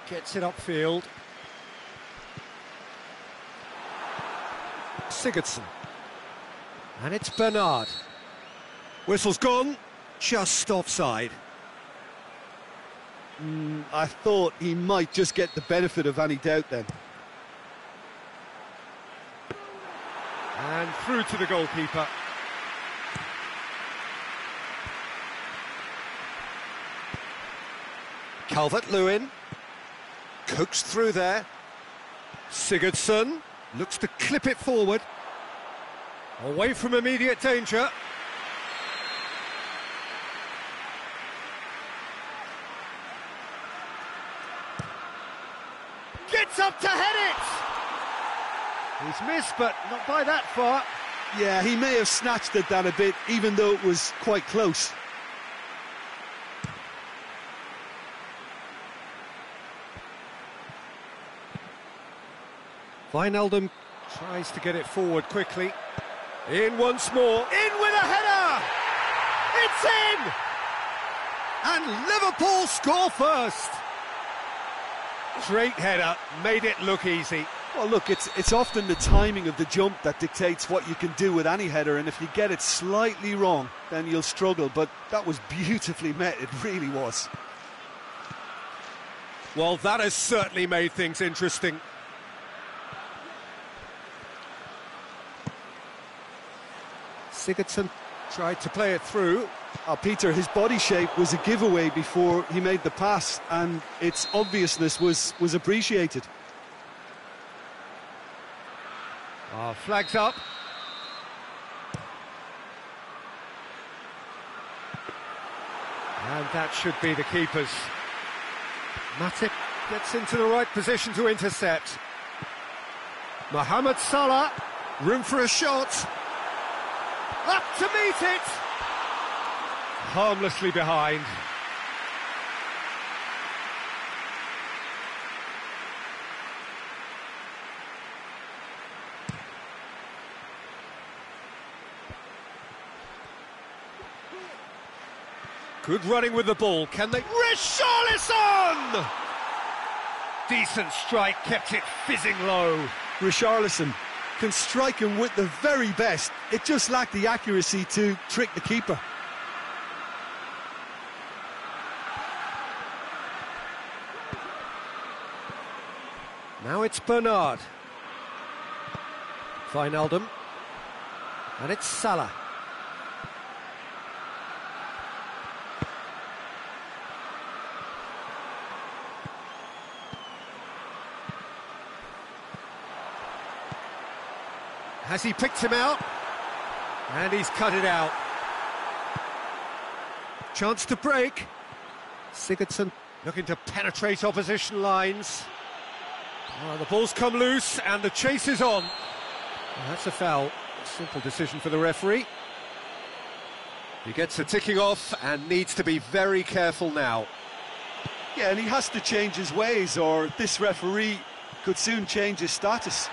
Gets it upfield. Sigurdsson. And it's Bernard. Whistle's gone. Just offside. I thought he might just get the benefit of any doubt then. And through to the goalkeeper. Calvert-Lewin. Coaxed through there. Sigurdsson looks to clip it forward. Away from immediate danger. Gets up to head it! He's missed, but not by that far. Yeah, he may have snatched at that a bit, even though it was quite close. Wijnaldum tries to get it forward quickly. In once more. In with a header! It's in! And Liverpool score first! Great header, made it look easy. Well, look, it's often the timing of the jump that dictates what you can do with any header, and if you get it slightly wrong, then you'll struggle, but that was beautifully met, it really was. Well, that has certainly made things interesting. Sigurdsson tried to play it through. Peter, his body shape was a giveaway before he made the pass, and its obviousness was appreciated. Flags up. And that should be the keeper's. Matip gets into the right position to intercept. Mohamed Salah, room for a shot. Up to meet it! Harmlessly behind. Good running with the ball, can they? Richarlison! Decent strike, kept it fizzing low. Richarlison can strike him with the very best. It just lacked the accuracy to trick the keeper. Now it's Bernard. Wijnaldum. And it's Salah. Has he picked him out? And he's cut it out. Chance to break. Sigurdsson looking to penetrate opposition lines. The ball's come loose and the chase is on. That's a foul. Simple decision for the referee. He gets a ticking off and needs to be very careful now. Yeah, and he has to change his ways, or this referee could soon change his status.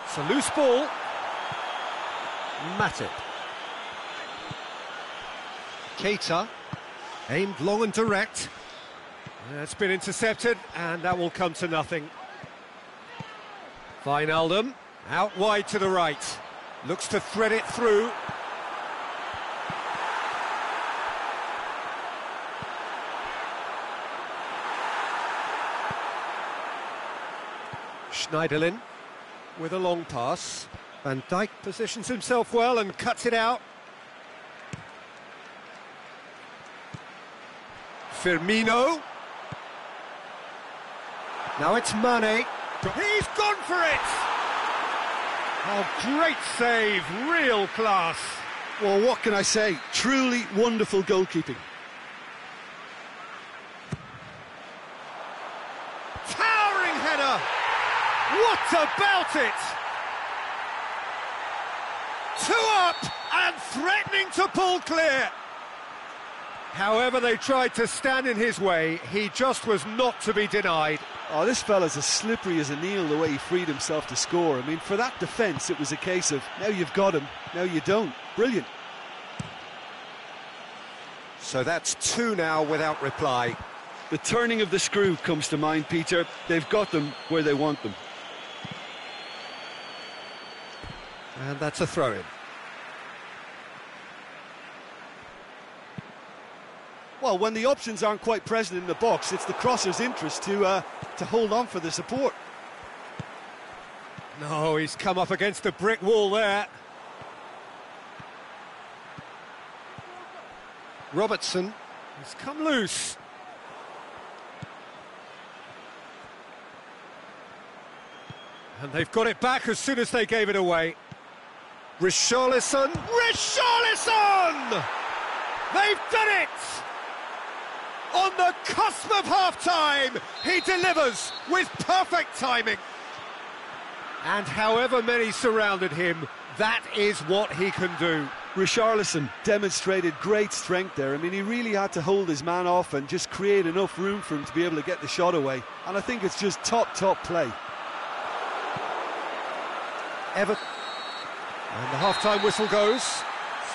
It's a loose ball. Matip. Keita, aimed long and direct. It's been intercepted, and that will come to nothing. Wijnaldum, out wide to the right. Looks to thread it through. Schneiderlin with a long pass. Van Dijk positions himself well and cuts it out. Firmino. Now it's Mane. He's gone for it! Oh, great save, real class. Well, what can I say? Truly wonderful goalkeeping. Towering header! What about it? Two up and threatening to pull clear. However they tried to stand in his way, he just was not to be denied. Oh, this fella's as slippery as an eel, the way he freed himself to score. I mean, for that defence, it was a case of, now you've got him, now you don't. Brilliant. So that's two now without reply. The turning of the screw comes to mind, Peter. They've got them where they want them. And that's a throw-in. Well, when the options aren't quite present in the box, it's the crosser's interest to hold on for the support. No, he's come up against a brick wall there. Robertson has come loose. And they've got it back as soon as they gave it away. Richarlison! Richarlison! They've done it! On the cusp of half-time, he delivers with perfect timing. And however many surrounded him, that is what he can do. Richarlison demonstrated great strength there. I mean, he really had to hold his man off and just create enough room for him to be able to get the shot away. And I think it's just top play. Everton. And the half-time whistle goes.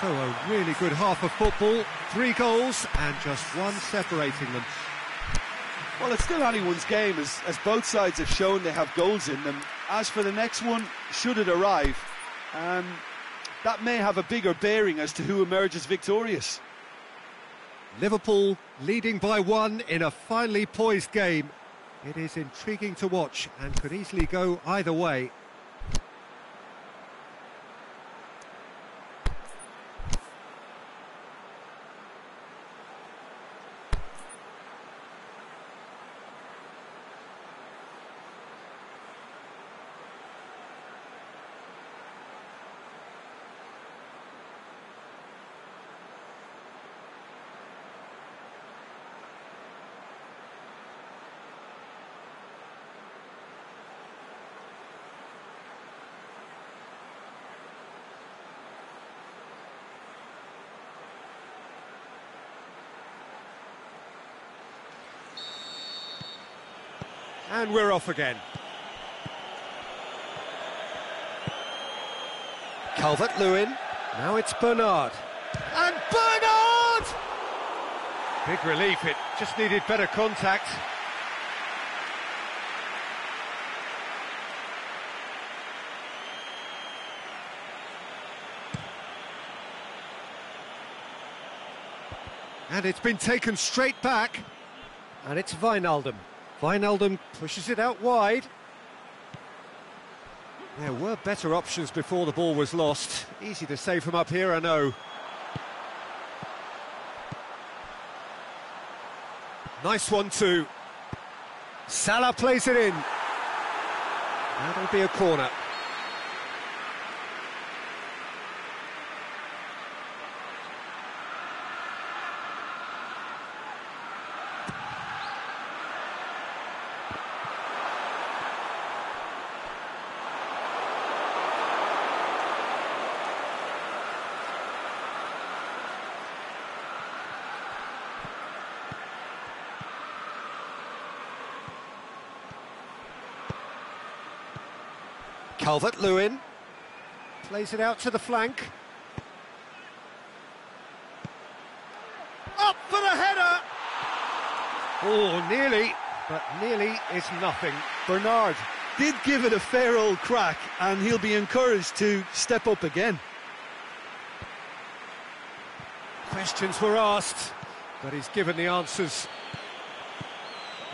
So a really good half of football. 3 goals and just one separating them. Well, it's still anyone's game, as both sides have shown they have goals in them. As for the next one, should it arrive, that may have a bigger bearing as to who emerges victorious. Liverpool leading by 1 in a finely poised game. It is intriguing to watch and could easily go either way. And we're off again. Calvert-Lewin. Now it's Bernard. And Bernard! Big relief, it just needed better contact. And it's been taken straight back. And it's Wijnaldum. Wijnaldum pushes it out wide. There were better options before the ball was lost. Easy to save from up here, I know. Nice one too. Salah plays it in. That'll be a corner. Calvert-Lewin plays it out to the flank. Oh, nearly, but nearly is nothing. Bernard did give it a fair old crack, and he'll be encouraged to step up again. Questions were asked, but he's given the answers.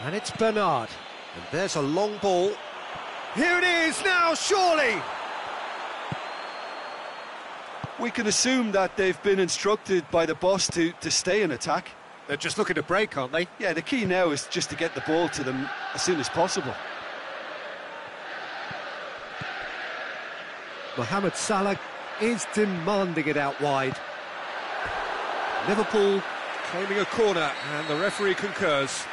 And it's Bernard. And there's a long ball. Here it is now, surely! We can assume that they've been instructed by the boss to stay in attack. They're just looking to break, aren't they? Yeah, the key now is just to get the ball to them as soon as possible. Mohamed Salah is demanding it out wide. Liverpool claiming a corner, and the referee concurs.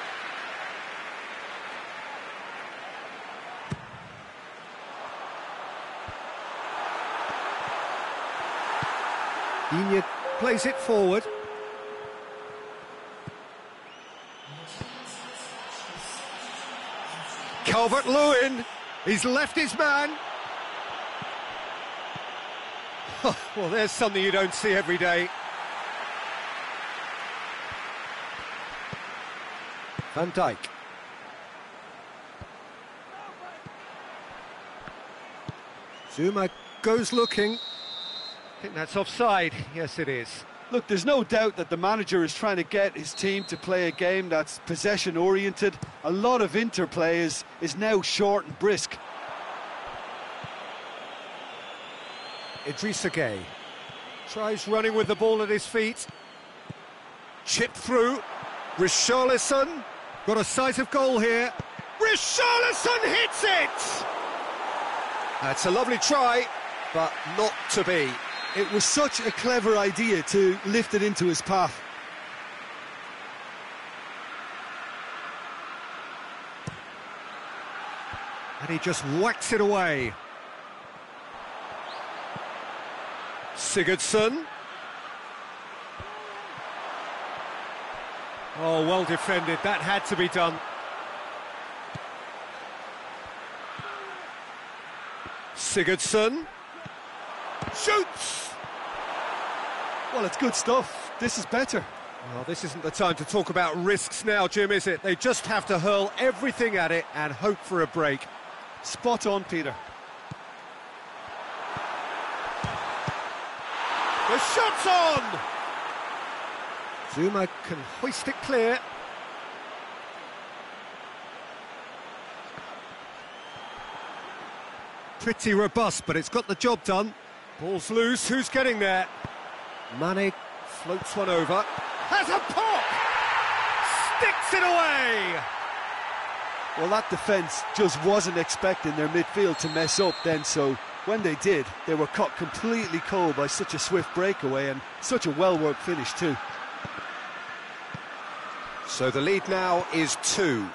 Digne plays it forward. Calvert-Lewin, he's left his man. Well, there's something you don't see every day. Van Dijk. Zuma goes looking. I think that's offside. Yes, it is. Look, there's no doubt that the manager is trying to get his team to play a game that's possession-oriented. A lot of interplay is now short and brisk. Idrissa Gueye tries running with the ball at his feet. Chipped through. Richarlison got a sight of goal here. Richarlison hits it! That's a lovely try, but not to be. It was such a clever idea to lift it into his path. And he just whacks it away. Sigurdsson. Oh, well defended. That had to be done. Sigurdsson. Shoots! Well, it's good stuff. This is better. Well, this isn't the time to talk about risks now, Jim, is it? They just have to hurl everything at it and hope for a break. Spot on, Peter. The shot's on! Zuma can hoist it clear. Pretty robust, but it's got the job done. Ball's loose, who's getting there? Mane floats one over. Has a pop! Sticks it away! Well, that defence just wasn't expecting their midfield to mess up then, so when they did, they were caught completely cold by such a swift breakaway and such a well-worked finish too. So the lead now is 2.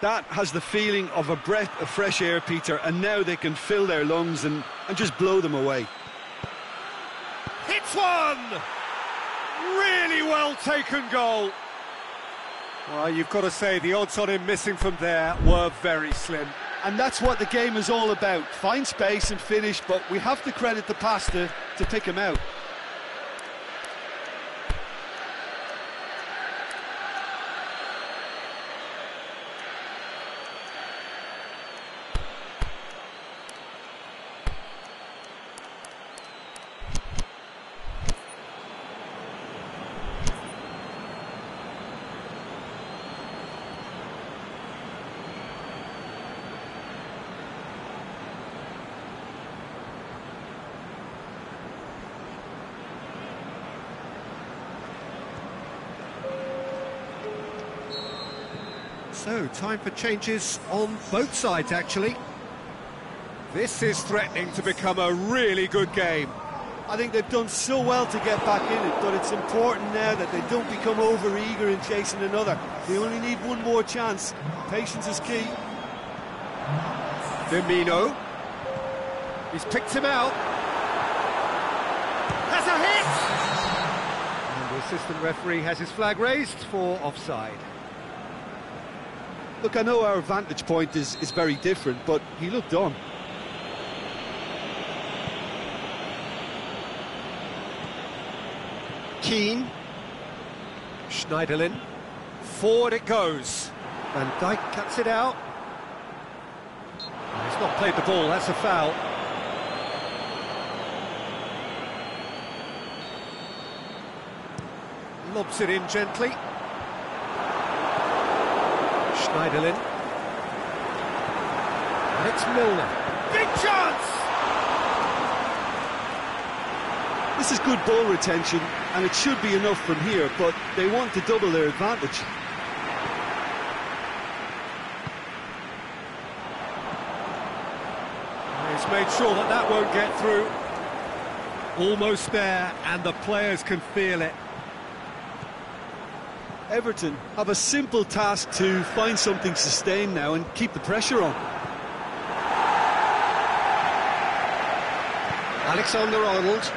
That has the feeling of a breath of fresh air, Peter, and now they can fill their lungs and just blow them away. Hits one! Really well taken goal. Well, you've got to say the odds on him missing from there were very slim. And that's what the game is all about. Find space and finish, but we have to credit the pass to pick him out. So, time for changes on both sides, actually. This is threatening to become a really good game. I think they've done so well to get back in it, but it's important now that they don't become over-eager in chasing another. They only need one more chance. Patience is key. Firmino. He's picked him out. Has a hit! And the assistant referee has his flag raised for offside. Look, I know our vantage point is very different, but he looked on. Keane. Schneiderlin. Forward it goes. Van Dijk cuts it out. He's not played the ball, that's a foul. Lobs it in gently. Schneiderlin. And it's Milner. Big chance! This is good ball retention, and it should be enough from here, but they want to double their advantage. He's made sure that that won't get through. Almost there, and the players can feel it. Everton have a simple task to find something sustained now and keep the pressure on. Alexander-Arnold.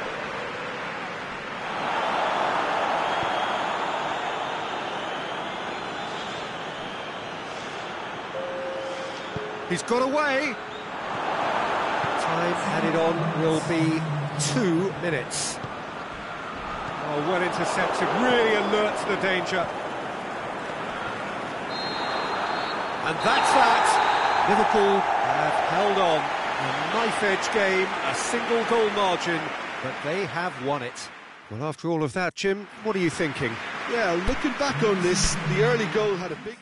He's got away. Time added on will be 2 minutes. Oh, well intercepted, really alert to the danger. And that's that. Liverpool have held on. A knife-edge game, a single goal margin, but they have won it. Well, after all of that, Jim, what are you thinking? Yeah, looking back on this, the early goal had a big...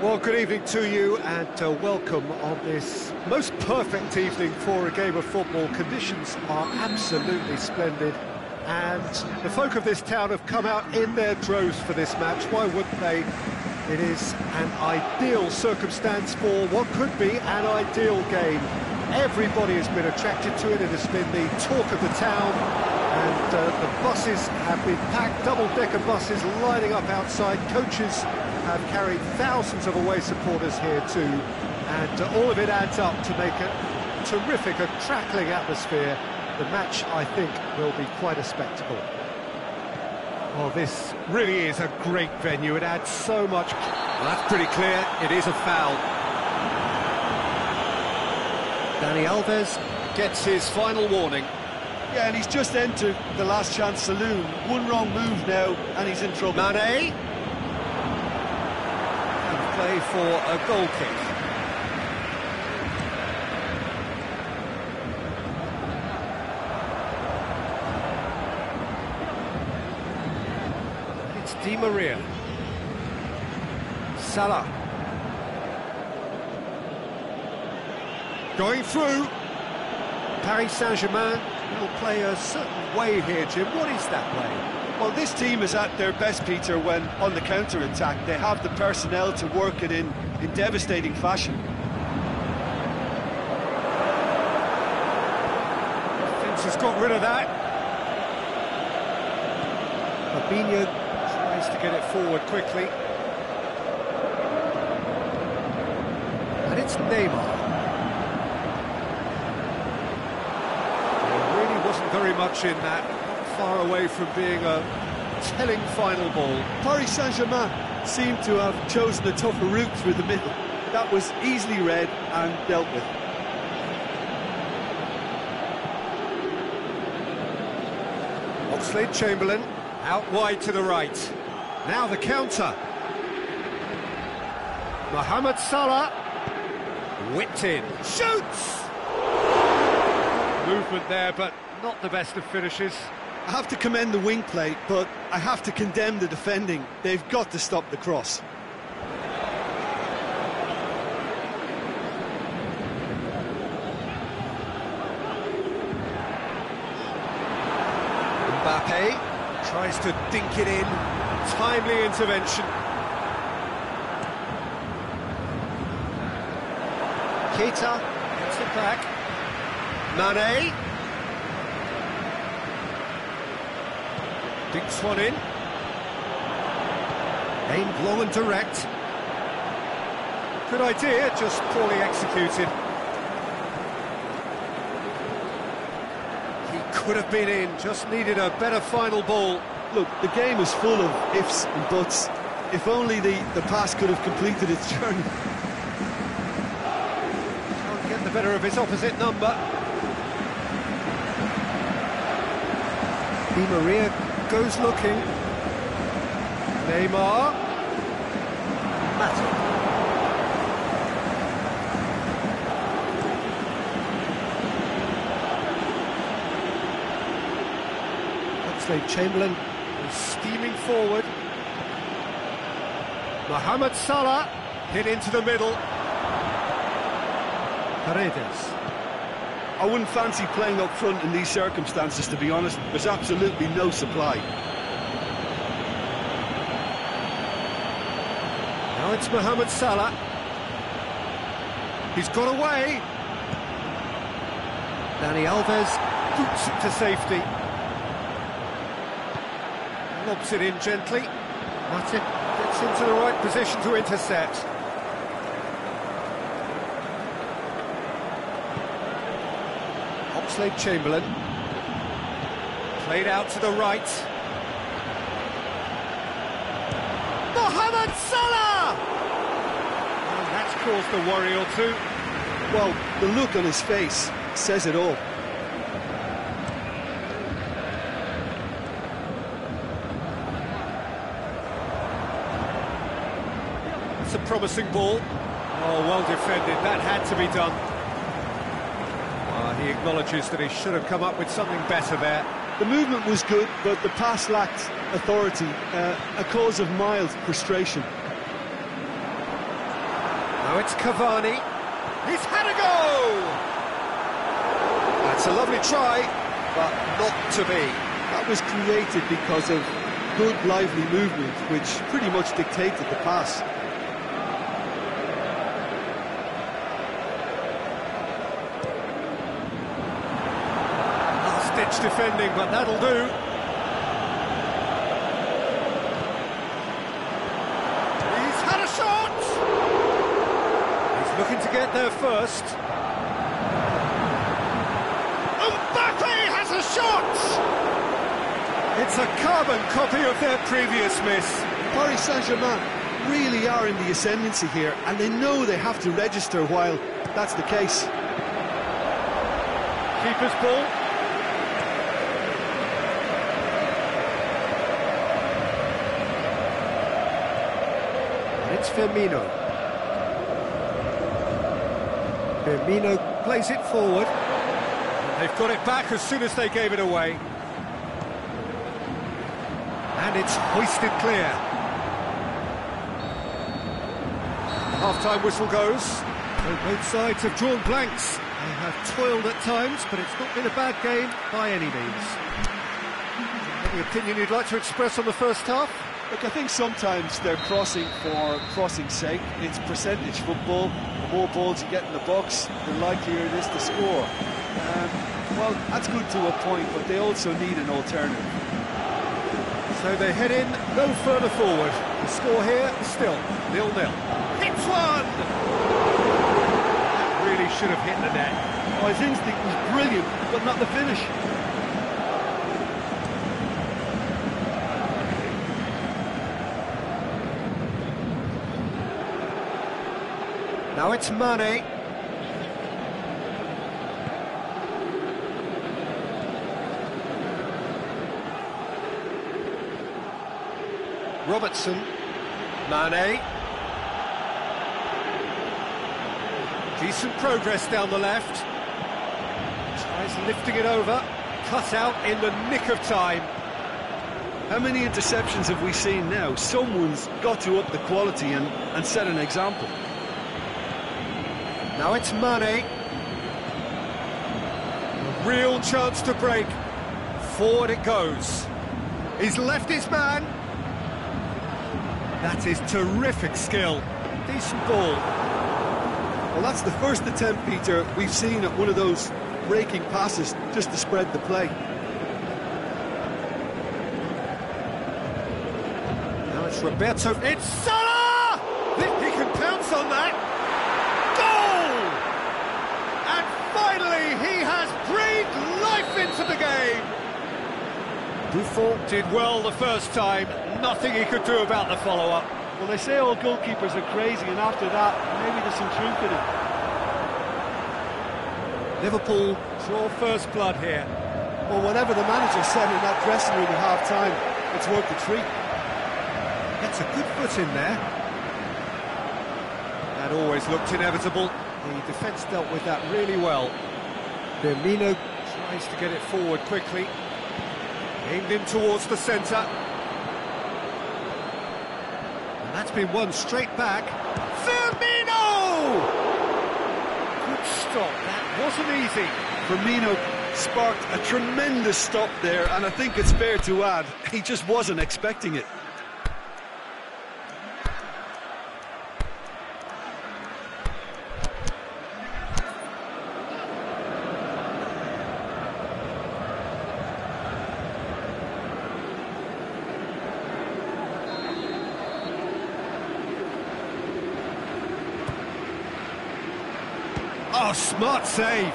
Well, good evening to you and welcome on this most perfect evening for a game of football. Conditions are absolutely splendid and the folk of this town have come out in their droves for this match. Why wouldn't they? It is an ideal circumstance for what could be an ideal game. Everybody has been attracted to it. It has been the talk of the town and the buses have been packed, double-decker buses lining up outside. Coaches have carried thousands of away supporters here too, and all of it adds up to make a terrific, a crackling atmosphere. The match, I think, will be quite a spectacle. Well, this really is a great venue. It adds so much. Well, that's pretty clear. It is a foul. Dani Alves gets his final warning. Yeah, and he's just entered the last chance saloon. One wrong move now, and he's in trouble. Mane. And play for a goal kick. It's Di Maria. Salah. Going through. Paris Saint-Germain will play a certain way here, Jim. What is that way? Well, this team is at their best, Peter, when on the counter-attack. They have the personnel to work it in devastating fashion. Defence has got rid of that. Fabinho tries to get it forward quickly. And it's Neymar. Very much in that, not far away from being a telling final ball. Paris Saint-Germain seemed to have chosen a tougher route through the middle. That was easily read and dealt with. Oxlade-Chamberlain out wide to the right. Now the counter. Mohamed Salah whipped in, shoots. Movement there, but not the best of finishes. I have to commend the wing play, but I have to condemn the defending. They've got to stop the cross. Mbappe tries to dink it in. Timely intervention. Keita gets it back. Mane. Dinks one in. Aimed low and direct. Good idea, just poorly executed. He could have been in, just needed a better final ball. Look, the game is full of ifs and buts. If only the pass could have completed its journey. Can't get the better of his opposite number. Di Maria goes looking. Neymar. Matip. Oxlade-Chamberlain is steaming forward. Mohamed Salah hit into the middle. Paredes. I wouldn't fancy playing up front in these circumstances, to be honest. There's absolutely no supply. Now it's Mohamed Salah. He's got away. Dani Alves boots it to safety. Lobs it in gently. Matip gets into the right position to intercept. Oxlade-Chamberlain. Played out to the right. Mohamed Salah! And that's caused a worry or two. Well, the look on his face says it all. It's a promising ball. Oh, well defended. That had to be done. He acknowledges that he should have come up with something better there. The movement was good, but the pass lacked authority, a cause of mild frustration. Now it's Cavani. He's had a go! That's a lovely try, but not to be. That was created because of good, lively movement, which pretty much dictated the pass. Last-ditch defending, but that'll do. He's had a shot! He's looking to get there first. Mbappe has a shot! It's a carbon copy of their previous miss. Paris Saint-Germain really are in the ascendancy here, and they know they have to register while that's the case. Keeper's ball. it's Firmino. Firmino plays it forward. And they've got it back as soon as they gave it away. And it's hoisted clear. The half-time whistle goes. So both sides have drawn blanks. They have toiled at times, but it's not been a bad game by any means. Any opinion you'd like to express on the first half? Look, I think sometimes they're crossing for crossing's sake. It's percentage football. The more balls you get in the box, the likelier it is to score. Well, that's good to a point, but they also need an alternative. So they head in no further forward. The score here still 0-0. Hits one! That really should have hit the net. Oh, his instinct was brilliant, but not the finish. Now it's Mane. Robertson. Mane. Decent progress down the left. Tries lifting it over. Cut out in the nick of time. How many interceptions have we seen now? Someone's got to up the quality and set an example. Now it's Mane. A real chance to break. Forward it goes. He's left his man. That is terrific skill. Decent ball. Well, that's the first attempt, Peter, we've seen at one of those breaking passes just to spread the play. Now it's Roberto. It's Salah! He can pounce on that. Goal! And finally, he has breathed life into the game. Buffon did well the first time. Nothing he could do about the follow-up. Well, they say all goalkeepers are crazy, and after that, maybe there's some truth in it. Liverpool draw first blood here. Well, whatever the manager said in that dressing room at half-time, it's worth the treat. Gets a good foot in there. That always looked inevitable. The defence dealt with that really well. Firmino tries to get it forward quickly. Aimed in towards the centre. And that's been won straight back. Firmino! Good stop, that wasn't easy. Firmino sparked a tremendous stop there, and I think it's fair to add, he just wasn't expecting it. Oh, smart save.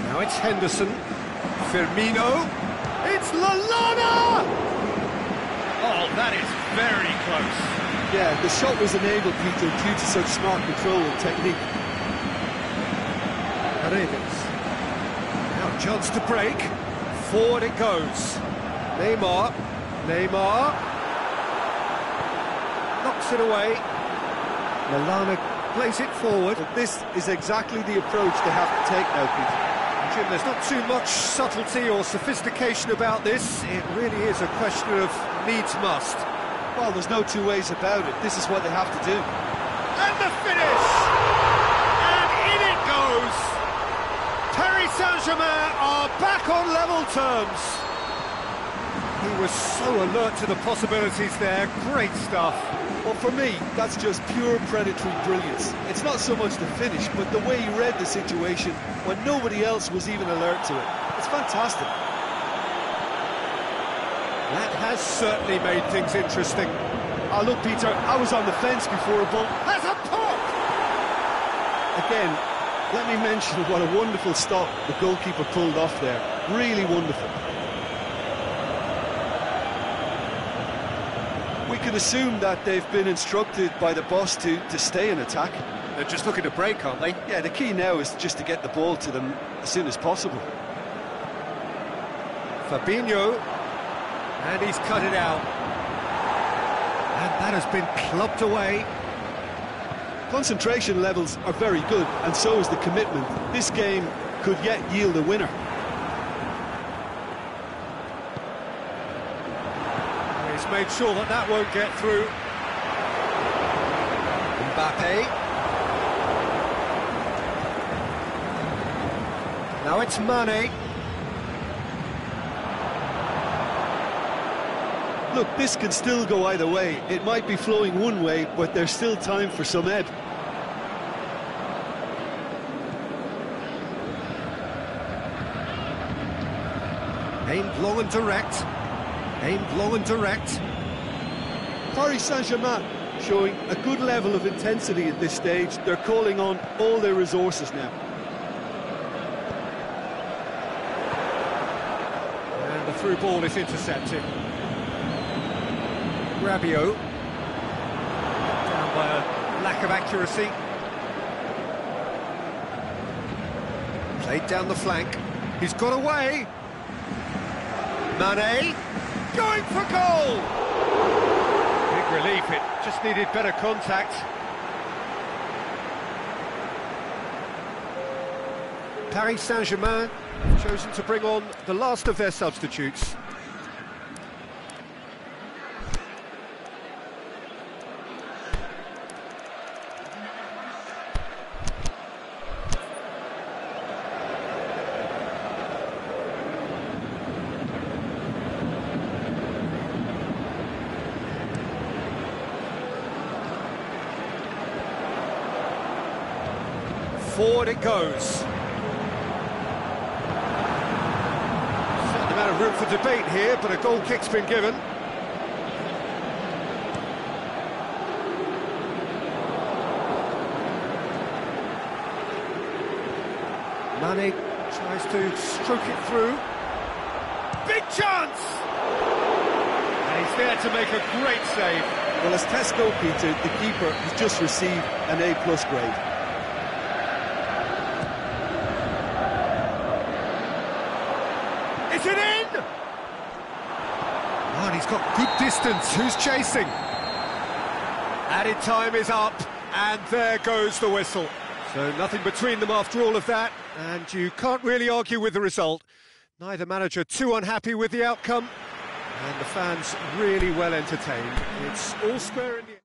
Now it's Henderson. Firmino. It's Lallana! Oh, that is very close. Yeah, the shot was enabled, Peter, due to such smart control and technique. Paredes. Now chance to break. Forward it goes. Neymar. Knocks it away. Lallana plays it forward. But this is exactly the approach they have to take now, Peter. Jim, there's not too much subtlety or sophistication about this. It really is a question of needs must. Well, there's no two ways about it. This is what they have to do. And the finish! And in it goes! Paris Saint-Germain are back on level terms. He was so alert to the possibilities there. Great stuff. Well, for me, that's just pure predatory brilliance. It's not so much the finish, but the way he read the situation when nobody else was even alert to it. It's fantastic. That has certainly made things interesting. Oh, look, Peter, I was on the fence before a ball. Has a pop! Again, let me mention what a wonderful stop the goalkeeper pulled off there. Really wonderful. We can assume that they've been instructed by the boss to stay in attack. They're just looking to break, aren't they? Yeah, the key now is just to get the ball to them as soon as possible. Fabinho. And he's cut it out. And that has been clubbed away. Concentration levels are very good, and so is the commitment. This game could yet yield a winner. He's made sure that that won't get through. Mbappe. Now it's Mane. Look, this can still go either way. It might be flowing one way, but there's still time for some ebb. Aimed long and direct. Aimed long and direct. Paris Saint-Germain showing a good level of intensity at this stage. They're calling on all their resources now. And the through ball is intercepted. Rabiot. Down by a lack of accuracy. Played down the flank. He's got away. Mane. Going for goal! Big relief, it just needed better contact. Paris Saint-Germain have chosen to bring on the last of their substitutes. Forward it goes. Certain amount of room for debate here, but a goal kick's been given. Mane tries to stroke it through. Big chance! And he's there to make a great save. Well, as test goalkeeper, the keeper has just received an A+ grade. Is it in? Oh, and he's got good distance. Who's chasing? Added time is up, and there goes the whistle. So nothing between them after all of that, and you can't really argue with the result. Neither manager too unhappy with the outcome, and the fans really well entertained. It's all square in the end.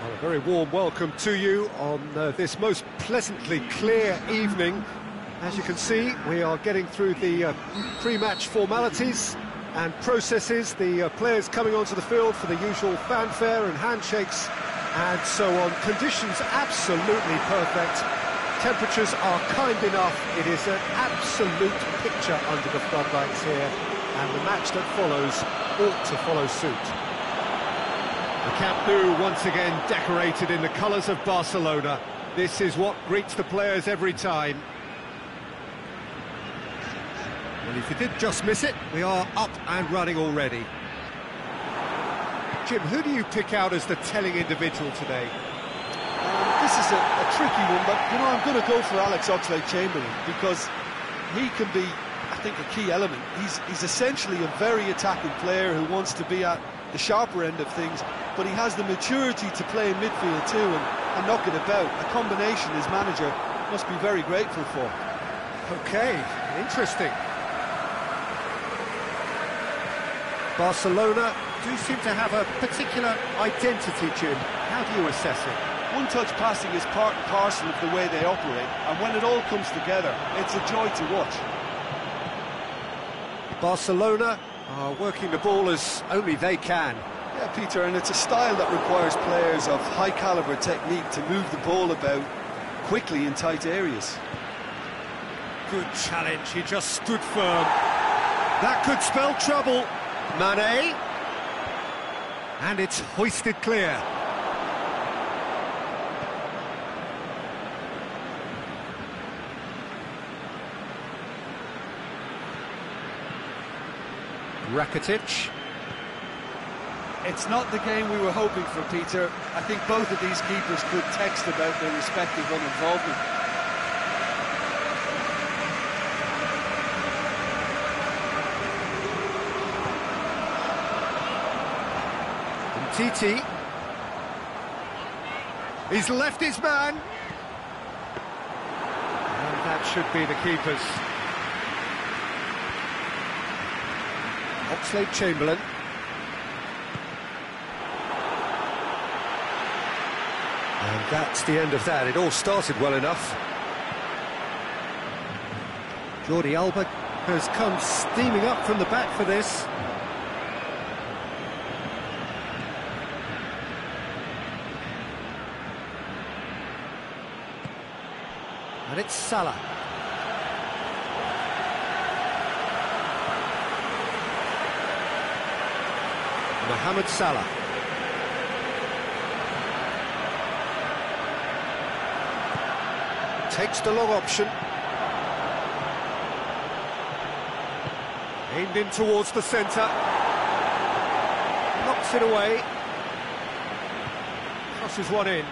Well, a very warm welcome to you on this most pleasantly clear evening. As you can see, we are getting through the pre-match formalities and processes. The players coming onto the field for the usual fanfare and handshakes and so on. Conditions absolutely perfect. Temperatures are kind enough. It is an absolute picture under the floodlights here, and the match that follows ought to follow suit. The Camp Nou once again decorated in the colours of Barcelona. This is what greets the players every time. Well, if you did just miss it, we are up and running already. Jim, who do you pick out as the telling individual today? This is a tricky one, but, you know, I'm going to go for Alex Oxlade-Chamberlain because he can be, I think, a key element. He's essentially a very attacking player who wants to be at the sharper end of things, but he has the maturity to play in midfield too and knock it about. A combination his manager must be very grateful for. Okay, interesting. Barcelona do seem to have a particular identity, Jim. How do you assess it? One-touch passing is part and parcel of the way they operate, and when it all comes together, it's a joy to watch. Barcelona are working the ball as only they can. Yeah, Peter, and it's a style that requires players of high-caliber technique to move the ball about quickly in tight areas. Good challenge, he just stood firm. That could spell trouble. Mane. And it's hoisted clear. Rakitic. It's not the game we were hoping for, Peter. I think both of these keepers could text about their respective uninvolvement. Titi. He's left his man. And that should be the keepers. Oxlade-Chamberlain. And that's the end of that. It all started well enough. Jordi Alba has come steaming up from the back for this. And it's Salah. Mohamed Salah. Takes the long option. Aimed in towards the centre. Knocks it away. Crosses one in.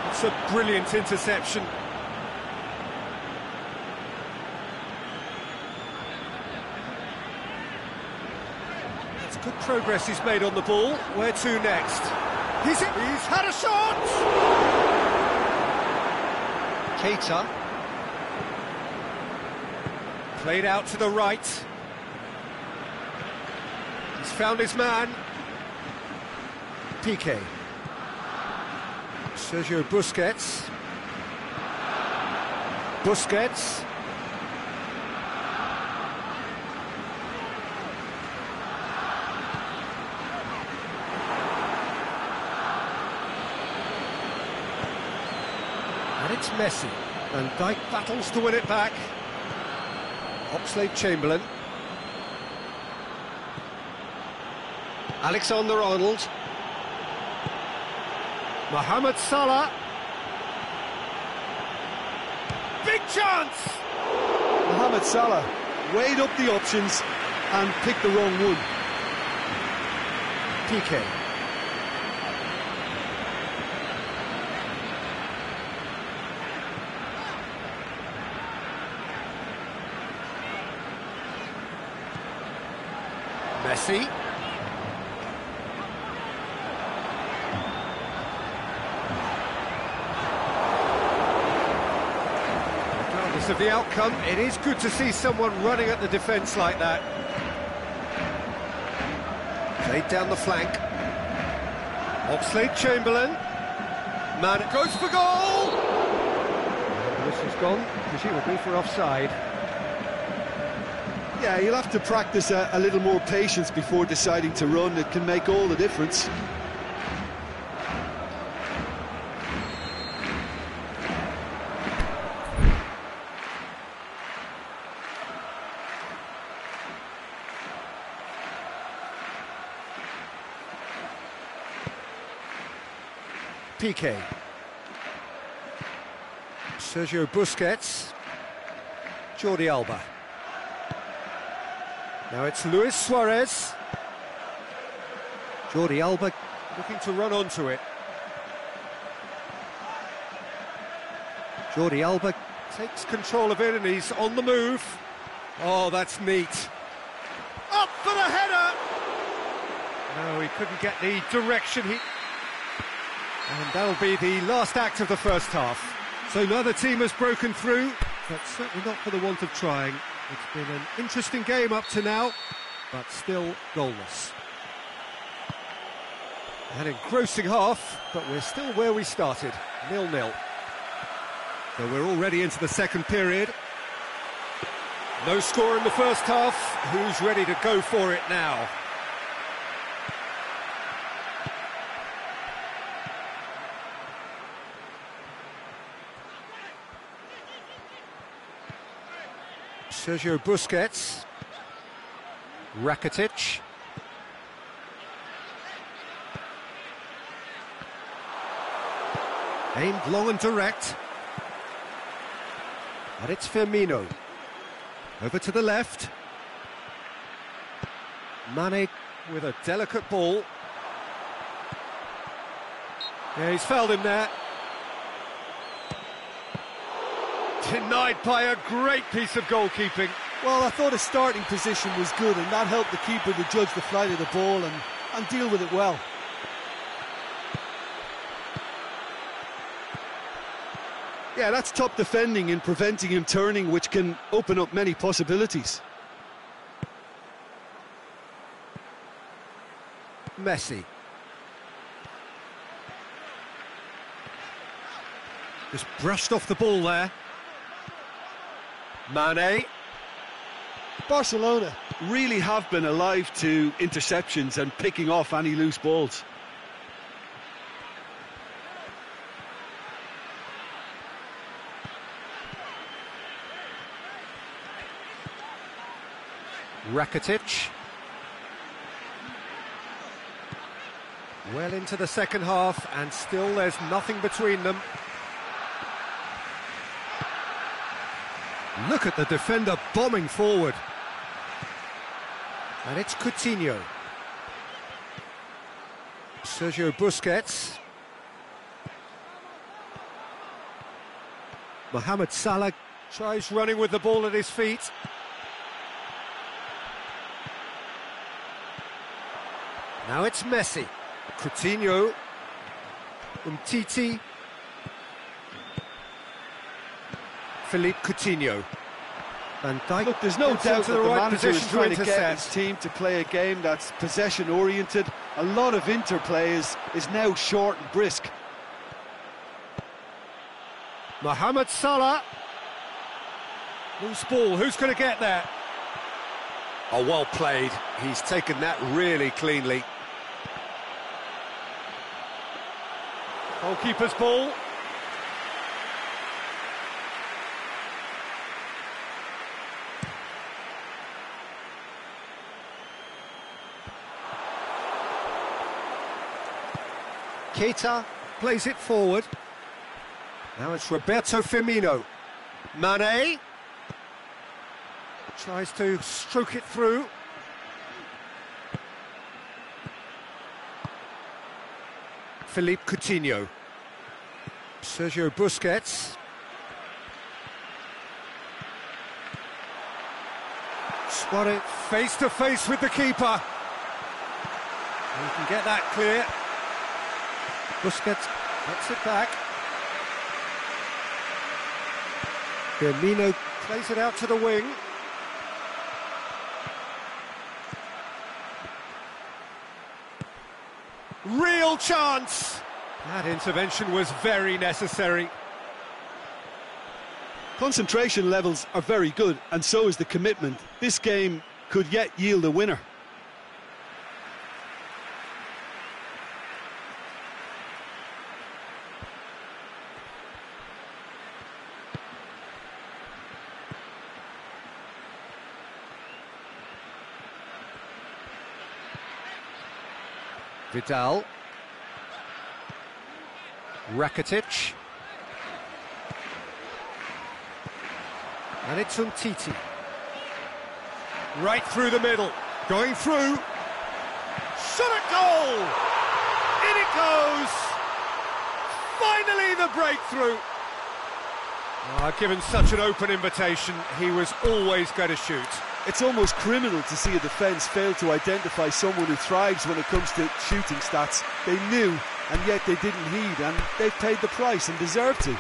It's a brilliant interception. Good progress he's made on the ball. Where to next? He's had a shot! Keita. Played out to the right. He's found his man. Piqué. Sergio Busquets. Busquets. And it's Messi. Van Dijk battles to win it back. Oxlade-Chamberlain. Alexander-Arnold. Mohamed Salah. Big chance! Mohamed Salah weighed up the options and picked the wrong one. Piqué. Messi. Regardless of the outcome, it is good to see someone running at the defence like that. Played down the flank. Oxlade-Chamberlain. Man goes for goal! And this has gone, presumably for offside. Yeah, you'll have to practice a little more patience before deciding to run. It can make all the difference. Piqué. Sergio Busquets. Jordi Alba. Now it's Luis Suarez. Jordi Alba looking to run onto it. Jordi Alba takes control of it and he's on the move. Oh, that's neat. Up for the header! No, he couldn't get the direction And that'll be the last act of the first half. So neither team has broken through, but certainly not for the want of trying. It's been an interesting game up to now, but still goalless. An engrossing half, but we're still where we started, 0-0. So we're already into the second period. No score in the first half. Who's ready to go for it now? Sergio Busquets. Rakitic. Aimed long and direct. And it's Firmino. Over to the left. Mane with a delicate ball. Yeah, he's fouled him there. Denied by a great piece of goalkeeping. Well, I thought his starting position was good, and that helped the keeper to judge the flight of the ball and deal with it well. Yeah, that's top defending and preventing him turning, which can open up many possibilities. Messi. Just brushed off the ball there. Mane. Barcelona really have been alive to interceptions and picking off any loose balls. Rakitic. Well into the second half, and still there's nothing between them. Look at the defender bombing forward. And it's Coutinho. Sergio Busquets. Mohamed Salah tries running with the ball at his feet. Now it's Messi. Coutinho. Umtiti. Philippe Coutinho. Van Dijk. Look, there's no doubt that the manager is trying to get his intercept. team to play a game that's possession-oriented. A lot of interplay is now short and brisk. Mohamed Salah. Loose ball, who's going to get there? Oh, well played. He's taken that really cleanly. Goalkeeper's ball. Keita plays it forward. Now it's Roberto Firmino. Mane tries to stroke it through. Philippe Coutinho. Sergio Busquets. Suarez face to face with the keeper. You can get that clear. Busquets gets it back. Firmino plays it out to the wing. Real chance! That intervention was very necessary. Concentration levels are very good, and so is the commitment. This game could yet yield a winner. Vidal. Rakitic. And it's Umtiti. Right through the middle. Going through. Shot at goal! In it goes! Finally the breakthrough! Given such an open invitation, he was always going to shoot. It's almost criminal to see a defence fail to identify someone who thrives when it comes to shooting stats. They knew, and yet they didn't heed, and they've paid the price and deserve to.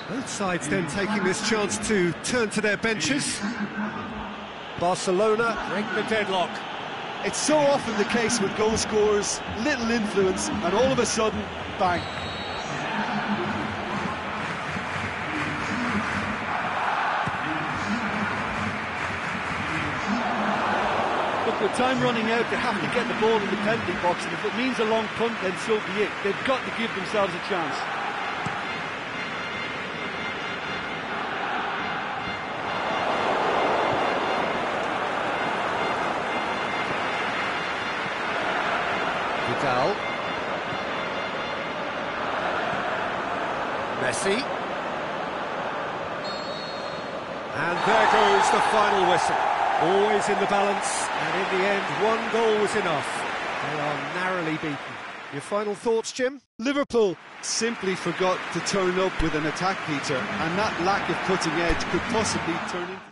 Both sides then taking this chance to turn to their benches. Barcelona break the deadlock. It's so often the case with goal scorers, little influence, and all of a sudden, bang. Look, with time running out, they have to get the ball in the penalty box, and if it means a long punt, then so be it. They've got to give themselves a chance. Vidal. Messi. And there goes the final whistle. Always in the balance, and in the end, one goal was enough. They are narrowly beaten. Your final thoughts, Jim? Liverpool simply forgot to turn up with an attack, Peter, and that lack of cutting edge could possibly turn into...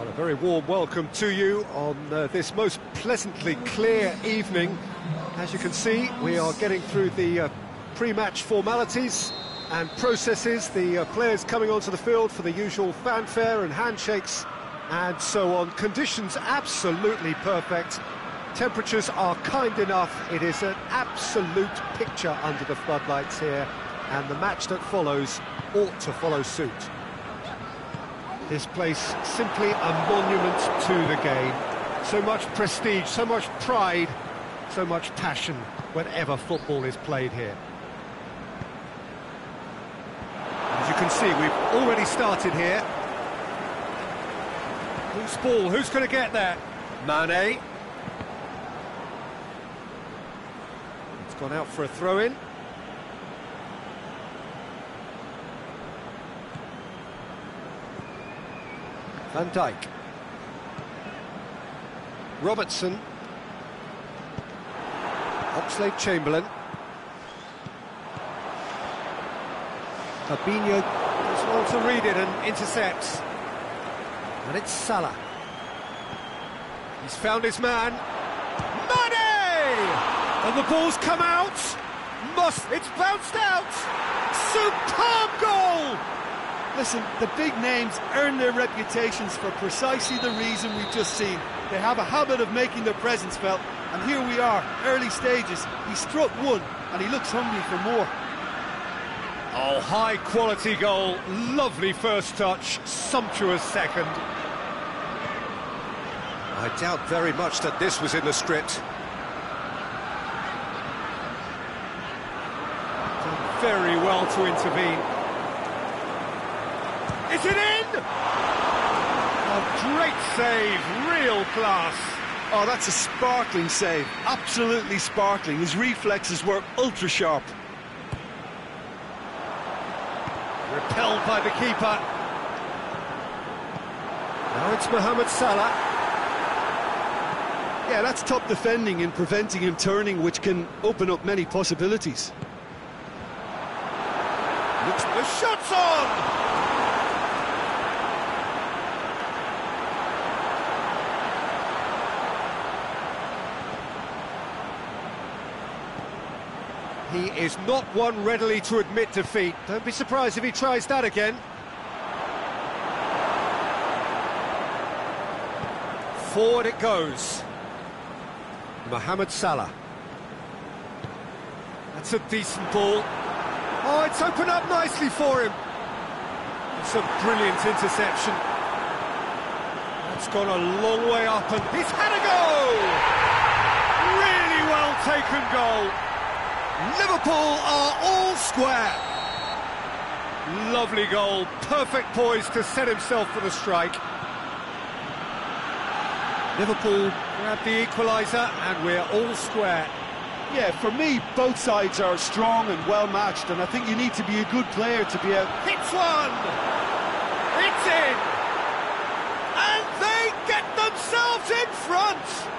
Well, a very warm welcome to you on this most pleasantly clear evening. As you can see, we are getting through the pre-match formalities and processes, the players coming onto the field for the usual fanfare and handshakes and so on. Conditions absolutely perfect. Temperatures are kind enough. It is an absolute picture under the floodlights here, and the match that follows ought to follow suit. This place simply a monument to the game. So much prestige, so much pride, so much passion whenever football is played here. As you can see, we've already started here. Who's ball? Who's going to get there? Mane. It's gone out for a throw-in. Van Dijk. Robertson. Oxlade-Chamberlain. Fabinho does well to read it and intercepts. And it's Salah. He's found his man. Mane! And the ball's come out. It's bounced out. Superb goal! Listen, the big names earn their reputations for precisely the reason we've just seen. They have a habit of making their presence felt, and here we are, early stages. He struck one, and he looks hungry for more. Oh, high-quality goal, lovely first touch, sumptuous second. I doubt very much that this was in the script. Done very well to intervene. Is it in? A great save, real class. Oh, that's a sparkling save, absolutely sparkling. His reflexes were ultra-sharp. Repelled by the keeper. Now it's Mohamed Salah. Yeah, that's top defending and preventing him turning, which can open up many possibilities. The shot's on! He is not one readily to admit defeat. Don't be surprised if he tries that again. Forward it goes. Mohamed Salah. That's a decent ball. Oh, it's opened up nicely for him. It's a brilliant interception. That's gone a long way up and he's had a goal! Really well taken goal. Liverpool are all square. Lovely goal, perfect poise to set himself for the strike. Liverpool grab the equaliser and we're all square. Yeah, for me, both sides are strong and well matched, and I think you need to be a good player to be out. Hits one! It's in! And they get themselves in front!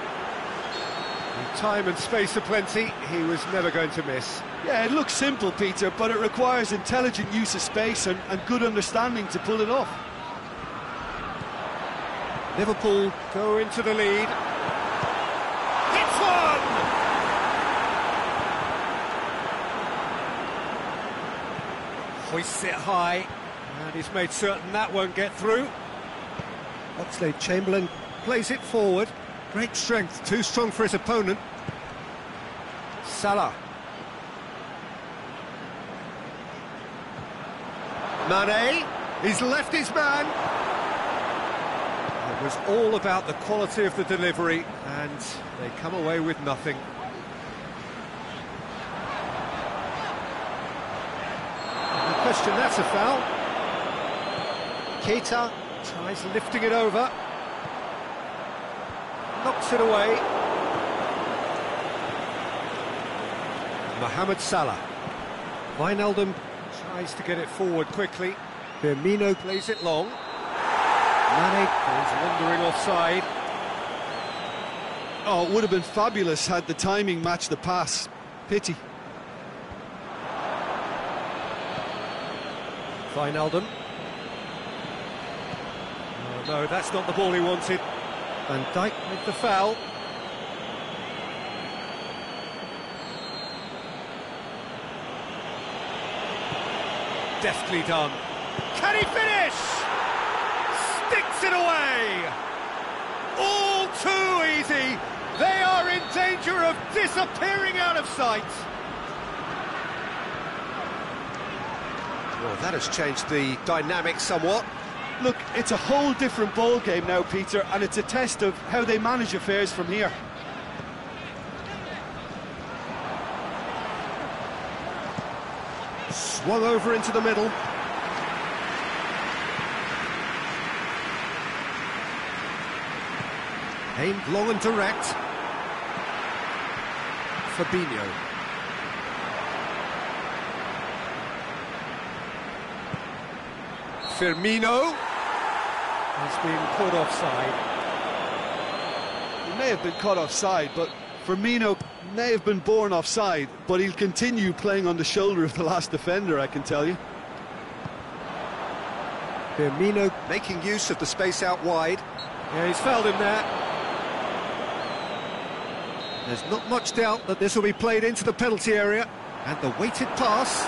With time and space aplenty, he was never going to miss. Yeah, it looks simple, Peter, but it requires intelligent use of space and good understanding to pull it off. Liverpool go into the lead. Hits one! Hoists it high, and he's made certain that won't get through. Oxlade-Chamberlain plays it forward. Great strength, too strong for his opponent. Salah. Mane, he's left his man. It was all about the quality of the delivery, and they come away with nothing. No question, that's a foul. Keita tries lifting it over. Knocks it away. Mohamed Salah. Wijnaldum tries to get it forward quickly. Firmino plays it long. Mane goes wandering offside. Oh, it would have been fabulous had the timing matched the pass. Pity. Wijnaldum. No, that's not the ball he wanted. Van Dijk with the foul. Deftly done. Can he finish? Sticks it away! All too easy! They are in danger of disappearing out of sight! Well, that has changed the dynamic somewhat. Look, it's a whole different ball game now, Peter, and it's a test of how they manage affairs from here. Swung over into the middle. Aimed long and direct. Fabinho. Firmino has been caught offside. He may have been caught offside, but Firmino may have been born offside, but he'll continue playing on the shoulder of the last defender, I can tell you. Firmino making use of the space out wide. Yeah, he's fouled him there. There's not much doubt that this will be played into the penalty area. And the weighted pass.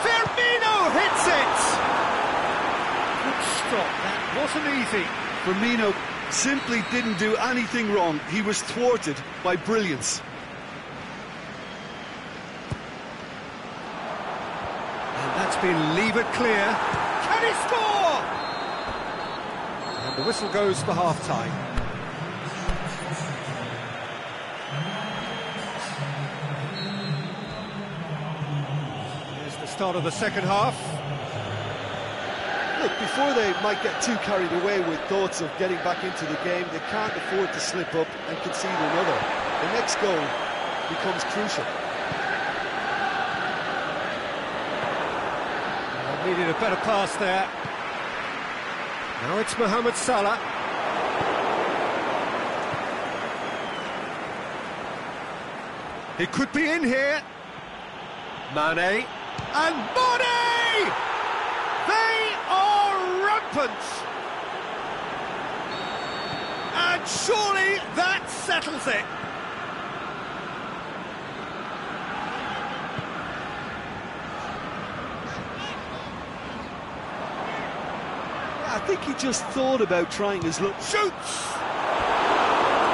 Firmino hits it! Good stop, that wasn't easy. Firmino simply didn't do anything wrong. He was thwarted by brilliance. And that's been levered clear. Can he score? And the whistle goes for half-time. Here's the start of the second half. Look, before they might get too carried away with thoughts of getting back into the game, they can't afford to slip up and concede another. The next goal becomes crucial. Needed a better pass there. Now it's Mohamed Salah. He could be in here. Mane. And Mane! They are rampant! And surely that settles it. I think he just thought about trying his luck. Shoots!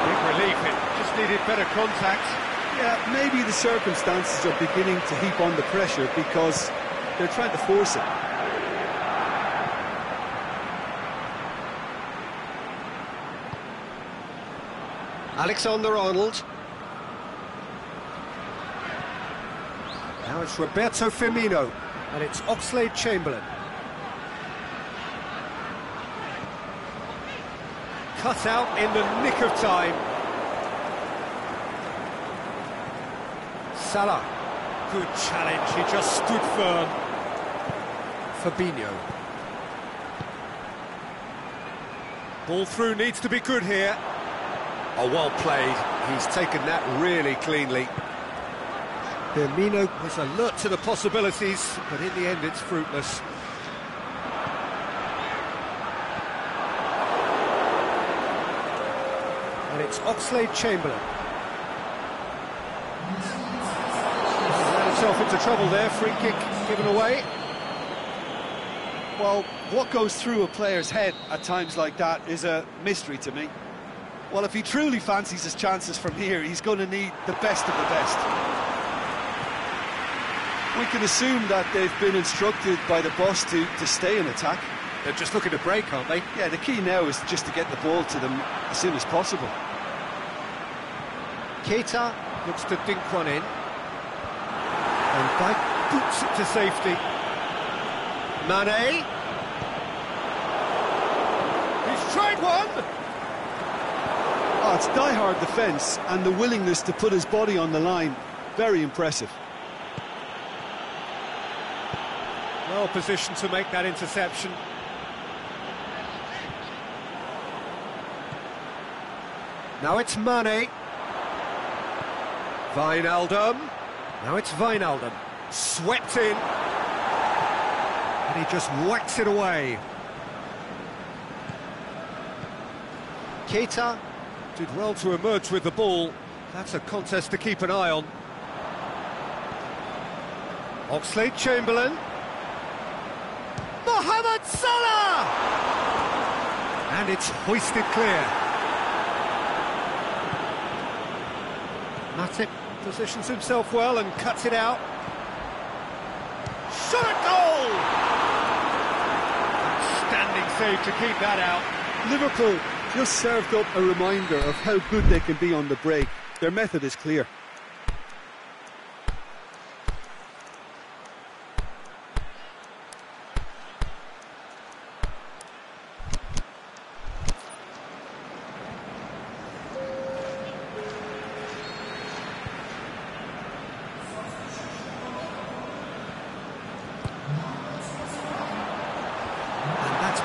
Big relief, it just needed better contact. Yeah, maybe the circumstances are beginning to heap on the pressure because they're trying to force it. Alexander-Arnold. Now it's Roberto Firmino, and it's Oxlade-Chamberlain. Cut out in the nick of time. Salah. Good challenge, he just stood firm. Fabinho. Ball through needs to be good here. Oh, well played. He's taken that really cleanly. Firmino was alert to the possibilities, but in the end it's fruitless. And it's Oxlade-Chamberlain. Ran himself into trouble there, free kick given away. Well, what goes through a player's head at times like that is a mystery to me. Well, if he truly fancies his chances from here, he's going to need the best of the best. We can assume that they've been instructed by the boss to stay in attack. They're just looking to break, aren't they? Yeah, the key now is just to get the ball to them as soon as possible. Keita looks to dink one in. And Dijk boots it to safety. Mane. He's tried one! Oh, it's die-hard defence and the willingness to put his body on the line. Very impressive. Well positioned to make that interception. Now it's Mane. Wijnaldum. Now it's Wijnaldum. Swept in. And he just whacks it away. Keita did well to emerge with the ball. That's a contest to keep an eye on. Oxlade-Chamberlain. Mohamed Salah! And it's hoisted clear. Matip positions himself well and cuts it out. Shot at goal! Standing save to keep that out. Liverpool just served up a reminder of how good they can be on the break. Their method is clear.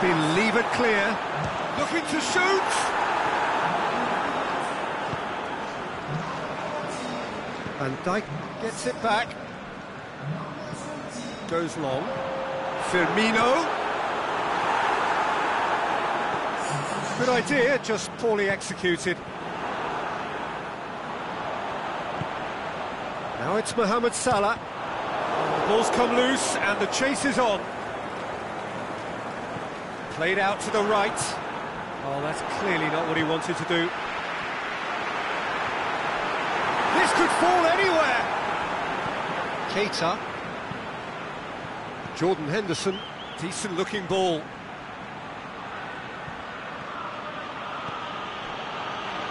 Been levered clear, looking to shoot. Van Dijk gets it back. Goes long. Firmino. Good idea, just poorly executed. Now it's Mohamed Salah. The ball's come loose and the chase is on. Played out to the right. Oh, that's clearly not what he wanted to do. This could fall anywhere. Keita. Jordan Henderson. Decent looking ball.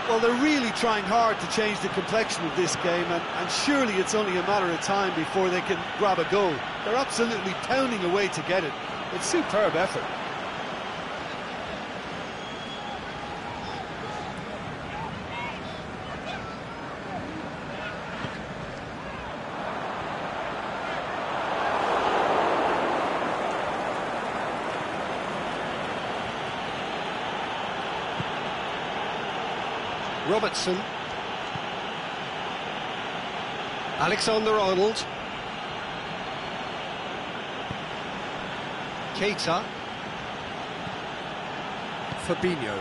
Well, they're really trying hard to change the complexion of this game, and surely it's only a matter of time before they can grab a goal. They're absolutely pounding away to get it. It's superb effort. Robertson. Alexander-Arnold. Keita. Fabinho.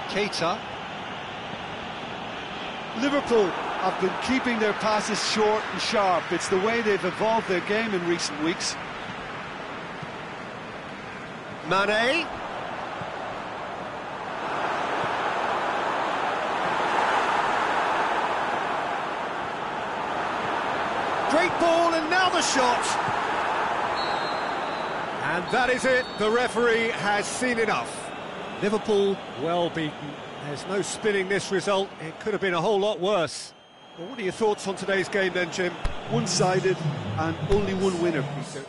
Keita. Liverpool have been keeping their passes short and sharp. It's the way they've evolved their game in recent weeks. Mane. Great ball, and now the shot. And that is it. The referee has seen enough. Liverpool well beaten. There's no spinning this result. It could have been a whole lot worse. Well, what are your thoughts on today's game then, Jim? One-sided and only one winner, Peter.